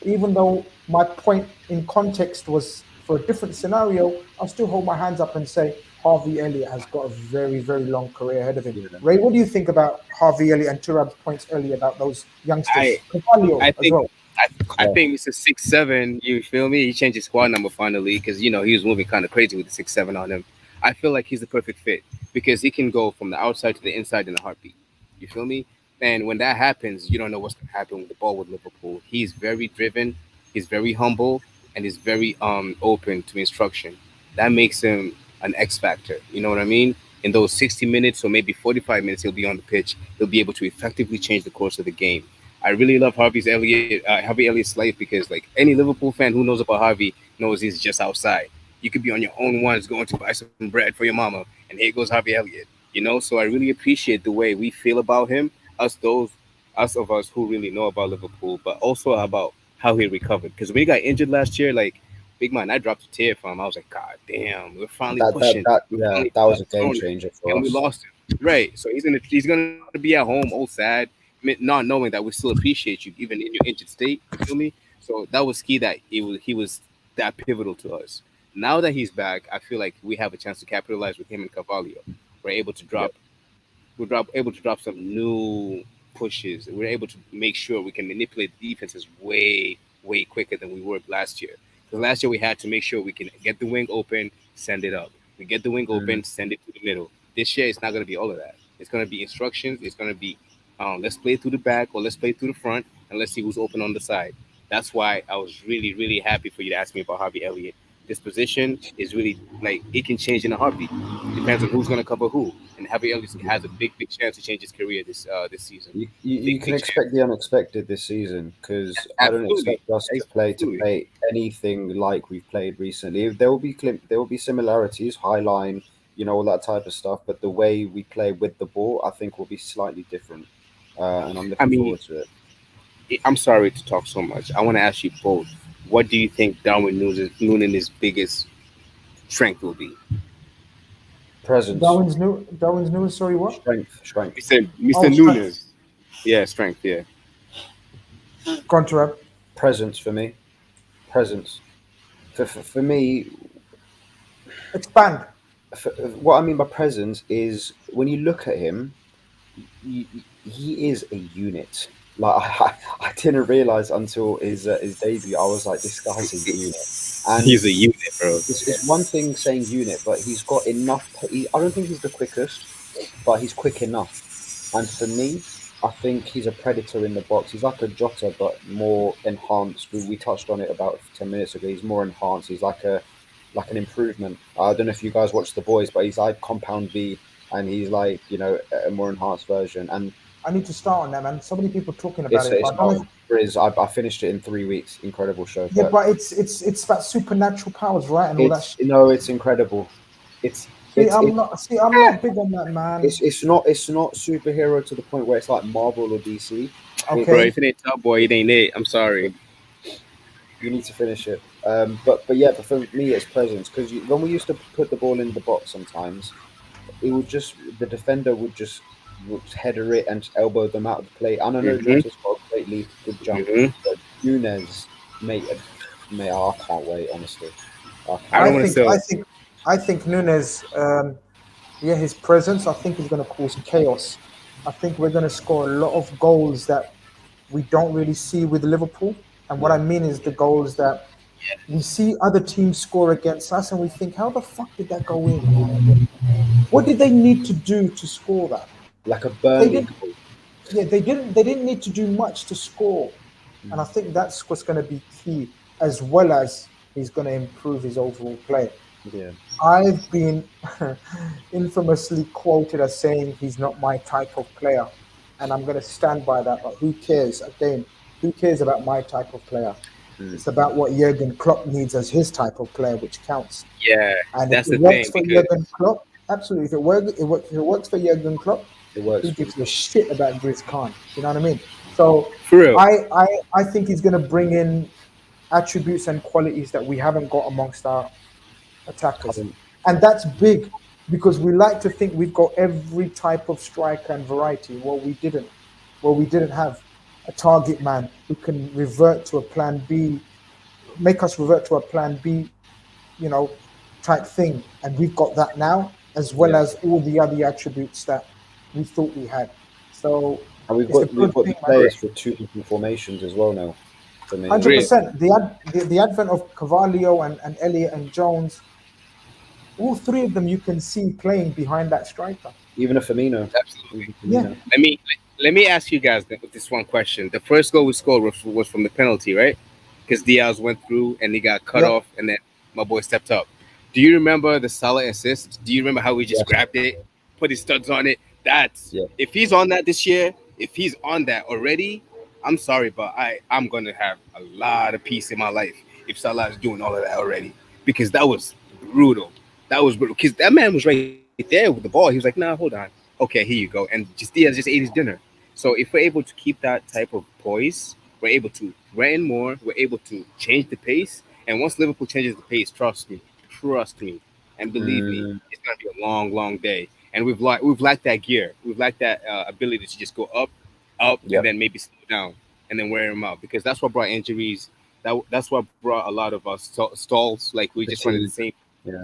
even though my point in context was for a different scenario, I'll still hold my hands up and say Harvey Elliott has got a very, very long career ahead of him. Yeah. Ray, what do you think about Harvey Elliott and Turab's points earlier about those youngsters? I Carvalho I as think well. I Yeah. think it's a 6'7". You feel me? He changed his squad number finally because he was moving kind of crazy with the 6'7" on him. I feel like he's the perfect fit because he can go from the outside to the inside in a heartbeat. You feel me? And when that happens, you don't know what's gonna happen with the ball with Liverpool. He's very driven, he's very humble, and he's very open to instruction. That makes him an X factor. You know what I mean? In those 60 minutes or maybe 45 minutes, he'll be on the pitch. He'll be able to effectively change the course of the game. I really love Harvey Elliott's life because like any Liverpool fan who knows about Harvey knows he's just outside. You could be on your own ones going to buy some bread for your mama, and here goes Harvey Elliott. So I really appreciate the way we feel about him, us of us who really know about Liverpool, but also about how he recovered. Because when he got injured last year, like big man, I dropped a tear from him. I was like, God damn, we're finally pushing, we're Yeah, finally that was a game throwing it, changer for and we us. lost him. Right, so he's gonna be at home, all sad, not knowing that we still appreciate you even in your injured state. You feel me? So that was key that he was that pivotal to us. Now that he's back, I feel like we have a chance to capitalize with him and Carvalho. We're able to Yep. drop able to drop some new pushes. We're able to make sure we can manipulate defenses way quicker than we were last year. Because last year we had to make sure we can get the wing open, send it up. We get the wing Mm. open, send it to the middle. This year it's not going to be all of that. It's going to be instructions. It's going to be let's play through the back or let's play through the front and let's see who's open on the side. That's why I was really happy for you to ask me about Harvey Elliott. This position is really like it can change in a heartbeat. Depends on who's going to cover who. And Harvey Elliott has a big chance to change his career this season. You can Big chance. expect the unexpected this season because I don't Absolutely, expect us to absolutely. play anything like we've played recently. There will be similarities, high line, all that type of stuff. But the way we play with the ball, I think, will be slightly different, and I'm I looking mean, forward to it. I'm sorry to talk so much. I want to ask you both. What do you think Darwin Nunes' biggest strength will be? Presence, Darwin's new. Sorry, what? strength, Mr. Oh, strength. Nunes. Yeah, strength. Yeah. Contract. presence for me. Presence for me. Expand. What I mean by presence is when you look at him, he, he is a unit. Like I didn't realize until his debut, I was like, this guy's a unit. And He's a unit, bro. it's one thing saying unit, but he's got enough. I don't think he's the quickest, but he's quick enough. And for me, I think he's a predator in the box. He's like a Jota, but more enhanced. We touched on it about 10 minutes ago. He's more enhanced. He's like an improvement. I don't know if you guys watch The Boys, but he's like Compound V, and he's like a more enhanced version. And I need to start on that, man. So many people talking about it's it, it's but I don't know about Grizz. I finished it in 3 weeks. Incredible show. yeah, But but it's about supernatural powers, right? And all that. it's incredible. It's See, it's I'm it's not. See, I'm not big on that, man. it's not superhero to the point where it's like Marvel or DC. Bro, Okay. if it ain't Top Boy, it ain't it. I'm sorry. You need to finish it. But for me, it's presence because when we used to put the ball in the box, sometimes it would just the defender would header it and elbow them out of the play. And I know Hmm. Jota's got a great leap, good jump, Hmm. but Nunes, mate, I can't wait. Honestly, I I can't don't I want to wait. think sell. I think I think Nunes. Yeah, his presence. I think is going to cause chaos. I think we're going to score a lot of goals that we don't really see with Liverpool. And what I Yeah, mean is the goals that we see other teams score against us, and we think, how the fuck did that go in? What did they need to do to score that? like a They Burnley didn't. goal. Yeah, they didn't. They didn't need to do much to score, and I Mm. think that's what's going to be key, as well as he's going to improve his overall play. Yeah, I've been infamously quoted as saying he's not my type of player, and I'm going to stand by that. But who cares? Again, who cares about my type of player? mm. It's about what Jurgen Klopp needs as his type of player, which counts. Yeah, And if that's it the works thing for because Jurgen Klopp, absolutely. If it works for Jurgen Klopp, It works who for gives him. a shit about Grizz Khan? You know what I mean? So for real. I think he's going to bring in attributes and qualities that we haven't got amongst our attackers. Current, And that's big because we like to think we've got every type of striker and variety. Well, we didn't. Well, we didn't have a target man who can revert to a plan B, make us revert to a plan B, you know, type thing. And we've got that now, as well yeah. as all the other attributes that we thought we had. So And we've it's a got good we've got thing, the man. players for two different formations as well now. For me, 100%. The advent of Carvalho and Elliot and Jones, all three of them you can see playing behind that striker. even a Firmino, Absolutely. even Yeah, Firmino. Let me let me ask you guys this one question. The first goal we scored was from the penalty, right? Because Diaz went through and he got cut yeah. off, and then my boy stepped up. Do you remember the Salah assist? Do you remember how he just Yes, grabbed it, put his studs on it? That's yeah. if he's on that this year, if he's on that already, I'm sorry, but I'm gonna have a lot of peace in my life if Salah is doing all of that already because that was brutal. That was brutal because that man was right there with the ball. He was like, "Nah, hold on. Okay, here you go." And just Diaz just ate his dinner. So if we're able to keep that type of poise, we're able to threaten more. We're able to change the pace. And once Liverpool changes the pace, trust me, and believe me, Mm, it's gonna be a long day. And we've lacked that gear. We've lacked that ability to just go up, up, and yep. then maybe slow down, and then wear them out because that's what brought injuries. That's what brought a lot of us stalls. Like we just running the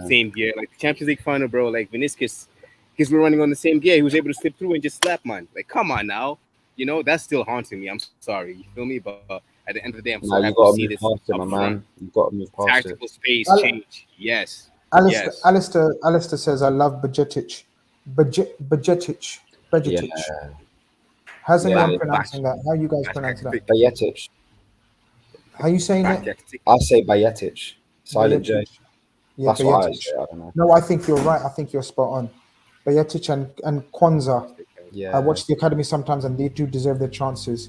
same gear. Like the Champions League final, bro. Like Vinicius, because we're running on the same gear, he was able to slip through and just slap man. Like, come on now. You know, that's still haunting me. I'm sorry. You feel me? But at the end of the day, I'm so happy to see this past it, up my front. man. You've got to move past Tactical it. space change. Yes. Alistair, Yes. Alistair says, I love Bajetic. Bajetic. Yeah. How's anyone Yeah. pronouncing that? How you guys pronounce that? Bajetic. How you saying it? I say Bajetic. Silent J. Bajetic. Yeah, That's what I Bajetic. say. I don't know. No, I think you're right. I think you're spot on. Bajetic and Kwanzaa. Yeah. I watch the academy sometimes, and they do deserve their chances.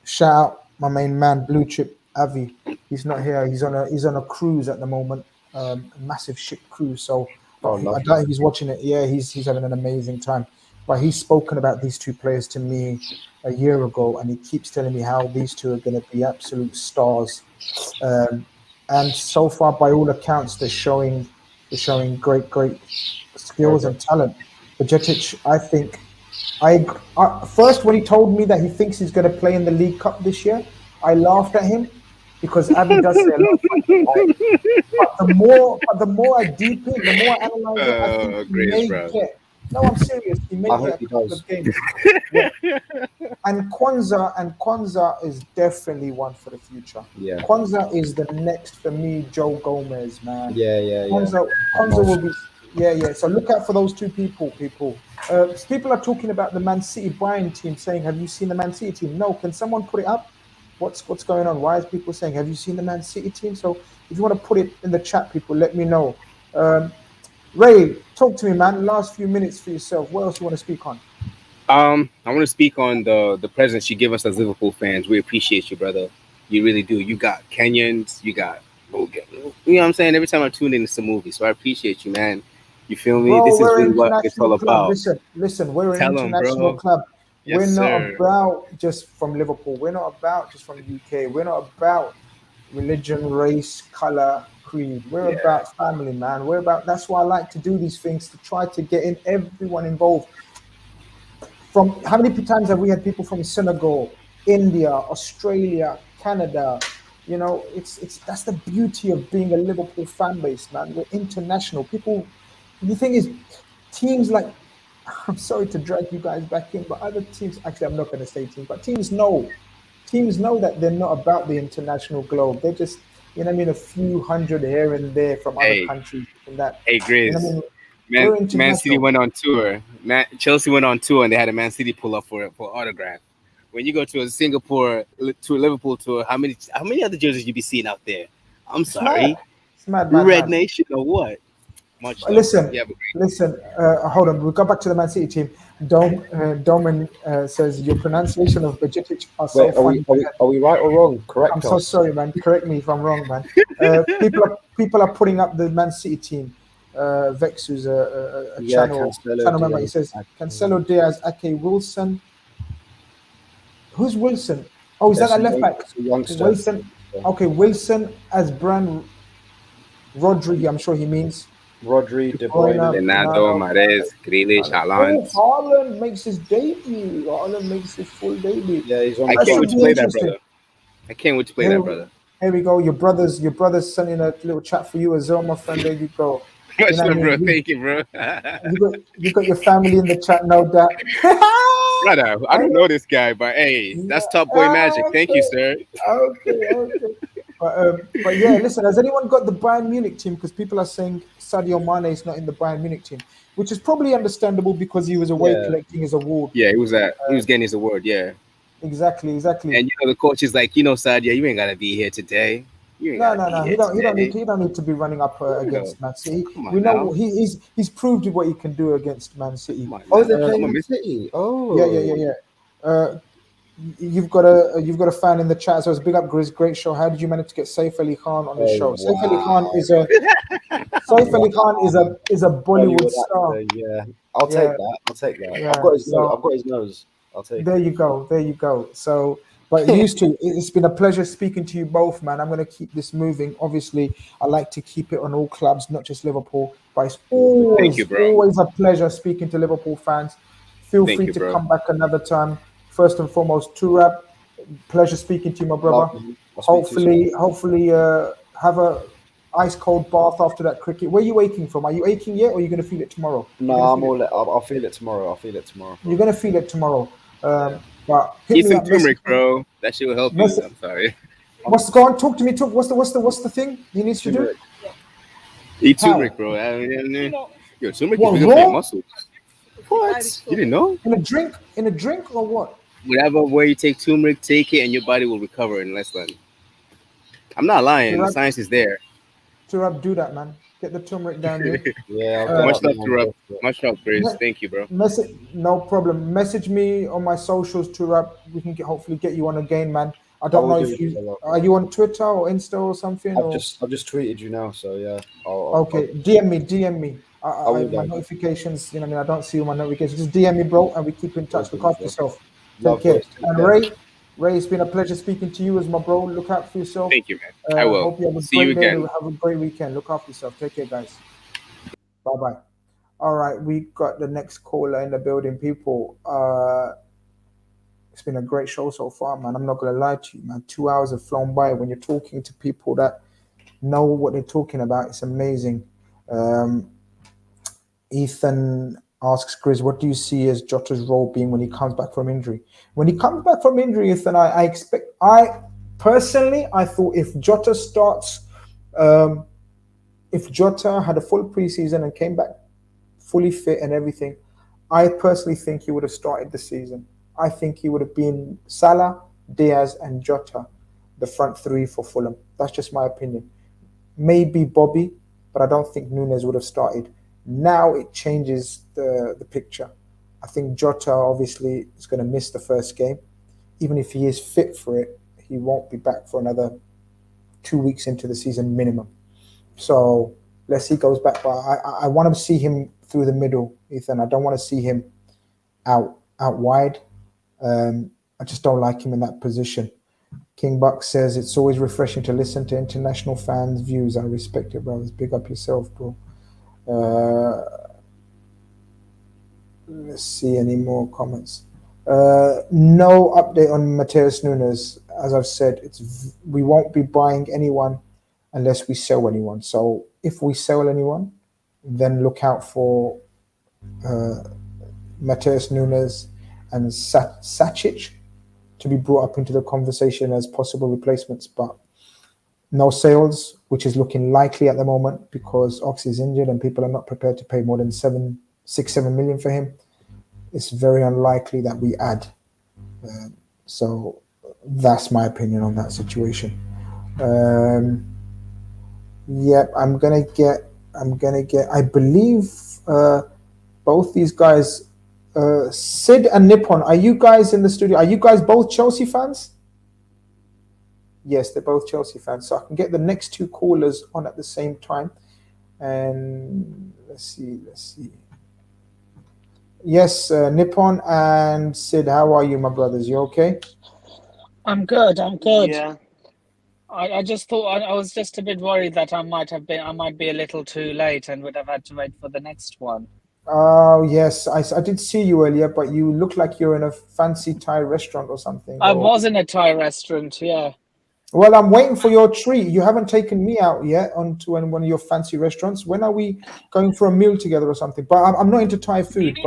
Shout out my main man, Blue Chip Avi. He's not here. He's on a cruise at the moment, a massive ship cruise. So I doubt he's watching it. Yeah, he's having an amazing time. But he's spoken about these two players to me a year ago, and he keeps telling me how these two are going to be absolute stars. And so far, by all accounts, they're showing great skills and talent. Bajetic, I think. First, when he told me that he thinks he's going to play in the League Cup this year, I laughed at him because Abby does say a lot. But the more I deep it, the more I analyze it, I think he may get. No, I'm serious. He may get a couple of games. Yeah. And Kwanzaa is definitely one for the future. Yeah. Kwanzaa is the next for me, Joe Gomez, man. Yeah. Kwanzaa will be. Yeah. So look out for those two people. People are talking about the Man City Bayern team, saying, "Have you seen the Man City team?" No. Can someone put it up? What's going on? Why is people saying, "Have you seen the Man City team?" So if you want to put it in the chat, people, let me know. Ray, talk to me, man. Last few minutes for yourself. What else you want to speak on? I want to speak on the presence you give us as Liverpool fans. We appreciate you, brother. You really do. You got Kenyans. You got, you know what I'm saying? Every time I tune in, it's a movie. So I appreciate you, man. You feel me? Bro, this is really what it's all about. Listen, we're an international club. Yes, we're not sir. about just from Liverpool. We're not about just from the UK. We're not about religion, race, color, creed. We're about family, man. That's why I like to do these things, to try to get in everyone involved. From how many times have we had people from Senegal, India, Australia, Canada? You know, that's the beauty of being a Liverpool fan base, man. We're international. People, the thing is, teams like, I'm sorry to drag you guys back in, but other teams, actually, I'm not going to say teams, but teams know that they're not about the international globe. They're just, you know what I mean, a few hundred here and there from other countries and that. Hey, Grizz. You know what I mean? Man City went on tour. Chelsea went on tour, and they had a Man City pull up for autograph. When you go to a Singapore to a Liverpool tour, how many other jerseys you be seeing out there? I'm sorry, it's mad, Red Nation or what? Listen. Hold on. We'll go back to the Man City team. Doman says your pronunciation of Bajetic are so funny. Are we right or wrong? Correct. I'm so sorry, man. Correct me if I'm wrong, man. People are putting up the Man City team. Vex, who's a channel member, he says Cancelo, Diaz, Ake, Wilson. Who's Wilson? Oh, is that a left back? Wilson. Okay, Wilson as Brand. Rodri, I'm sure he means. Rodri, De Bruyne, Ronaldo, Mahrez, Grealish, Haaland. Haaland makes his debut. Haaland makes his full debut. Yeah, he's on. I can't wait to play that, brother. I can't wait to play that, brother. Here we go. Your brother's sending a little chat for you as well, my friend. There you go. Much love, bro. Thank you, bro. you got your family in the chat, no doubt. Brother, I don't know this guy, but hey, that's Top Boy magic. Thank you, sir. Okay. But yeah, listen, has anyone got the Bayern Munich team? Because people are saying Sadio Mane is not in the Bayern Munich team, which is probably understandable because he was away collecting his award. Yeah, he was getting his award, yeah. Exactly. And the coach is like, Sadio, you ain't gotta be here today. No. He don't need to be running up against Man City. We know he's proved what he can do against Man City. They're playing Man City. Oh, yeah. You've got a fan in the chat. So it's big up, Grizz. Great show. How did you manage to get Saif Ali Khan on the show? Wow. Saif Ali Khan is a Bollywood star. Yeah, I'll take that. Yeah. I've got his nose. I'll take. There you go. So. But it's been a pleasure speaking to you both, man. I'm going to keep this moving. Obviously, I like to keep it on all clubs, not just Liverpool. But it's always a pleasure speaking to Liverpool fans. Feel free to come back another time. First and foremost, Turab, pleasure speaking to you, my brother. Hopefully, have a ice cold bath after that cricket. Where are you aching from? Are you aching yet, or are you gonna feel it tomorrow? No, I'll feel it tomorrow. I'll feel it tomorrow. You're gonna feel it tomorrow. Yeah. But hit Eat me some up. turmeric, bro. That shit will help you. Message, I'm sorry. what's going on? Talk to me. Talk. What's the thing he needs to do? Turmeric. Eat How? turmeric, bro. Yo, turmeric What, is really good for your raw? muscles. What? You didn't know? In a drink? In a drink or what? Whatever way you take turmeric, take it, and your body will recover in less than. I'm not lying. The science is there. Turab, do that, man. Get the turmeric down here. Yeah, Much love to Rob. Much love, Grizz. Thank you, bro. No problem. Message me on my socials, Turab. We can hopefully get you on again, man. I don't know if you are you on Twitter or Insta or something. I've just tweeted you now, so yeah. Okay, DM me. My notifications, you know, what I mean, I don't see all my notifications. Just DM me, bro, and we keep in touch. Look after yourself. Take care. And Ray, it's been a pleasure speaking to you as my bro. Look out for yourself. Thank you, man. I will. Hope you have a great day. Have a great weekend. Look after yourself. Take care, guys. Bye. All right, we got the next caller in the building, people. It's been a great show so far, man. I'm not gonna lie to you, man. 2 hours have flown by when you're talking to people that know what they're talking about. It's amazing. Ethan asks Grizz, what do you see as Jota's role being when he comes back from injury? When he comes back from injury, Ethan, I thought if Jota starts, if Jota had a full preseason and came back fully fit and everything, I personally think he would have started the season. I think he would have been Salah, Diaz, and Jota, the front three for Fulham. That's just my opinion. Maybe Bobby, but I don't think Núñez would have started. Now it changes the picture. I think Jota obviously is going to miss the first game. Even if he is fit for it, he won't be back for another 2 weeks into the season minimum. So let's see, goes back. But I want to see him through the middle, Ethan. I don't want to see him out wide. I just don't like him in that position. King Buck says it's always refreshing to listen to international fans' views. I respect it, brothers. Big up yourself, bro. Let's see any more comments. No update on Matheus Núñez. As I've said, we won't be buying anyone unless we sell anyone. So if we sell anyone, then look out for Matheus Núñez and Sačić to be brought up into the conversation as possible replacements, but no sales, which is looking likely at the moment because Ox is injured and people are not prepared to pay more than 7 million for him. It's very unlikely that we add. So that's my opinion on that situation. I'm gonna get. I believe both these guys, Sid and Nippon. Are you guys in the studio? Are you guys both Chelsea fans? Yes, they're both Chelsea fans. So I can get the next two callers on at the same time. And let's see. Yes, Nippon and Sid, how are you, my brothers? You okay? I'm good. Yeah. I just thought I was just a bit worried that I might be a little too late and would have had to wait for the next one. Oh, yes. I did see you earlier, but you look like you're in a fancy Thai restaurant or something. I was in a Thai restaurant, yeah. Well, I'm waiting for your treat. You haven't taken me out yet onto one of your fancy restaurants. When are we going for a meal together or something? But I'm not into Thai food.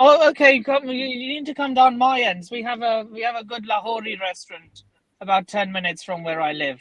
Oh, okay. You need to come down my ends. We have a good Lahori restaurant about 10 minutes from where I live.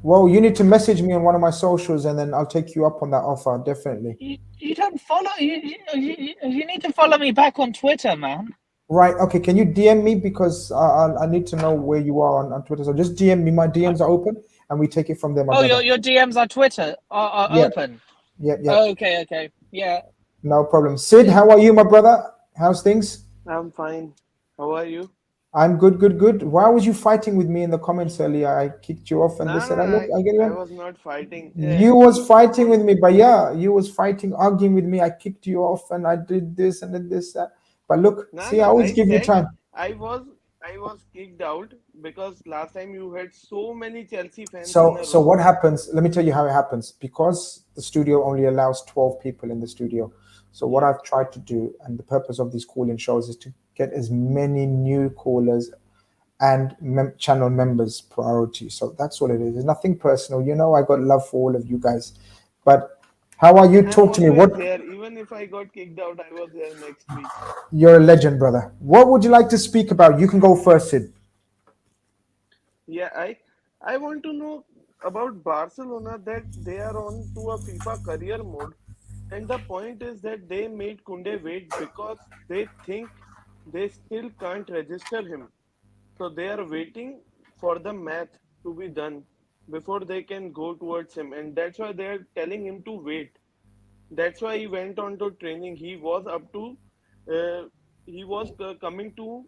Well, you need to message me on one of my socials, and then I'll take you up on that offer. Definitely. You don't follow. You need to follow me back on Twitter, man. Right. Okay. Can you DM me because I need to know where you are on Twitter. So just DM me. My DMs are open, and we take it from there. Your DMs on Twitter are open. Yeah. Okay. Yeah. No problem. Sid, how are you, my brother? How's things? I'm fine. How are you? I'm good. Why was you fighting with me in the comments earlier? I kicked you off, and they said, I was not fighting. You was fighting with me, but yeah, you was fighting, arguing with me. I kicked you off, and I did this and did this. But look, I always give you time. I was kicked out because last time you had so many Chelsea fans. So what happens? Let me tell you how it happens. Because the studio only allows 12 people in the studio. So what I've tried to do, and the purpose of these call-in shows, is to get as many new callers and channel members' priority. So that's what it is. It's nothing personal. You know, I got love for all of you guys. But how are you? I'm Talk to me. always What here. Even if I got kicked out, I was here next week. You're a legend, brother. What would you like to speak about? You can go first, Sid. Yeah, I want to know about Barcelona that they are on to a FIFA career mode, and the point is that they made Kounde wait because they think they still can't register him. So they are waiting for the math to be done before they can go towards him, and that's why they are telling him to wait. That's why he went on to training. He was up to, uh, he was coming to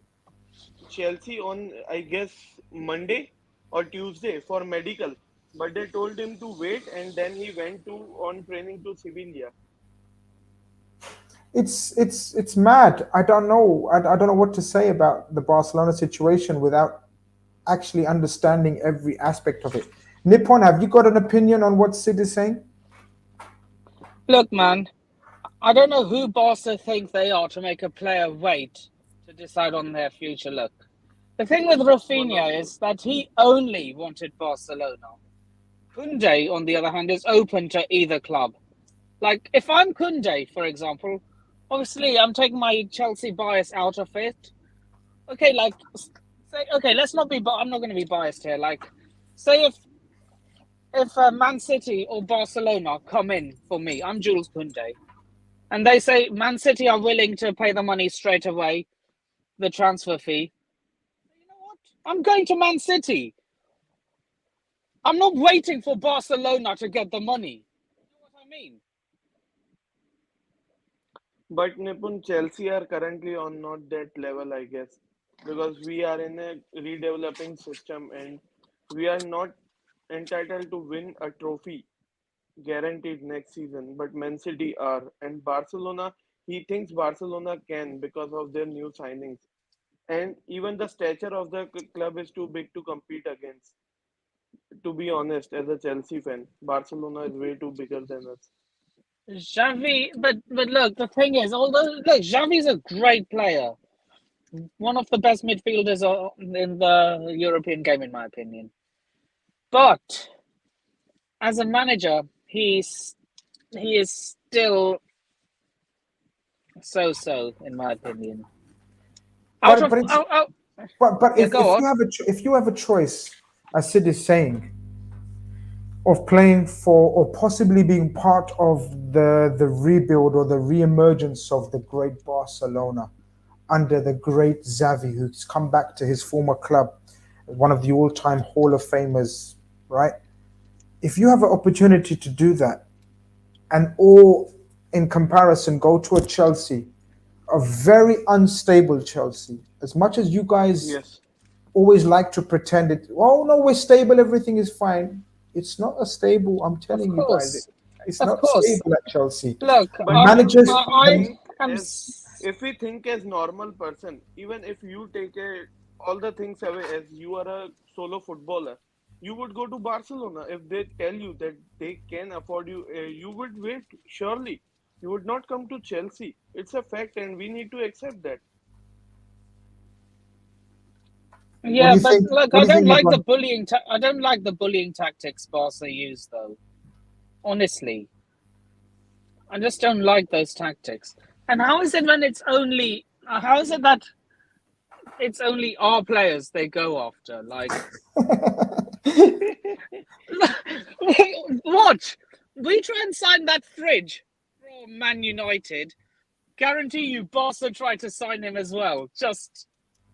Chelsea on, I guess, Monday or Tuesday for medical, but they told him to wait, and then he went to on training to Sevilla. It's mad. I don't know. I don't know what to say about the Barcelona situation without actually understanding every aspect of it. Nippon, have you got an opinion on what Sid is saying? Look, man, I don't know who Barca think they are to make a player wait to decide on their future. Look, the thing with Rafinha is that he only wanted Barcelona. Kounde, on the other hand, is open to either club. Like, if I'm Kounde, for example, obviously I'm taking my Chelsea bias out of it. Okay, like, say, okay, let's not be. I'm not going to be biased here. Like, say if Man City or Barcelona come in for me, I'm Jules Kounde, and they say Man City are willing to pay the money straight away, the transfer fee. You know what? I'm going to Man City. I'm not waiting for Barcelona to get the money. You know what I mean? But Nipun, Chelsea are currently on not that level, I guess, because we are in a redeveloping system and we are not entitled to win a trophy guaranteed next season. But Man City are, and Barcelona, he thinks Barcelona can because of their new signings. And even the stature of the club is too big to compete against. To be honest, as a Chelsea fan, Barcelona is way too bigger than us. Xavi, but look, the thing is, although look, Xavi's a great player, one of the best midfielders in the European game, in my opinion. But as a manager, he is still so, in my opinion. Out But of but it's out, but yeah, go if on. if you have a choice, as Sid is saying, of playing for or possibly being part of the rebuild or the reemergence of the great Barcelona under the great Xavi, who's come back to his former club, one of the all-time Hall of Famers, right? If you have an opportunity to do that, and all in comparison go to a Chelsea, a very unstable Chelsea, as much as you guys Yes. always like to pretend it, oh no, we're stable, everything is fine. It's not a stable, I'm Of telling you guys, course, it's of not course. stable at Chelsea. Look, The But managers, if we I think am. if we think as normal person, even if you take all the things away as you are a solo footballer, you would go to Barcelona if they tell you that they can afford you. You would wait surely. You would not come to Chelsea. It's a fact, and we need to accept that. what do Yeah, you but think? look, What I do you don't think, like the Nippon? bullying. I don't like the bullying tactics Barca use, though. Honestly, I just don't like those tactics. And how is it when it's only? How is it that it's only our players they go after? Like, what? We try and sign that fridge from Man United. Guarantee you, Barca try to sign him as well. Just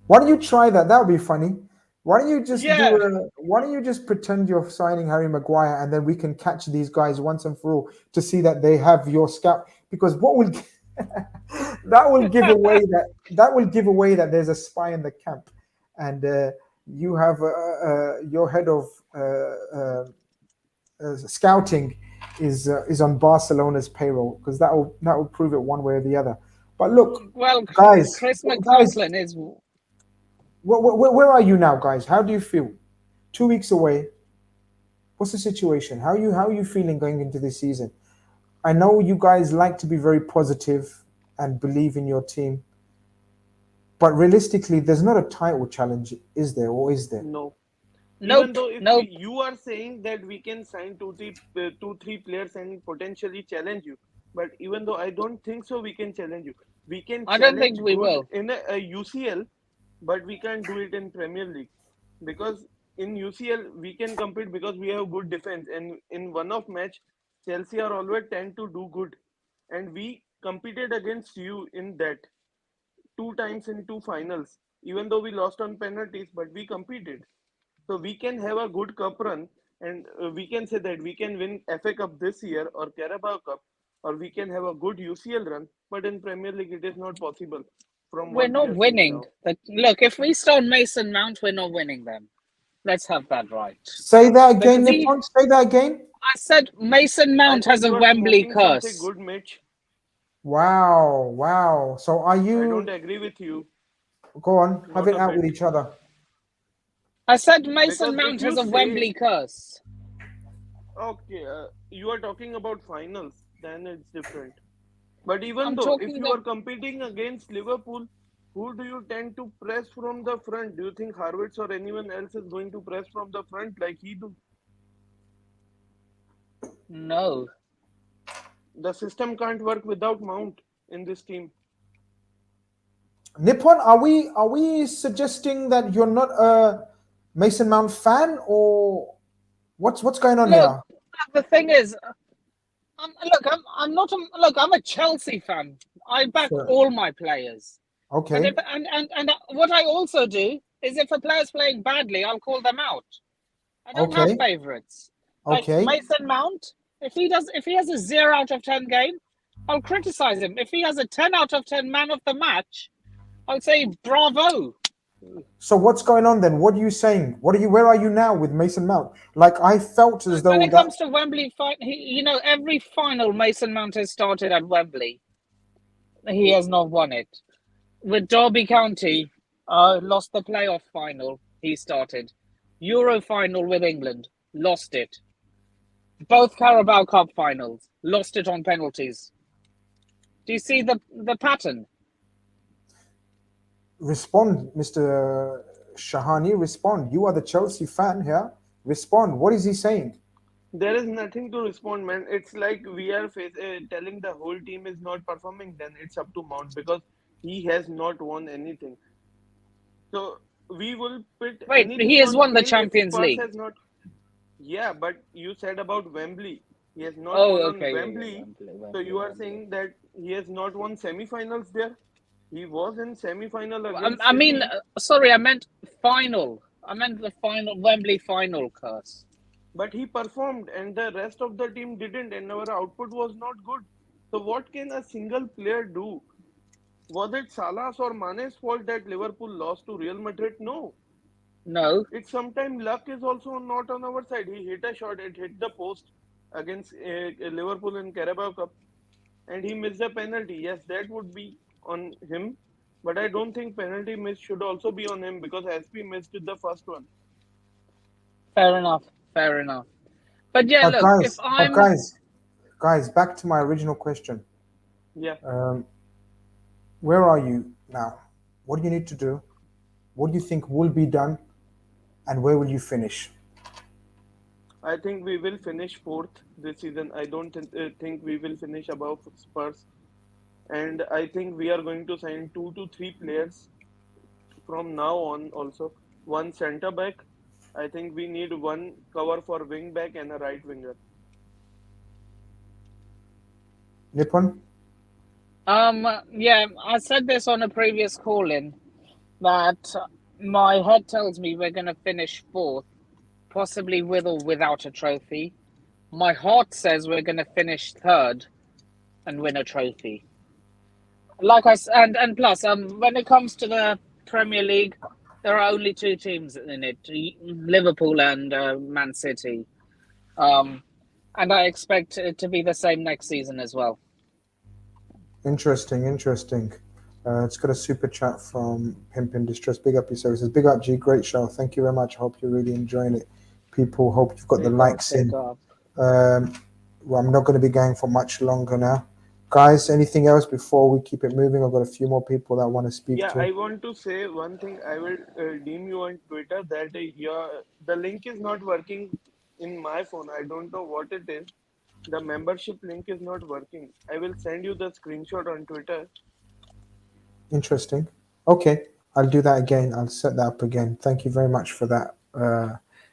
Why don't you try that? That would be funny. Why don't you just do yeah, a? Why don't you just pretend you're signing Harry Maguire, and then we can catch these guys once and for all to see that they have your scout. Because what will that will give away that will give away that there's a spy in the camp, and you have your head of scouting is on Barcelona's payroll, because that will prove it one way or the other. But look, well, guys, Chris guys, McLaughlin is. where are you now, guys? How do you feel? 2 weeks away. What's the situation? How are you feeling going into this season? I know you guys like to be very positive and believe in your team, But realistically, there's not a title challenge, is there, or is there? No. Nope. Even though if Nope. you are saying that we can sign two, three players and potentially challenge you, but even though I don't think so, we can challenge you. We can I don't challenge think we good will. in a UCL, but we can't do it in Premier League because in UCL we can compete because we have good defense, and in one-off match, Chelsea are always tend to do good, and we competed against you in that two times in two finals. Even though we lost on penalties, but we competed. So we can have a good cup run, and we can say that we can win FA Cup this year or Carabao Cup, or we can have a good UCL run. But in Premier League, it is not possible. From We're what we not are seeing winning. now, Look, if we start Mason Mount, we're not winning them. Let's have that right. Say that again, Because Nippon. Say that again. I said Mason I Mount has think a you are Wembley smoking something curse. good, Mitch. Wow, wow. So are I don't you? agree with you. Go on, have Not it a out with bit. each other. I said Mason Because if Mount you has a say, Wembley curse. okay, you are talking about finals, then it's different. But even I'm though, if talking you about. are competing against Liverpool, who do you tend to press from the front? Do you think Harvitz or anyone else is going to press from the front like he do? No. The system can't work without Mount in this team. Nippon, are we suggesting that you're not a Mason Mount fan, or what's going on Look, here? the thing is, I'm not. Look, I'm a Chelsea fan. I back Sure. all my players. And, Okay. and what I also do is if a player's playing badly, I'll call them out. I don't have Okay. favorites. Like Okay. Mason Mount, if he has a 0 out of 10 game, I'll criticize him. If he has a 10 out of 10 man of the match, I'll say bravo. So what's going on then? What are you saying? Where are you now with Mason Mount? Like I felt as When though it that. comes to Wembley, every final Mason Mount has started at Wembley. He has not won it. With Derby County, lost the playoff final. He started. Euro final with England, lost it. Both Carabao Cup finals, lost it on penalties. Do you see the pattern? Respond, Mr. Shahani. Respond. You are the Chelsea fan here. Respond. What is he saying? There is nothing to respond, man. It's like we are telling the whole team is not performing, then it's up to Mount because he has not won anything. So we will put Wait, he anything has on won the Kane if Champions Spurs League. has not. Yeah, but you said about Wembley. He has not Oh, won okay. on Wembley. So you are saying that he has not won semi-finals there? He was in semi-final against I mean, City. sorry, I meant final. I meant the final Wembley final curse. But he performed and the rest of the team didn't, and our output was not good. So what can a single player do? Was it Salah's or Mane's fault that Liverpool lost to Real Madrid? No. No. It's sometimes luck is also not on our side. He hit a shot, it hit the post against Liverpool in Carabao Cup, and he missed a penalty. Yes, that would be on him, but I don't think penalty miss should also be on him because SP missed the first one. Fair enough. Fair enough. But yeah, But look, if I'm guys, back to my original question. Yeah, Where are you now? What do you need to do? What do you think will be done? And where will you finish? I think we will finish fourth this season. I don't think we will finish above Spurs, and I think we are going to sign 2 to 3 players from now on. Also, one centre back. I think we need one cover for wing back and a right winger. Nippon? yeah, I said this on a previous call-in that my head tells me we're going to finish fourth, possibly with or without a trophy. My heart says we're going to finish third and win a trophy. Like I said, and plus, when it comes to the Premier League, there are only 2 teams in it: Liverpool and Man City. And I expect it to be the same next season as well. Interesting. It's got a super chat from Pimp in Distress. Big up your services. Big up, G. Great show. Thank you very much. Hope you're really enjoying it. People, hope you've got the likes in. Well, I'm not going to be going for much longer now. Guys, anything else before we keep it moving? I've got a few more people that want to speak Yeah, to. I want to say one thing. I will DM you on Twitter that the link is not working in my phone. I don't know what it is. The membership link is not working. I will send you the screenshot on Twitter. Interesting. Okay, I'll do that again. I'll set that up again. Thank you very much for that,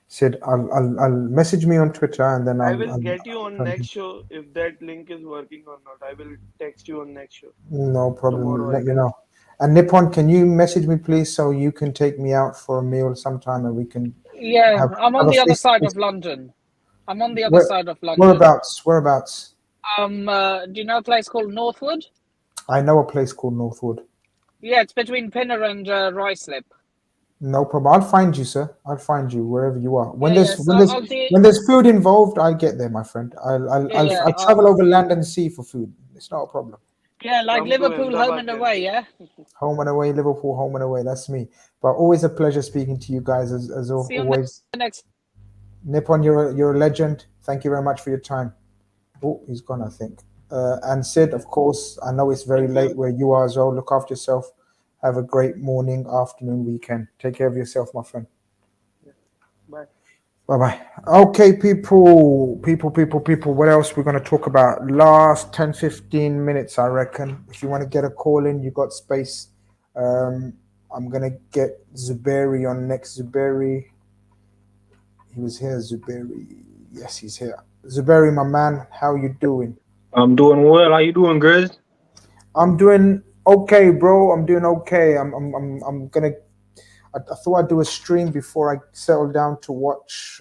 Sid. I'll message me on Twitter and then I I'll, will I'll get you on next show if that link is working or not. I will text you on next show. no problem. Tomorrow, I Let me guess. know. And Nippon, can you message me please so you can take me out for a meal sometime and we can Yeah, have I'm have on a the other face to side face? of London. I'm on the other Where, side of London. whereabouts? Do you know a place called Northwood? I know a place called Northwood. Yeah, it's between Pinner and Ruislip. No problem. I'll find you, sir. I'll find you wherever you are. When Yeah. there's So when there's I'll do. when there's food involved, I'll get there, my friend. Yeah. I'll travel over land and sea for food. It's not a problem. Yeah, like Come to Liverpool home Ahmedabad, and away. Kelsey. Yeah. Home and away, Liverpool, home and away. That's me. But always a pleasure speaking to you guys as See you on the always. next. Nippon, you're a legend. Thank you very much for your time. Oh, he's gone, I think. And Sid, of course, I know it's very Thank late you. where you are as well. Look after yourself. Have a great morning, afternoon, weekend. Take care of yourself, my friend. Bye. Bye bye. Okay, people. What else we're going to talk about? Last 10, 15 minutes, I reckon. If you want to get a call in, you got space. I'm going to get Zuberi on next. Zuberi. He was here, Zuberi. Yes, he's here. Zuberi, my man, how you doing? I'm doing well. How you doing, Grizz? I'm doing okay, bro. I'm doing okay. I'm gonna. I thought I'd do a stream before I settle down to watch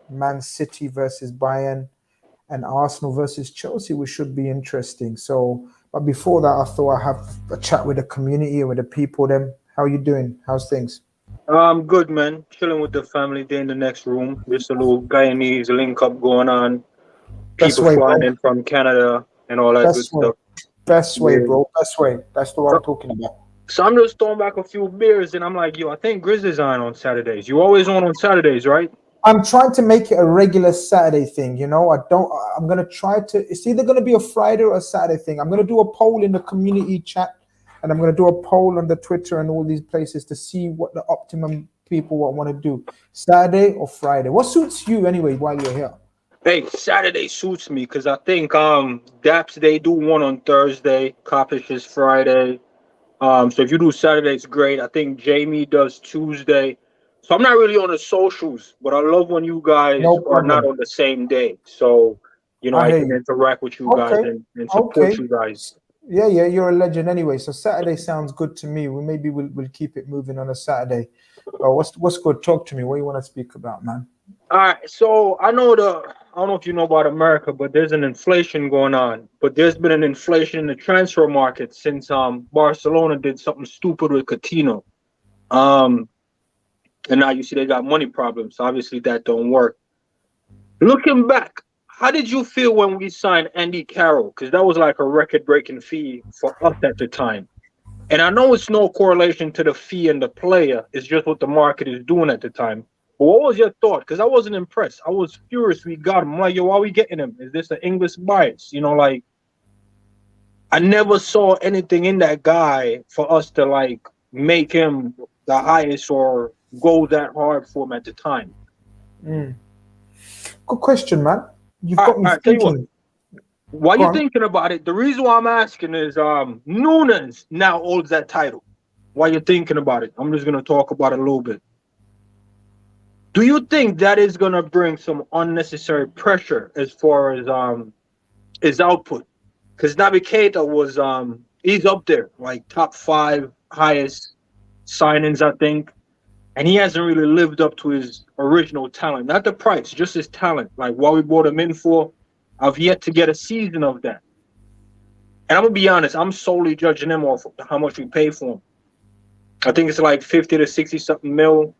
Man City versus Bayern and Arsenal versus Chelsea, which should be interesting. So, but before that, I thought I'd have a chat with the community and with the people. Them, how you doing? How's things? I'm good, man. Chilling with the family. They in the next room. Just a little Guyanese link up going on. Best People way, flying bro. in from Canada and all that good Best way. stuff. Best way, Yeah. bro. Best way. That's the what I'm So, talking about. so I'm just throwing back a few beers, and I'm like, yo, I think Grizz is on Saturdays. You always on Saturdays, right? I'm trying to make it a regular Saturday thing, you know. I'm gonna try to. It's either gonna be a Friday or a Saturday thing. I'm gonna do a poll in the community chat, and I'm gonna do a poll on the Twitter and all these places to see what the optimum people want to do. Saturday or Friday? What suits you anyway? While you're here, Hey, Saturday suits me because I think Daps they do one on Thursday, Copish is Friday. So if you do Saturday, it's great. I think Jamie does Tuesday. So I'm not really on the socials, but I love when you guys no are not problem. on the same day. So, I I hear can you. interact with you guys Okay, and support okay. you guys. Yeah, you're a legend anyway. So Saturday sounds good to me. We'll keep it moving on a Saturday. What's good? Talk to me. What do you want to speak about, man? All right. So I don't know if you know about America, but there's an inflation going on. But there's been an inflation in the transfer market since Barcelona did something stupid with Coutinho. Um, and now you see they got money problems. Obviously that don't work. Looking back, how did you feel when we signed Andy Carroll? Because that was like a record-breaking fee for us at the time. And I know it's no correlation to the fee and the player. It's just what the market is doing at the time. But what was your thought? Because I wasn't impressed. I was furious we got him. I'm like, yo, why are we getting him? Is this an English bias? Like I never saw anything in that guy for us to like make him the highest or go that hard for him at the time. Mm. Good question, man. You've All got me right, tell you what. thinking. While Go you're on. thinking about it, the reason why I'm asking is Nunes now holds that title. While you're thinking about it, I'm just gonna talk about it a little bit. Do you think that is gonna bring some unnecessary pressure as far as his output? Because Naby Keita was he's up there, like top 5 highest signings, I think. And he hasn't really lived up to his original talent. Not the price, just his talent. Like what we brought him in for, I've yet to get a season of that. And I'm gonna be honest, I'm solely judging him off of how much we pay for him. I think it's like 50 to 60 something mil.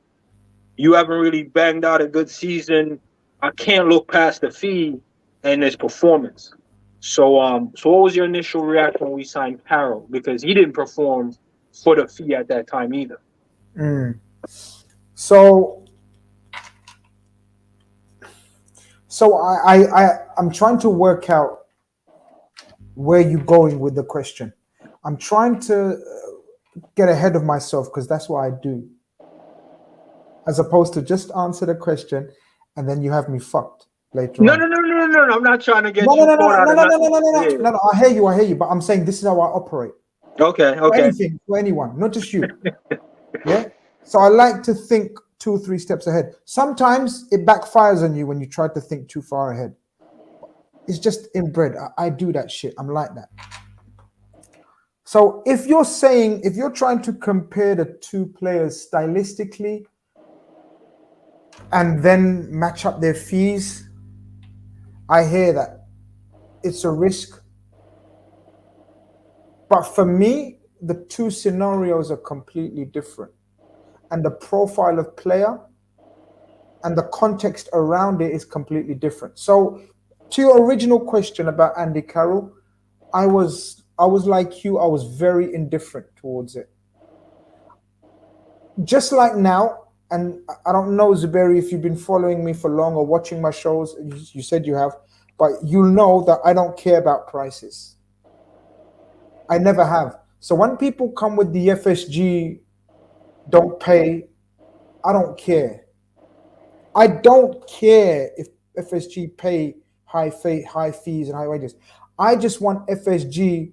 You haven't really banged out a good season. I can't look past the fee and his performance. So what was your initial reaction when we signed Carroll? Because he didn't perform for the fee at that time either. Mm. So I'm trying to work out where you going with the question. I'm trying to get ahead of myself because that's what I do. As opposed to just answer the question and then you have me fucked later No, on. no, no, no, no, no. I'm not trying to get No, you no, no, caught no, out no, of no, no, nothing. no, no, Yeah. no, no. I hear you, but I'm saying this is how I operate. Okay, For okay. anything, for anyone, not just you. Yeah. So I like to think 2 or 3 steps ahead. Sometimes it backfires on you when you try to think too far ahead. It's just inbred. I do that shit. I'm like that. So if you're trying to compare the 2 players stylistically and then match up their fees, I hear that. It's a risk. But for me, the 2 scenarios are completely different. And the profile of player and the context around it is completely different. So to your original question about Andy Carroll, I was like you, I was very indifferent towards it. Just like now, and I don't know, Zuberi, if you've been following me for long or watching my shows, you said you have, but you'll know that I don't care about prices. I never have. So when people come with the FSG, don't pay, I don't care. I don't care if FSG pay high fees and high wages. I just want FSG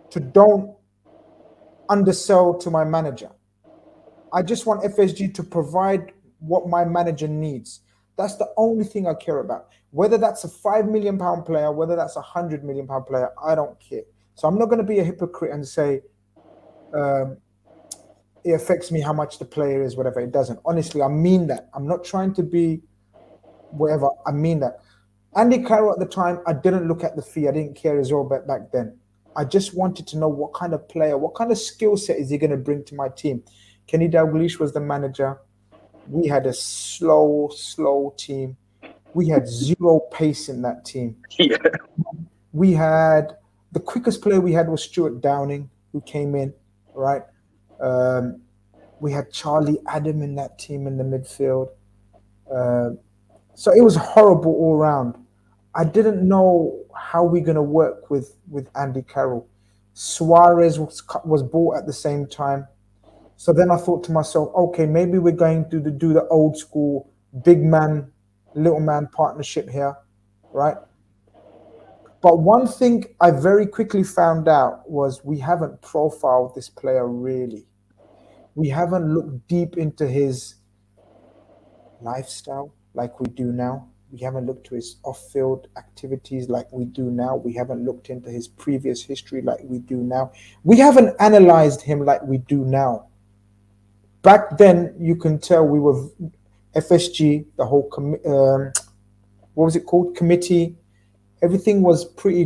to don't undersell to my manager. I just want FSG to provide what my manager needs. That's the only thing I care about. Whether that's a £5 million player, whether that's a £100 million player, I don't care. So I'm not going to be a hypocrite and say it affects me how much the player is, whatever. It doesn't. Honestly, I mean that. I'm not trying to be whatever. I mean that. Andy Carroll at the time, I didn't look at the fee. I didn't care as well back then. I just wanted to know what kind of player, what kind of skill set is he going to bring to my team. Kenny Dalglish was the manager. We had a slow team. We had zero pace in that team. Yeah. We had the quickest player we had was Stuart Downing, who came in, right? We had Charlie Adam in that team in the midfield. So it was horrible all around. I didn't know how we're going to work with Andy Carroll. Suarez was bought at the same time. So then I thought to myself, okay, maybe we're going to do the old school big man, little man partnership here, right? But one thing I very quickly found out was we haven't profiled this player really. We haven't looked deep into his lifestyle like we do now. We haven't looked to his off-field activities like we do now. We haven't looked into his previous history like we do now. We haven't analyzed him like we do now. Back then, you can tell we were FSG, the whole what was it called? Committee. Everything was pretty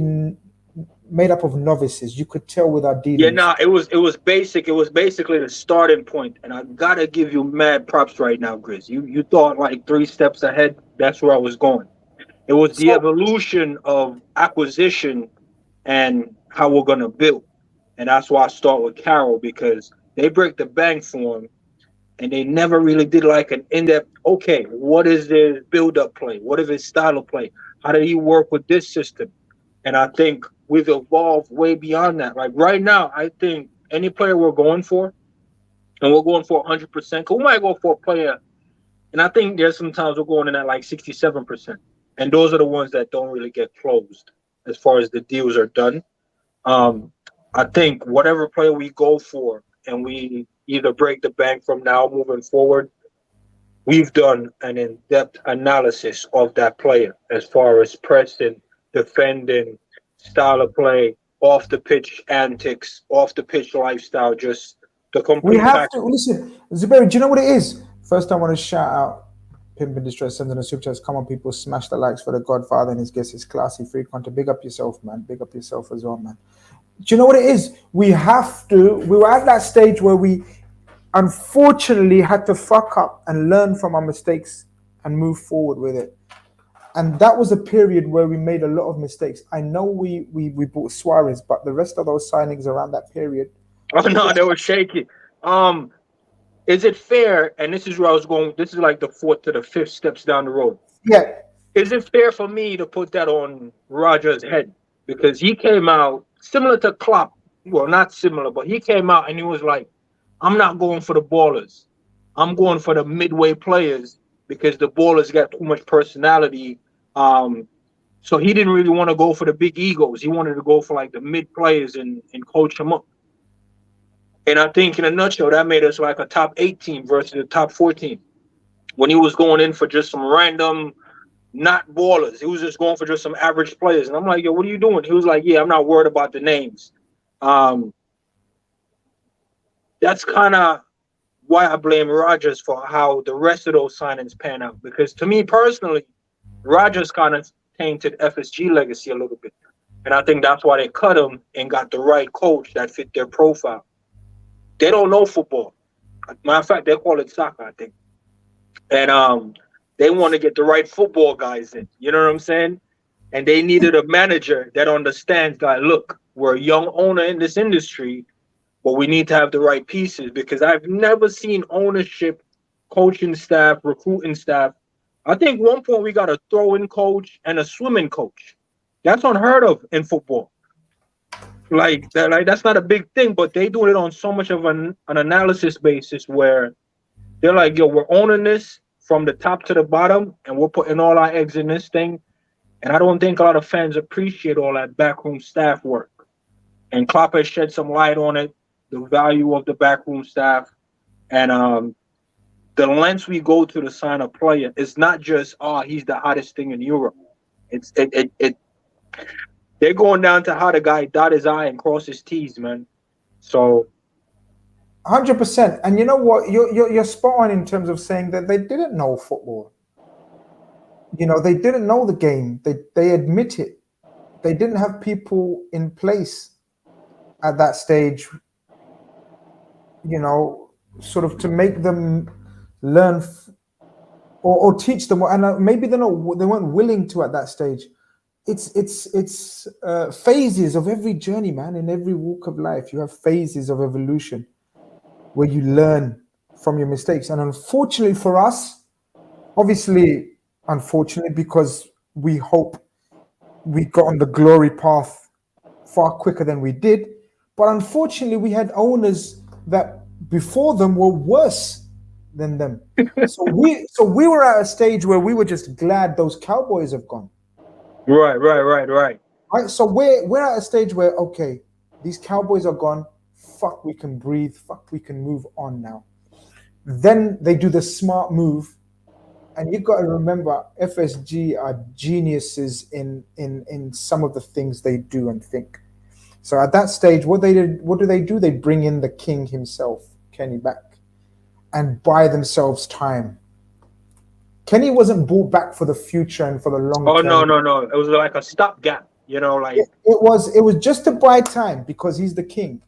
made up of novices. You could tell with our dealings. Yeah, nah, it was basic. It was basically the starting point, and I gotta give you mad props right now, Grizz. You thought like 3 steps ahead. That's where I was going. It was the evolution of acquisition and how we're gonna build, and that's why I start with Carroll, because they break the bank for him, and they never really did like an in-depth. Okay, what is the build-up play? What is his style of play? How did he work with this system? And I think we've evolved way beyond that. Like right now, I think any player we're going for, and we're going for 100%, because we might go for a player, and I think there's sometimes we're going in at like 67%. And those are the ones that don't really get closed as far as the deals are done. I think whatever player we go for, and we either break the bank from now moving forward, we've done an in-depth analysis of that player as far as pressing, defending, style of play, off the pitch antics, off the pitch lifestyle, just the complete We have package. to listen, Zuberi. Do you know what it is? First, I want to shout out Pimp in Distress, sending a super chats. Come on, people, smash the likes for the Godfather and his guests. His classy free content. Big up yourself, man. Big up yourself as well, man. Do you know what it is? We were at that stage where we unfortunately had to fuck up and learn from our mistakes and move forward with it. And that was a period where we made a lot of mistakes. I know we bought Suarez, but the rest of those signings around that period. Oh no, they were shaky. Is it fair? And this is where I was going. This is like the 4th to the 5th steps down the road. Yeah. Is it fair for me to put that on Roger's head? because he came out similar to Klopp. Well, not similar, but he came out and he was like, I'm not going for the ballers. I'm going for the midway players because the ballers got too much personality. So he didn't really want to go for the big egos. He wanted to go for like the mid players and coach them up. And I think in a nutshell, that made us like a top 8 team versus a top 4 team. When he was going in for just some random, not ballers, he was just going for just some average players. And I'm like, yo, what are you doing? He was like, yeah, I'm not worried about the names. That's kind of why I blame Rodgers for how the rest of those signings pan out. Because to me personally, Rodgers kind of tainted FSG legacy a little bit. And I think that's why they cut him and got the right coach that fit their profile. They don't know football. Matter of fact, they call it soccer, I think. And they want to get the right football guys in. You know what I'm saying? And they needed a manager that understands that, look, we're a young owner in this industry, but we need to have the right pieces, because I've never seen ownership, coaching staff, recruiting staff. I think one point we got a throwing coach and a swimming coach. That's unheard of in football. Like that's not a big thing, but they do it on so much of an analysis basis where they're like, yo, we're owning this from the top to the bottom, and we're putting all our eggs in this thing. And I don't think a lot of fans appreciate all that backroom staff work. And Klopp has shed some light on it, the value of the backroom staff, and the lengths we go to sign a player. It's not just, he's the hottest thing in Europe. They're going down to how the guy dot his I and cross his T's, man. So 100%. And you know what? You're spot on in terms of saying that they didn't know football. You know, they didn't know the game. They admit it. They didn't have people in place at that stage, you know, sort of to make them learn or teach them. And maybe they weren't willing to at that stage. It's phases of every journey, man. In every walk of life, you have phases of evolution where you learn from your mistakes. And unfortunately for us, unfortunately, because we hope we got on the glory path far quicker than we did, but unfortunately we had owners that before them were worse than them. so we were at a stage where we were just glad those Cowboys have gone. Right. So we're at a stage where, okay, these Cowboys are gone. Fuck, we can breathe. Fuck, we can move on now. Then they do the smart move, and you've got to remember, FSG are geniuses in some of the things they do and think. So at that stage, what do they do? They bring in the king himself, Kenny, back, and buy themselves time. Kenny wasn't brought back for the future and for the long term. No. It was like a stopgap, you know, like it was just to buy time because he's the king.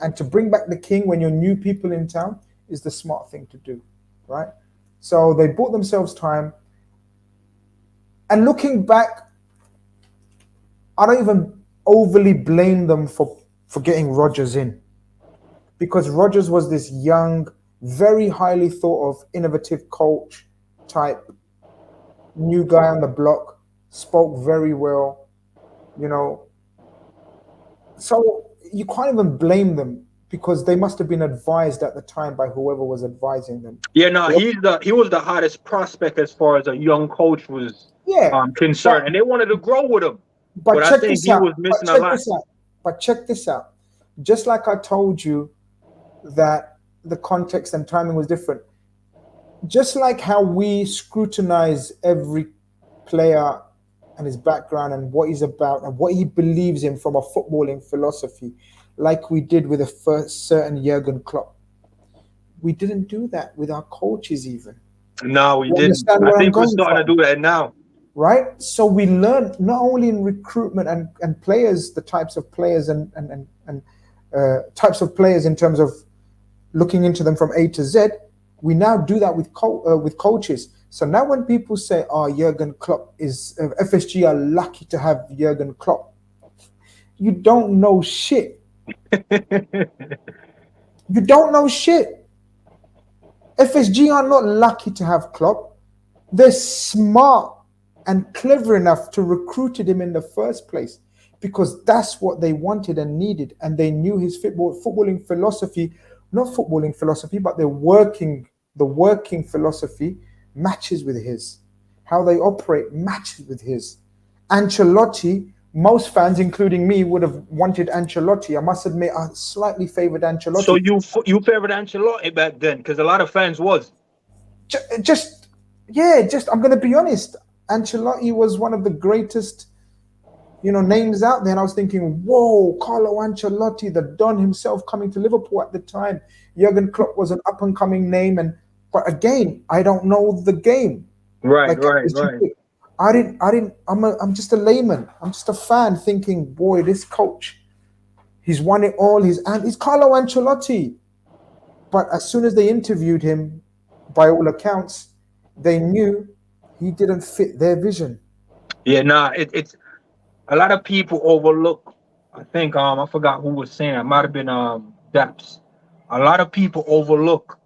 And to bring back the king when you're new people in town is the smart thing to do, right? So they bought themselves time. And looking back, I don't even overly blame them for getting Rodgers in, because Rodgers was this young, very highly thought of, innovative coach type, new guy on the block, spoke very well, you know. So you can't even blame them, because they must have been advised at the time by whoever was advising them. Yeah, no, he was the hottest prospect as far as a young coach was concerned, and they wanted to grow with him. But I think he was missing a lot. But check this out. Just like I told you that the context and timing was different, just like how we scrutinize every player and his background and what he's about and what he believes in from a footballing philosophy, like we did with a certain Jurgen Klopp. We didn't do that with our coaches even. No, we didn't. I think we're starting to do that now. Right? So we learned not only in recruitment and players, the types of players and types of players in terms of looking into them from A to Z, we now do that with coaches. So now when people say, Jurgen Klopp is, FSG are lucky to have Jurgen Klopp, you don't know shit. You don't know shit. FSG are not lucky to have Klopp. They're smart and clever enough to recruited him in the first place, because that's what they wanted and needed, and they knew his footballing philosophy, not footballing philosophy, but the working philosophy matches with his. How they operate matches with his. Ancelotti, most fans, including me, would have wanted Ancelotti. I must admit, I slightly favoured Ancelotti. So you favoured Ancelotti back then, because a lot of fans was. Just I'm going to be honest. Ancelotti was one of the greatest, names out there. And I was thinking, whoa, Carlo Ancelotti, the Don himself, coming to Liverpool at the time. Jurgen Klopp was an up-and-coming name, but again, I don't know the game. Right. I'm just a layman. I'm just a fan thinking, boy, this coach, he's won it all. He's Carlo Ancelotti. But as soon as they interviewed him, by all accounts, they knew he didn't fit their vision. Yeah, it's a lot of people overlook. I think I forgot who was saying. It might have been Daps. A lot of people overlook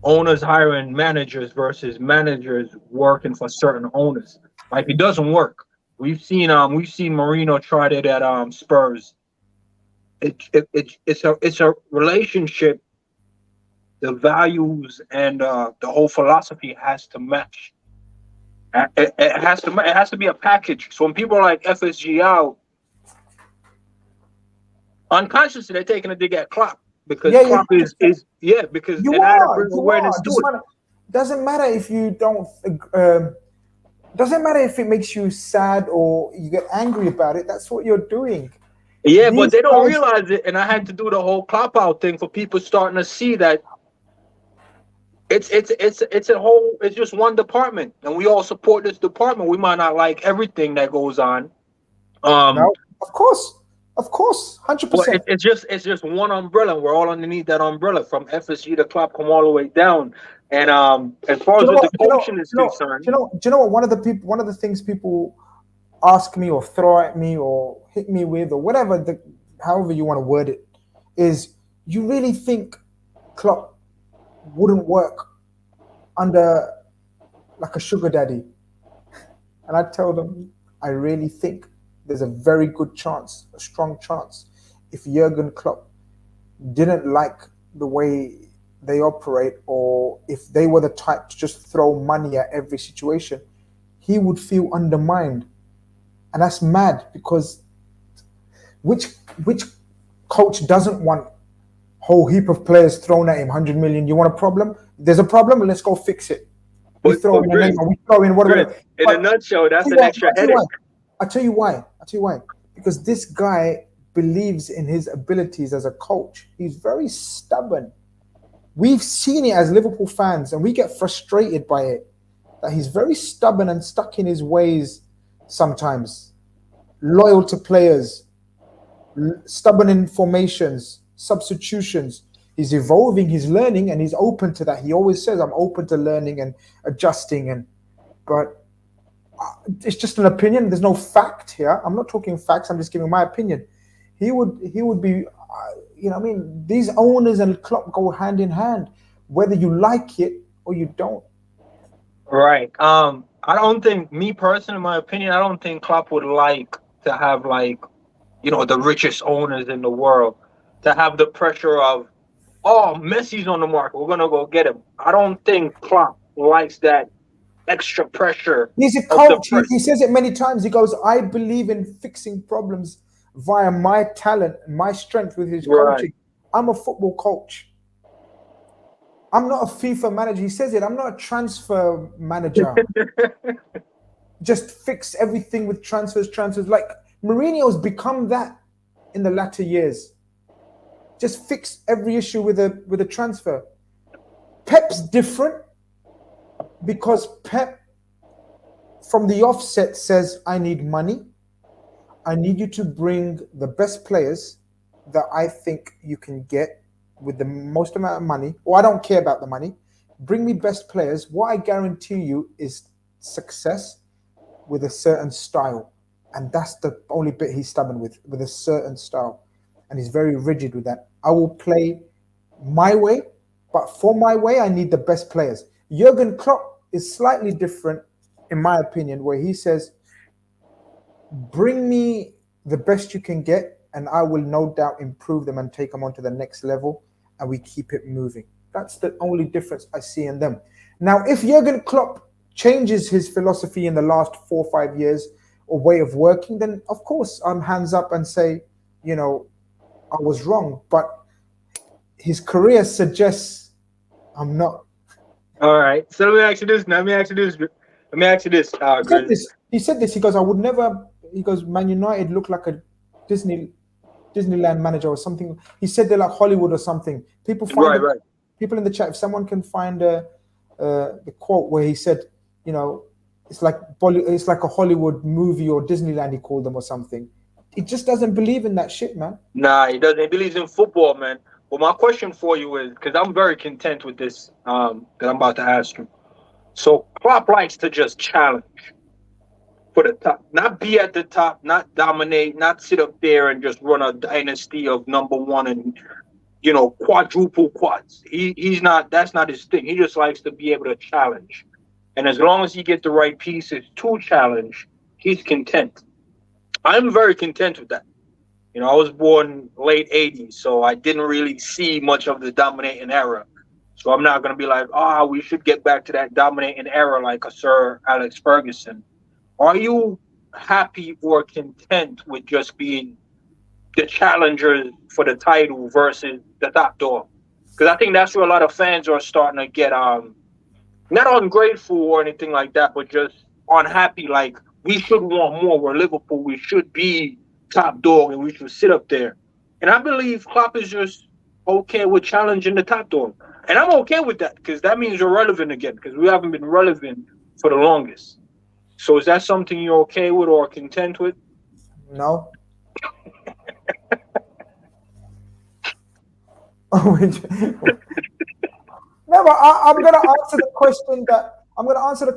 owners hiring managers versus managers working for certain owners. Like, it doesn't work. We've seen Mourinho tried it at Spurs. It's a relationship. The values and the whole philosophy has to match. It has to be a package. So when people are like FSG out, unconsciously they're taking a dig at Klopp, because Klopp is because you brings awareness to it. Doesn't matter if you don't. Doesn't matter if it makes you sad or you get angry about it. That's what you're doing. Yeah, but they don't realize it, and I had to do the whole Klopp out thing for people starting to see that it's just one department, and we all support this department. We might not like everything that goes on. No, of course, 100%. It's just one umbrella. We're all underneath that umbrella, from FSG to Klopp, come all the way down. And as far as the coaching is concerned, do you know what? One of the things people ask me or throw at me or hit me with, or whatever, however you want to word it, is, you really think Klopp wouldn't work under like a sugar daddy? And I tell them, I really think there's a very good chance, a strong chance, if Jurgen Klopp didn't like the way they operate, or if they were the type to just throw money at every situation, he would feel undermined. And that's mad, because which coach doesn't want whole heap of players thrown at him, 100 million? You want a problem? There's a problem, and let's go fix it. We throw in a name, we throw in whatever. In a nutshell, that's an extra headache. I'll tell you why. Because this guy believes in his abilities as a coach. He's very stubborn. We've seen it as Liverpool fans, and we get frustrated by it, that he's very stubborn and stuck in his ways sometimes. Loyal to players, stubborn in formations, substitutions. He's evolving, he's learning, and he's open to that. He always says, I'm open to learning and adjusting. But it's just an opinion. There's no fact here. I'm not talking facts. I'm just giving my opinion. He would be, these owners and Klopp go hand in hand, whether you like it or you don't. Right. I don't think, me personally, in my opinion, I don't think Klopp would like to have, the richest owners in the world, to have the pressure of, oh, Messi's on the market, we're gonna go get him. I don't think Klopp likes that extra pressure. He's a coach. He says it many times. He goes, I believe in fixing problems via my talent and my strength with his coaching. I'm a football coach. I'm not a FIFA manager. He says it. I'm not a transfer manager. Just fix everything with transfers. Like Mourinho's become that in the latter years. Just fix every issue with a transfer. Pep's different, because Pep, from the offset, says, I need money. I need you to bring the best players that I think you can get with the most amount of money, or I don't care about the money. Bring me best players. What I guarantee you is success with a certain style. And that's the only bit he's stubborn with a certain style. And he's very rigid with that. I will play my way, but for my way, I need the best players. Jurgen Klopp is slightly different, in my opinion, where he says, bring me the best you can get, and I will no doubt improve them and take them on to the next level, and we keep it moving. That's the only difference I see in them. Now, if Jurgen Klopp changes his philosophy in the last 4 or 5 years or way of working, then of course I'm hands up and say, you know, I was wrong. But his career suggests I'm not. All right. So let me ask you this. Grizz. He said this. He goes, I would never. He goes, Man United look like a Disneyland manager or something. He said they're like Hollywood or something. People find Right. People in the chat. If someone can find the quote where he said, you know, it's like a Hollywood movie or Disneyland. He called them or something. He just doesn't believe in that shit, man. Nah, he doesn't. He believes in football, man. Well, my question for you is, because I'm very content with this that I'm about to ask you. So Klopp likes to just challenge for the top, not be at the top, not dominate, not sit up there and just run a dynasty of number one and, you know, quadruple quads. He's not. That's not his thing. He just likes to be able to challenge, and as long as he gets the right pieces to challenge, he's content. I'm very content with that. You know, I was born late 80s, so I didn't really see much of the dominating era. So I'm not going to be like, we should get back to that dominating era like a Sir Alex Ferguson. Are you happy or content with just being the challenger for the title versus the top dog? Because I think that's where a lot of fans are starting to get not ungrateful or anything like that, but just unhappy. Like, we should want more. We're Liverpool. We should be top dog and we should sit up there. And I believe Klopp is just okay with challenging the top dog. And I'm okay with that because that means you're relevant again, because we haven't been relevant for the longest. So is that something you're okay with or content with? No. No, but I'm gonna answer the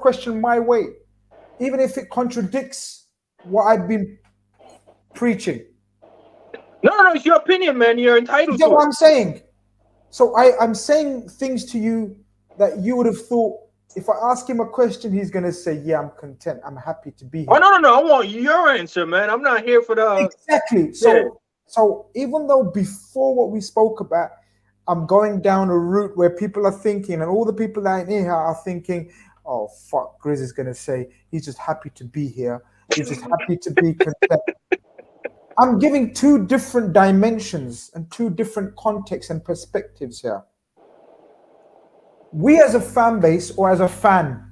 question my way, even if it contradicts what I've been preaching. No, it's your opinion, man. You're entitled You get to what it. I'm saying? So I'm saying things to you that you would have thought, if I ask him a question, he's gonna say, yeah, I'm content, I'm happy to be here. Oh, no, I want your answer, man. I'm not here for the... Exactly. So even though before what we spoke about, I'm going down a route where people are thinking, and all the people that are in here are thinking, oh, fuck, Grizz is going to say he's just happy to be here. He's just happy to be content. I'm giving two different dimensions and two different contexts and perspectives here. We as a fan base or as a fan,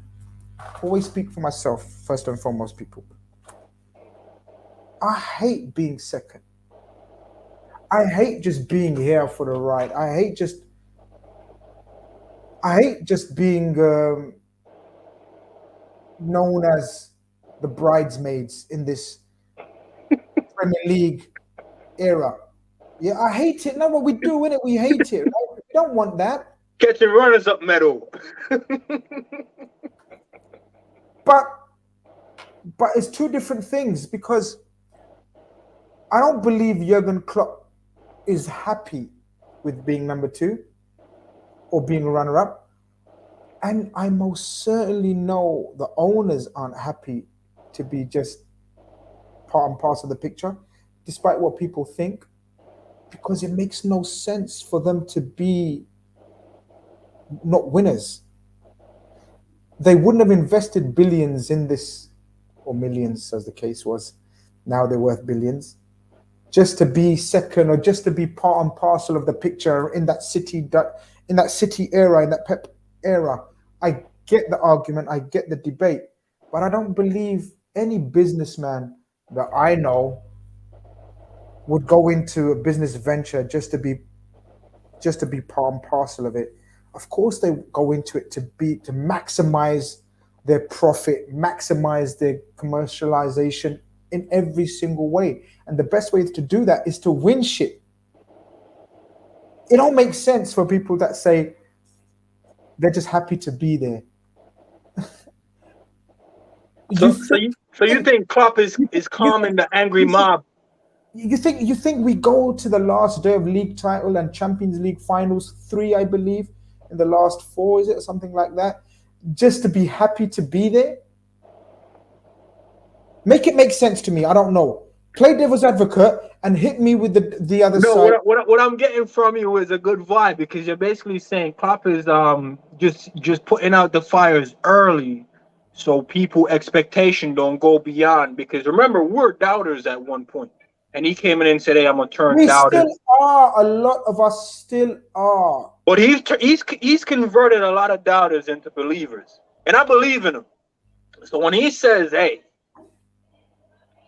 always speak for myself, first and foremost, people. I hate being second. I hate just being here for the ride. I hate just being known as the bridesmaids in this Premier League era. Yeah, I hate it. No, what we do in it, we hate it. Right? We don't want that. Catching runners up medal. But it's two different things, because I don't believe Jurgen Klopp is happy with being number 2 or being a runner-up. And I most certainly know the owners aren't happy to be just part and parcel of the picture, despite what people think, because it makes no sense for them to be not winners. They wouldn't have invested billions in this, or millions as the case was. Now they're worth billions, just to be second or just to be part and parcel of the picture in that City era, in that Pep era. I get the argument, I get the debate, but I don't believe any businessman that I know would go into a business venture just to be part and parcel of it. Of course, they go into it to maximize their profit, maximize their commercialization in every single way. And the best way to do that is to win shit. It don't make sense for people that say they're just happy to be there. So you think Klopp is calming the angry mob? You think we go to the last day of league title and Champions League finals, 3, I believe, in the last 4, is it, or something like that, just to be happy to be there? Make it make sense to me. I don't know. play devil's advocate and hit me with the other No, side. what I'm getting from you is a good vibe, because you're basically saying Klopp is just putting out the fires early, so people expectation don't go beyond. Because remember, we're doubters at one point, and he came in and said, "Hey, I'm gonna turn We doubters." still are. A lot of us still are. But he's converted a lot of doubters into believers, and I believe in him. So when he says, "Hey,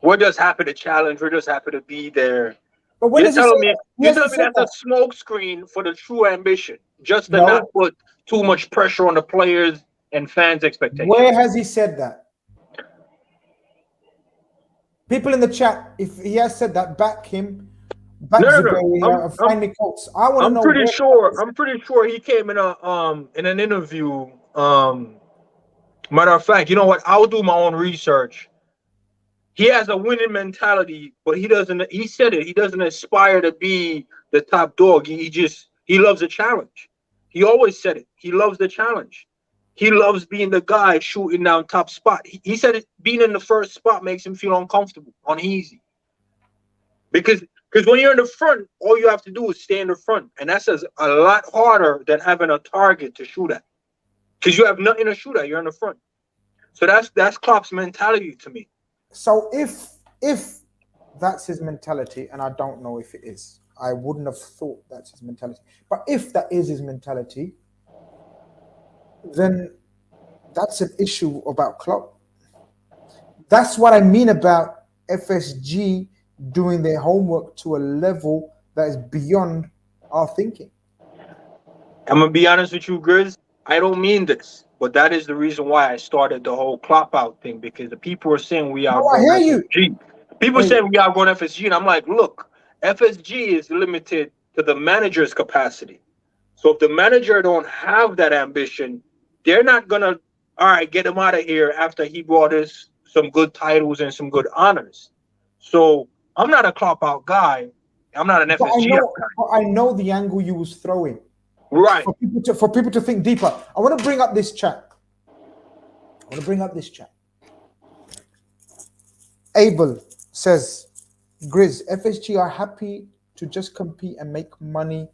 we're just happy to challenge, we're just happy to be there," But when you're does he say telling me that? He you're hasn't telling me said that's that. a smoke screen for the true ambition, just to No. not put too much pressure on the players and fans' expectations. Where has he said that? People in the chat, if he has said that, back him. Back No. Zubair, find me quotes. I want to know. I'm pretty sure he came in an interview. Matter of fact, you know what? I'll do my own research. He has a winning mentality, but he doesn't. He said it. He doesn't aspire to be the top dog. He loves a challenge. He always said it. He loves the challenge. He loves being the guy shooting down top spot. He said it, being in the first spot makes him feel uncomfortable, uneasy. Because when you're in the front, all you have to do is stay in the front, and that's a lot harder than having a target to shoot at. Because you have nothing to shoot at, you're in the front. So that's Klopp's mentality to me. So if that's his mentality, and I don't know if it is, I wouldn't have thought that's his mentality. But if that is his mentality, then that's an issue about Klopp. That's what I mean about FSG doing their homework to a level that is beyond our thinking. I'm gonna be honest with you, Grizz. I don't mean this, but that is the reason why I started the whole Klopp out thing, because the people are saying we are I hear you. People saying we are going FSG, and I'm like, look, FSG is limited to the manager's capacity. So if the manager don't have that ambition, they're not gonna, all right, get him out of here after he brought us some good titles and some good honors. So I'm not a Klopp out guy. I'm not an FSG out guy. But I know the angle you was throwing. Right. For people to think deeper. I want to bring up this chat. Abel says, Grizz, FSG are happy to just compete and make money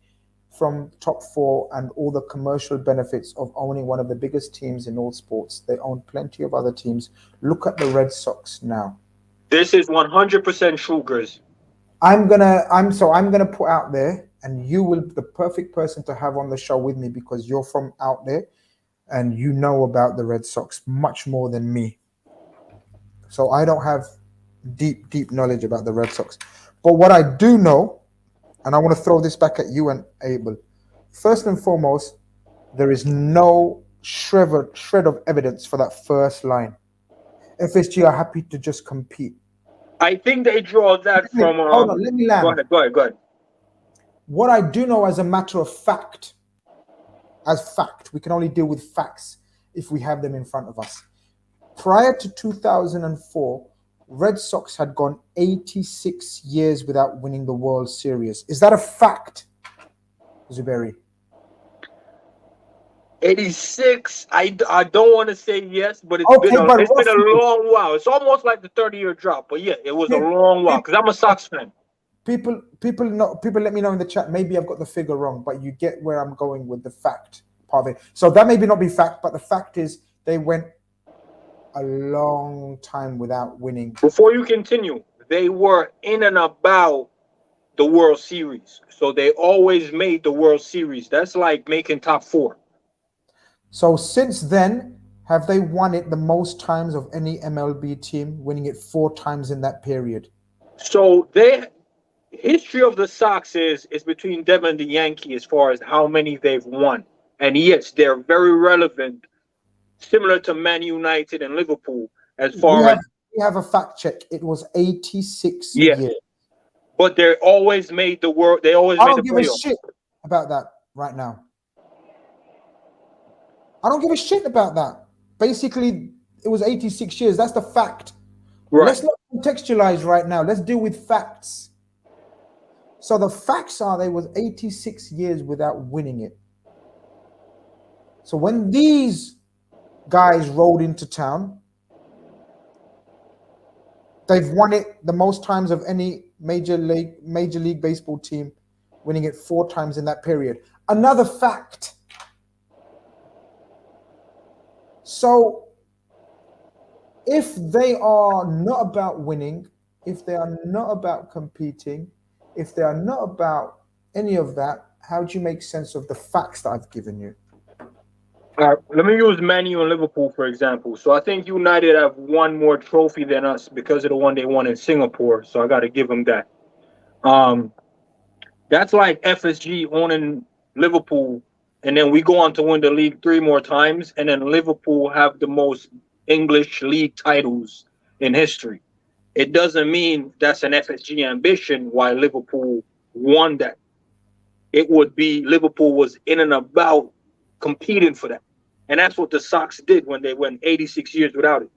from top four and all the commercial benefits of owning one of the biggest teams in all sports. They own plenty of other teams. Look at the Red Sox now. This is 100% true, Grizz. I'm gonna put out there, and you will be the perfect person to have on the show with me, because you're from out there and you know about the Red Sox much more than me. So I don't have deep knowledge about the Red Sox. But what I do know, and I want to throw this back at you and Abel. First and foremost, there is no shred of evidence for that first line. FSG are happy to just compete. I think they draw that from. Hold on, let me land. Go ahead. What I do know as a matter of fact, we can only deal with facts if we have them in front of us. Prior to 2004, Red Sox had gone 86 years without winning the World Series. Is that a fact, Zuberi? 86. I don't want to say yes, but it's been a long while. It's almost like the 30-year drop. But yeah, it was a long while, because I'm a Sox fan. People let me know in the chat. Maybe I've got the figure wrong, but you get where I'm going with the fact part of it. So that maybe not be fact, but the fact is they went a long time without winning. Before you continue, they were in and about the World Series. So they always made the World Series. That's like making top four. So since then, have they won it the most times of any MLB team, winning it 4 times in that period? So history of the Sox is between them and the Yankees as far as how many they've won. And yes, they're very relevant, similar to Man United and Liverpool as far as... We have a fact check. It was 86 years. But they always made the world. They always made the playoffs. I don't give a shit about that right now. I don't give a shit about that. Basically, it was 86 years. That's the fact. Right. Let's not contextualize right now. Let's deal with facts. So the facts are they was 86 years without winning it. So when these guys rolled into town, They've won it the most times of any major league baseball team, winning it 4 times in that period. Another fact. So if they are not about winning, if they are not about competing, if they are not about any of that, how do you make sense of the facts that I've given you? All right, let me use Man U and Liverpool, for example. So I think United have one more trophy than us because of the one they won in Singapore. So I got to give them that. That's like FSG owning Liverpool, and then we go on to win the league 3 more times, and then Liverpool have the most English league titles in history. It doesn't mean that's an FSG ambition why Liverpool won that. It would be Liverpool was in and about competing for that. And that's what the Sox did when they went 86 years without it.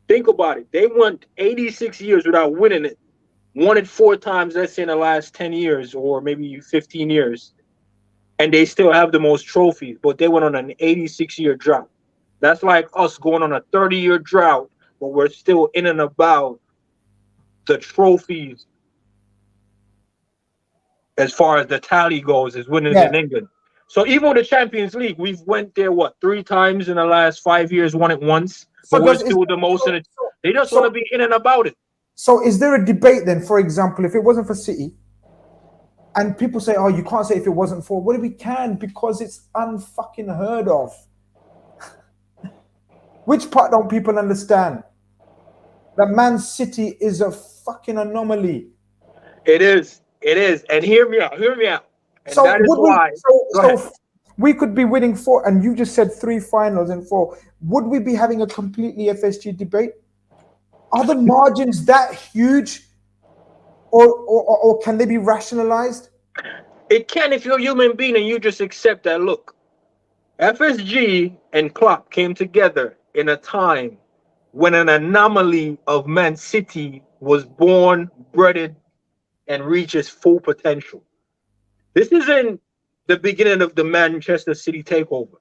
Think about it. They went 86 years without winning it. Won it 4 times, let's say, in the last 10 years or maybe 15 years. And they still have the most trophies, but they went on an 86-year drought. That's like us going on a 30-year drought, but we're still in and about the trophies as far as the tally goes, is winning in England. So even with the Champions League, we've went there, 3 times in the last 5 years, won it once, but we're still the most in it. They just want to be in and about it. So is there a debate then, for example, if it wasn't for City, and people say, oh, you can't say if it wasn't for, well, we can, because it's unfucking heard of. Which part don't people understand? That Man City is a fucking anomaly. It is. And hear me out. And so that is why. So we could be winning 4, and you just said 3 finals in 4. Would we be having a completely FSG debate? Are the margins that huge, or can they be rationalized? It can if you're a human being and you just accept that. Look, FSG and Klopp came together in a time when an anomaly of Man City was born, bred, and reaches full potential. This isn't the beginning of the Manchester City takeover.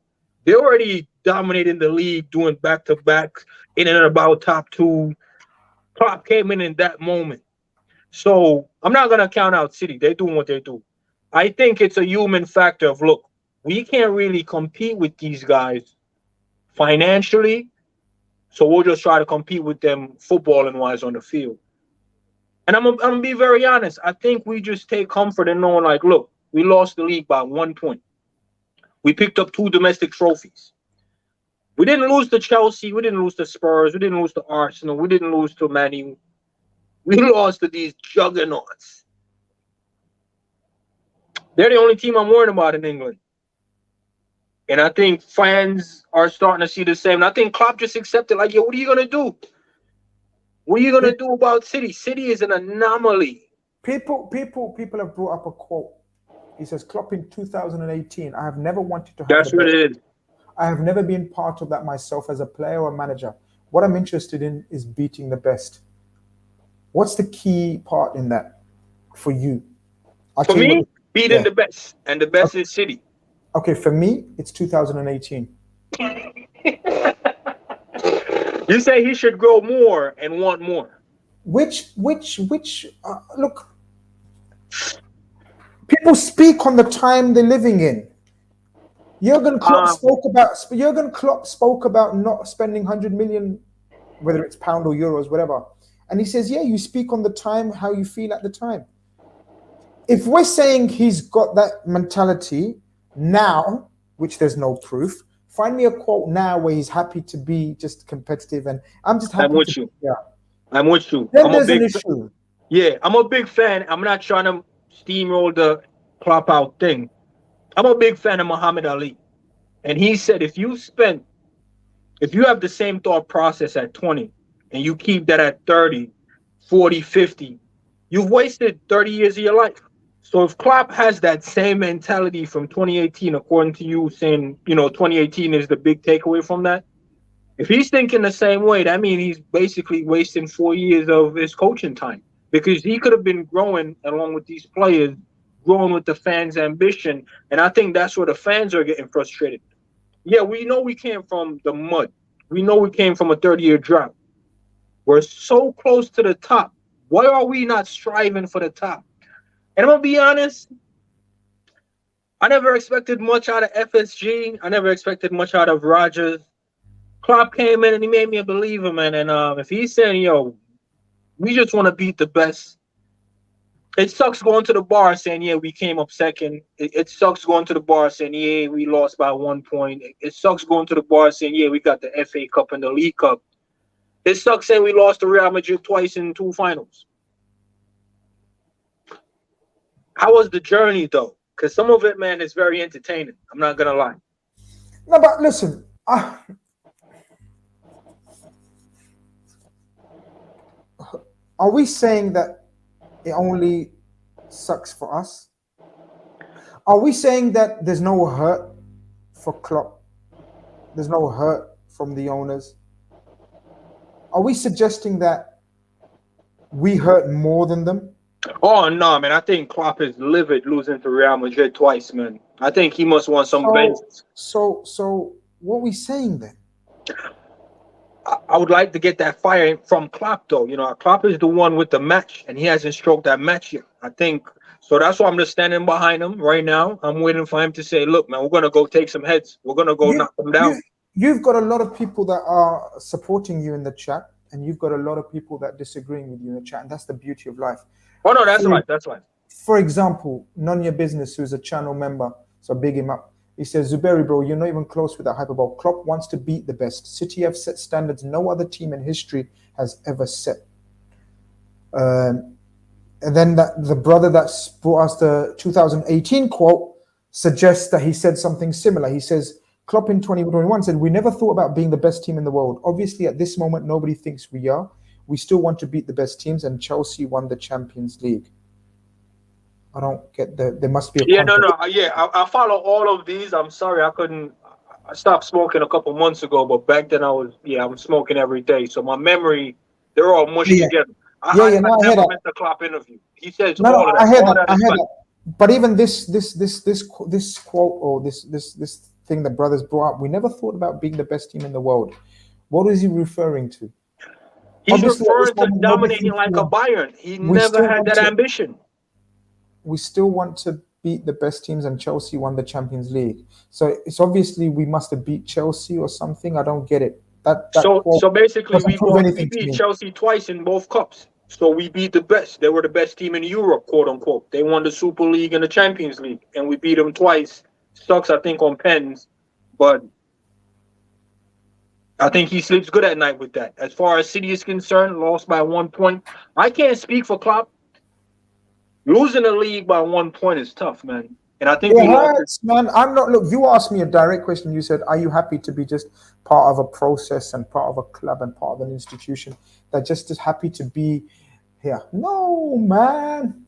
They're already dominating the league, doing back-to-back, in and about top 2. Klopp came in that moment. So I'm not going to count out City. They're doing what they do. I think it's a human factor of, look, we can't really compete with these guys financially, so we'll just try to compete with them footballing-wise on the field. And I'm going to be very honest. I think we just take comfort in knowing, like, look, we lost the league by 1 point. We picked up 2 domestic trophies. We didn't lose to Chelsea. We didn't lose to Spurs. We didn't lose to Arsenal. We didn't lose to Man U. We lost to these juggernauts. They're the only team I'm worried about in England. And I think fans are starting to see the same. And I think Klopp just accepted, like, yo, what are you going to do? What are you going to do about City? City is an anomaly. People have brought up a quote. He says, Klopp in 2018, I have never wanted to have That's what it is. I have never been part of that myself as a player or manager. What I'm interested in is beating the best. What's the key part in that for you? For me, beating the best. And the best is City. Okay, for me, it's 2018. You say he should grow more and want more. Which look, people speak on the time they're living in. Jurgen Klopp spoke about not spending 100 million, whether it's pound or euros, whatever. And he says, yeah, you speak on the time, how you feel at the time. If we're saying he's got that mentality now, which there's no proof, find me a quote now where he's happy to be just competitive, and I'm just happy. I'm with you. Yeah, I'm with you. Then there's an issue. Yeah, I'm a big fan. I'm not trying to steamroll the Klopp out thing. I'm a big fan of Muhammad Ali. And he said, if you have the same thought process at 20 and you keep that at 30, 40, 50, you've wasted 30 years of your life. So if Klopp has that same mentality from 2018, according to you saying, 2018 is the big takeaway from that, if he's thinking the same way, that means he's basically wasting 4 years of his coaching time, because he could have been growing along with these players, growing with the fans' ambition. And I think that's where the fans are getting frustrated. Yeah, we know we came from the mud. We know we came from a 30-year drought. We're so close to the top. Why are we not striving for the top? And I'm gonna be honest, I never expected much out of FSG. I never expected much out of Rodgers. Klopp came in and he made me a believer, man. And if he's saying, yo, we just want to beat the best, it sucks going to the bar saying, yeah, we came up second. It sucks going to the bar saying, yeah, we lost by 1 point. It sucks going to the bar saying, yeah, we got the FA Cup and the League Cup. It sucks saying we lost to Real Madrid twice in 2 finals. How was the journey, though? Because some of it, man, is very entertaining. I'm not going to lie. No, but listen, are we saying that it only sucks for us? Are we saying that there's no hurt for Klopp? There's no hurt from the owners? Are we suggesting that we hurt more than them? Oh, no, man. I think Klopp is livid losing to Real Madrid twice, man. I think he must want some vengeance. So what are we saying then? I would like to get that fire from Klopp, though. You know, Klopp is the one with the match, and he hasn't stroked that match yet. I think so. That's why I'm just standing behind him right now. I'm waiting for him to say, "Look, man, we're gonna go take some heads. We're gonna go knock them down." You've got a lot of people that are supporting you in the chat, and you've got a lot of people that disagreeing with you in the chat, and that's the beauty of life. Oh no, that's right. That's right. For example, None Your Business, who's a channel member, so big him up. He says, Zuberi, bro, you're not even close with that hype about Klopp wants to beat the best. City have set standards no other team in history has ever set. And then the brother that brought us the 2018 quote suggests that he said something similar. He says, Klopp in 2021 said, we never thought about being the best team in the world. Obviously, at this moment, nobody thinks we are. We still want to beat the best teams, and Chelsea won the Champions League. I don't get there must be a I follow all of these. I'm sorry I stopped smoking a couple months ago, but back then I'm smoking every day, so my memory, they're all mushed together. I never missed the Klopp interview. He says all of that. I hear that. But even this quote or this thing that brothers brought up, we never thought about being the best team in the world. What is he referring to? He's referring to dominating like a Bayern. He never had that ambition. We still want to beat the best teams, and Chelsea won the Champions League. So it's obviously we must have beat Chelsea or something. I don't get it. So basically we beat Chelsea twice in both cups. So we beat the best. They were the best team in Europe, quote unquote. They won the Super League and the Champions League, and we beat them twice. Sucks, I think, on pens, but I think he sleeps good at night with that. As far as City is concerned, lost by 1 point. I can't speak for Klopp. Losing the league by 1 point is tough, man. And I think man. I'm not. Look, you asked me a direct question. You said, "Are you happy to be just part of a process and part of a club and part of an institution that just is happy to be here?" No, man.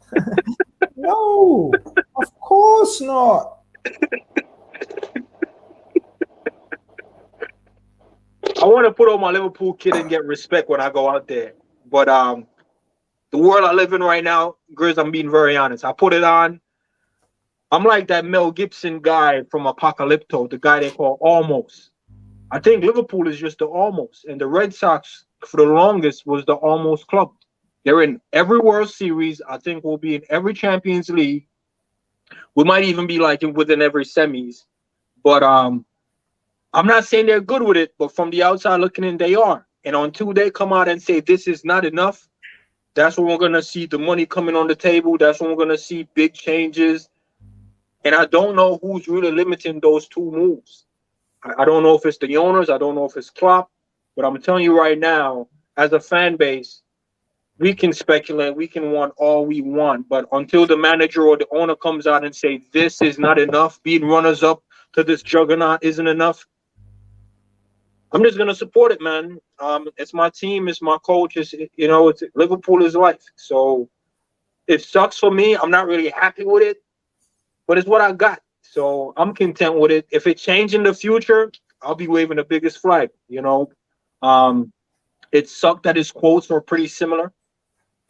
No, of course not. I want to put on my Liverpool kit and get respect when I go out there, but the world I live in right now, Grizz, I'm being very honest. I put it on. I'm like that Mel Gibson guy from Apocalypto, the guy they call Almost. I think Liverpool is just the Almost. And the Red Sox, for the longest, was the Almost club. They're in every World Series. I think we'll be in every Champions League. We might even be like within every semis. But I'm not saying they're good with it, but from the outside looking in, they are. And until they come out and say this is not enough, that's when we're going to see the money coming on the table. That's when we're going to see big changes. And I don't know who's really limiting those two moves. I don't know if it's the owners. I don't know if it's Klopp. But I'm telling you right now, as a fan base, we can speculate. We can want all we want. But until the manager or the owner comes out and say this is not enough, being runners-up to this juggernaut isn't enough, I'm just gonna support it, man. It's my team, it's my coach. It's Liverpool is life. So it sucks for me. I'm not really happy with it, but it's what I got. So I'm content with it. If it changes in the future, I'll be waving the biggest flag. It sucked that his quotes were pretty similar.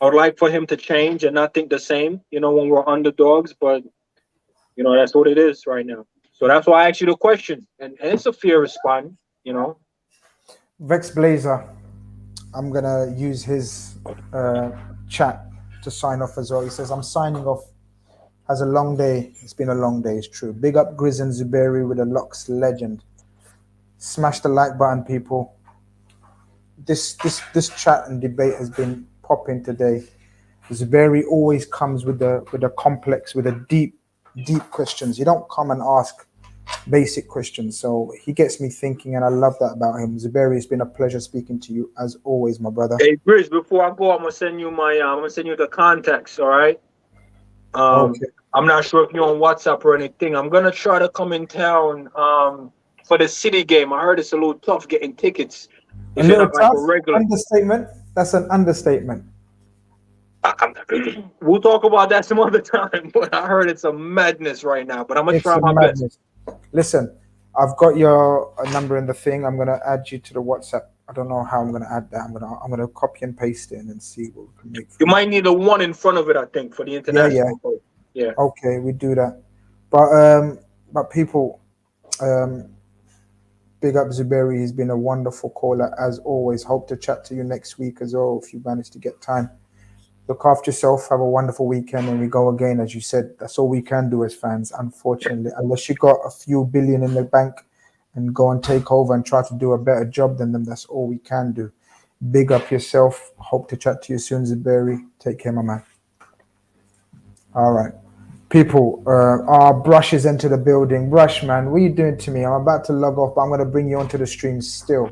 I would like for him to change and not think the same. When we're underdogs, but that's what it is right now. So that's why I asked you the question, and it's a fair response. Vex Blazer, I'm gonna use his chat to sign off as well. He says, "I'm signing off. Has a long day. It's been a long day. It's true. Big up Grizz and Zuberi with a locks legend. Smash the like button, people. This chat and debate has been popping today. Zuberi always comes with a complex, with a deep questions. You don't come and ask basic questions, so he gets me thinking, and I love that about him. Zuberi, it's been a pleasure speaking to you as always, my brother. Hey, Grizz, before I go, I'm gonna send you the contacts. All right. Okay. I'm not sure if you're on WhatsApp or anything. I'm gonna try to come in town for the City game. I heard it's a little tough getting tickets. A little tough. Understatement. That's an understatement. We'll talk about that some other time. But I heard it's a madness right now. But I'm gonna try my best. Listen, I've got your number in the thing. I'm gonna add you to the WhatsApp. I don't know how I'm gonna add that. I'm gonna copy and paste it and then see what we can make. You might need a 1 in front of it, I think, for the international. Yeah. Okay, we do that. But people, big up Zuberi. He's been a wonderful caller as always. Hope to chat to you next week as well if you manage to get time. Look after yourself. Have a wonderful weekend, and we go again. As you said, that's all we can do as fans, unfortunately, unless you got a few billion in the bank and go and take over and try to do a better job than them. That's all we can do. Big up yourself. Hope to chat to you soon, Zuberi. Take care, my man. All right. People, our Brush is into the building. Brush, man, what are you doing to me? I'm about to log off, but I'm going to bring you onto the stream still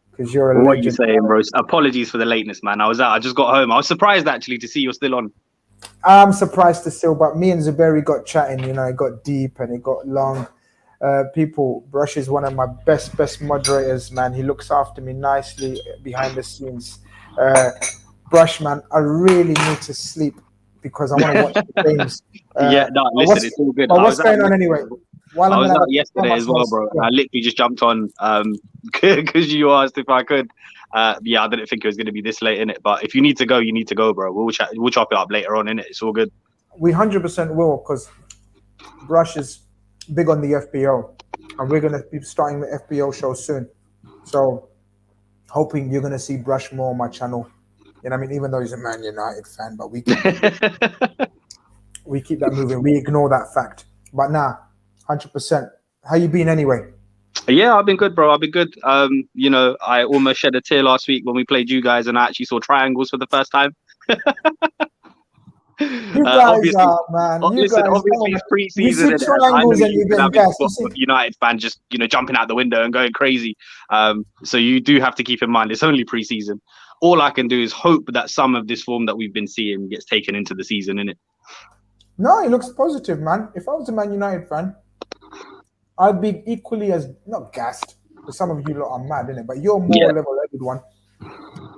because you're a legend. What are you saying, bro? Apologies for the lateness, man. I was out. I just got home. I was surprised, actually, to see you're still on. I'm surprised to still, but me and Zuberi got chatting. You know, it got deep and it got long. People, Brush is one of my best moderators, man. He looks after me nicely behind the scenes. Brush, man, I really need to sleep because I want to watch the games. Listen, it's all good. What's going on anyway? I was out yesterday as well, bro. Yeah. I literally just jumped on because you asked if I could. I didn't think it was going to be this late in it. But if you need to go, you need to go, bro. We'll chop it up later on in it. It's all good. We 100% will because Brush is big on the FPO, and we're going to be starting the FPO show soon. So, hoping you're going to see Brush more on my channel. You know what I mean? Even though he's a Man United fan, but we keep that moving. We ignore that fact. But 100%. How you been anyway? Yeah, I've been good, bro. I've been good. I almost shed a tear last week when we played you guys, and I actually saw triangles for the first time. You guys are, man. Obviously, it's pre-season. You see triangles and you get gas. United fan just jumping out the window and going crazy. So you do have to keep in mind it's only pre-season. All I can do is hope that some of this form that we've been seeing gets taken into the season, innit? No, it looks positive, man. If I was a Man United fan, I'd be equally as not gassed. Because some of you lot are mad, innit? But you're more level-headed one.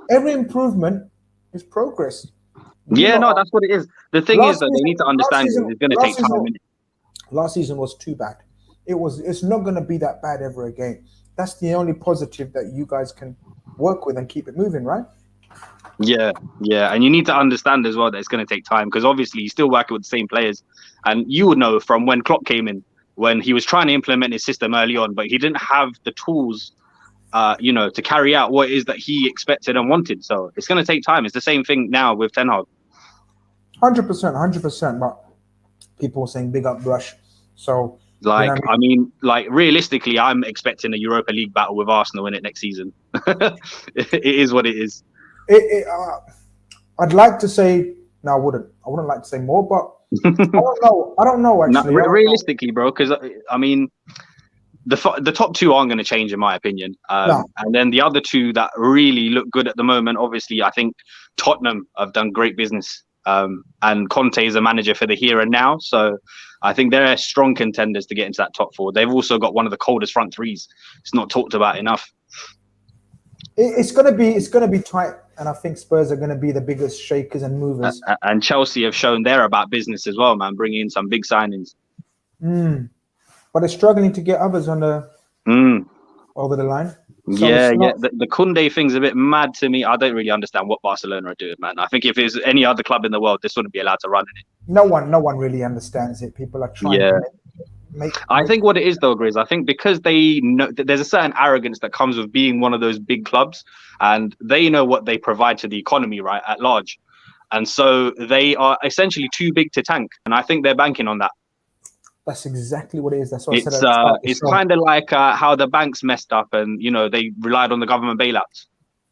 Every improvement is progress. That's what it is. The thing is that they need to understand it's going to take time. Last season was too bad. It's not going to be that bad ever again. That's the only positive that you guys can work with and keep it moving, right? Yeah. And you need to understand as well that it's going to take time because obviously you're still working with the same players. And you would know from when Klopp came in, when he was trying to implement his system early on, but he didn't have the tools, to carry out what it is that he expected and wanted. So it's going to take time. It's the same thing now with Ten Hag. 100%. But people are saying big up Brush. So, realistically, I'm expecting a Europa League battle with Arsenal in it next season. It is what it is. I'd like to say, no, I wouldn't like to say more, but I don't know actually. Realistically, bro, because the top two aren't going to change in my opinion. And then the other two that really look good at the moment, obviously, I think Tottenham have done great business. And Conte is a manager for the here and now, so I think they're strong contenders to get into that top four. They've also got one of the coldest front threes. It's not talked about enough. It's gonna be tight, and I think Spurs are gonna be the biggest shakers and movers. And Chelsea have shown they're about business as well, man, bringing in some big signings. But they're struggling to get others on the over the line. So The Kounde thing's a bit mad to me. I don't really understand what Barcelona are doing, man. I think if it was any other club in the world, this wouldn't be allowed to run in it. No one really understands it. People are trying to I think what it is though, Grizz, I think because they know there's a certain arrogance that comes with being one of those big clubs, and they know what they provide to the economy, right, at large. And so they are essentially too big to tank. And I think they're banking on that. That's exactly what it is. That's what I said at the start. It's kind of like how the banks messed up and, they relied on the government bailouts.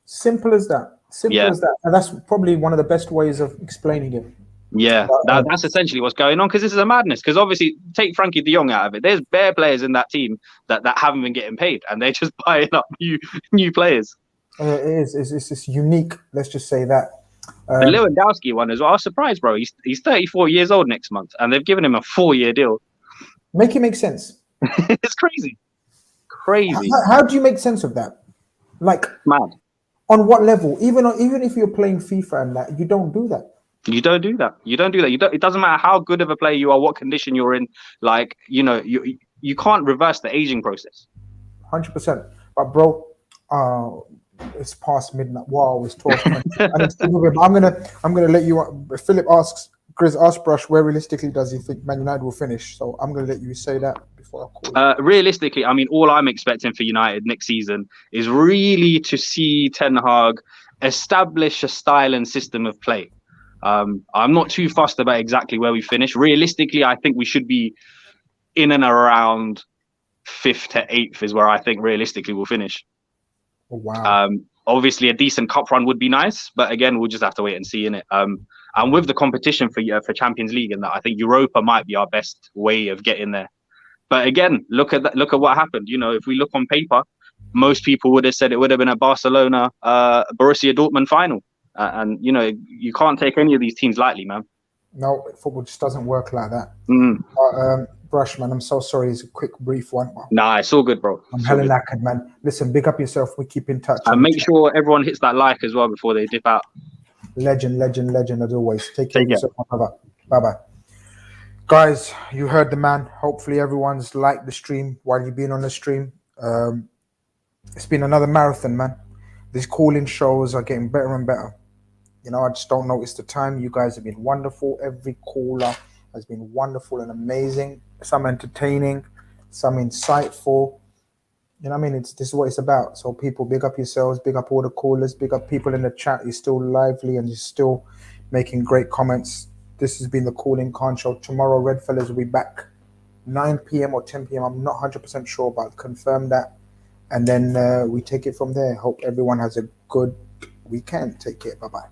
Simple as that. Simple as that. And that's probably one of the best ways of explaining it. Yeah, that's essentially what's going on, because this is a madness. Because obviously, take Frankie de Jong out of it. There's bare players in that team that haven't been getting paid, and they're just buying up new players. It is. It's just unique. Let's just say that. The Lewandowski one as well. I was surprised, bro. He's 34 years old next month, and they've given him a 4-year deal. Make it make sense. It's crazy. Crazy. How do you make sense of that? Like, mad. On what level? Even if you're playing FIFA and that, you don't do that. You don't do that. It doesn't matter how good of a player you are, what condition you're in. Like, you can't reverse the aging process. 100%. But bro, it's past midnight. Wow, it's 12:20. I'm gonna let you. Philip asks, Grizz asks Brush, where realistically does he think Man United will finish? So I'm gonna let you say that before I call it. Realistically, I mean, all I'm expecting for United next season is really to see Ten Hag establish a style and system of play. I'm not too fussed about exactly where we finish. Realistically, I think we should be in and around 5th to 8th is where I think realistically we'll finish. Oh, wow. Obviously, a decent cup run would be nice, but again, we'll just have to wait and see in it. And with the competition for Champions League and that, I think Europa might be our best way of getting there. But again, look at what happened. If we look on paper, most people would have said it would have been a Barcelona, Borussia Dortmund final. And you can't take any of these teams lightly, man. No, football just doesn't work like that. Brush, man, I'm so sorry. It's a quick, brief one. Nah, it's all good, bro. I'm hella knackered, man. Listen, big up yourself. We keep in touch. And make sure everyone hits that like as well before they dip out. Legend as always. Take care of yourself. Bye-bye. Guys, you heard the man. Hopefully everyone's liked the stream while you've been on the stream. It's been another marathon, man. These call-in shows are getting better and better. I just don't notice the time. You guys have been wonderful. Every caller has been wonderful and amazing. Some entertaining, some insightful. This is what it's about. So people, big up yourselves, big up all the callers, big up people in the chat. You're still lively and you're still making great comments. This has been the Call-In Khan Show. Tomorrow, RedFellas will be back 9 p.m. or 10 p.m. I'm not 100% sure, but I'll confirm that. And then we take it from there. Hope everyone has a good weekend. Take care. Bye-bye.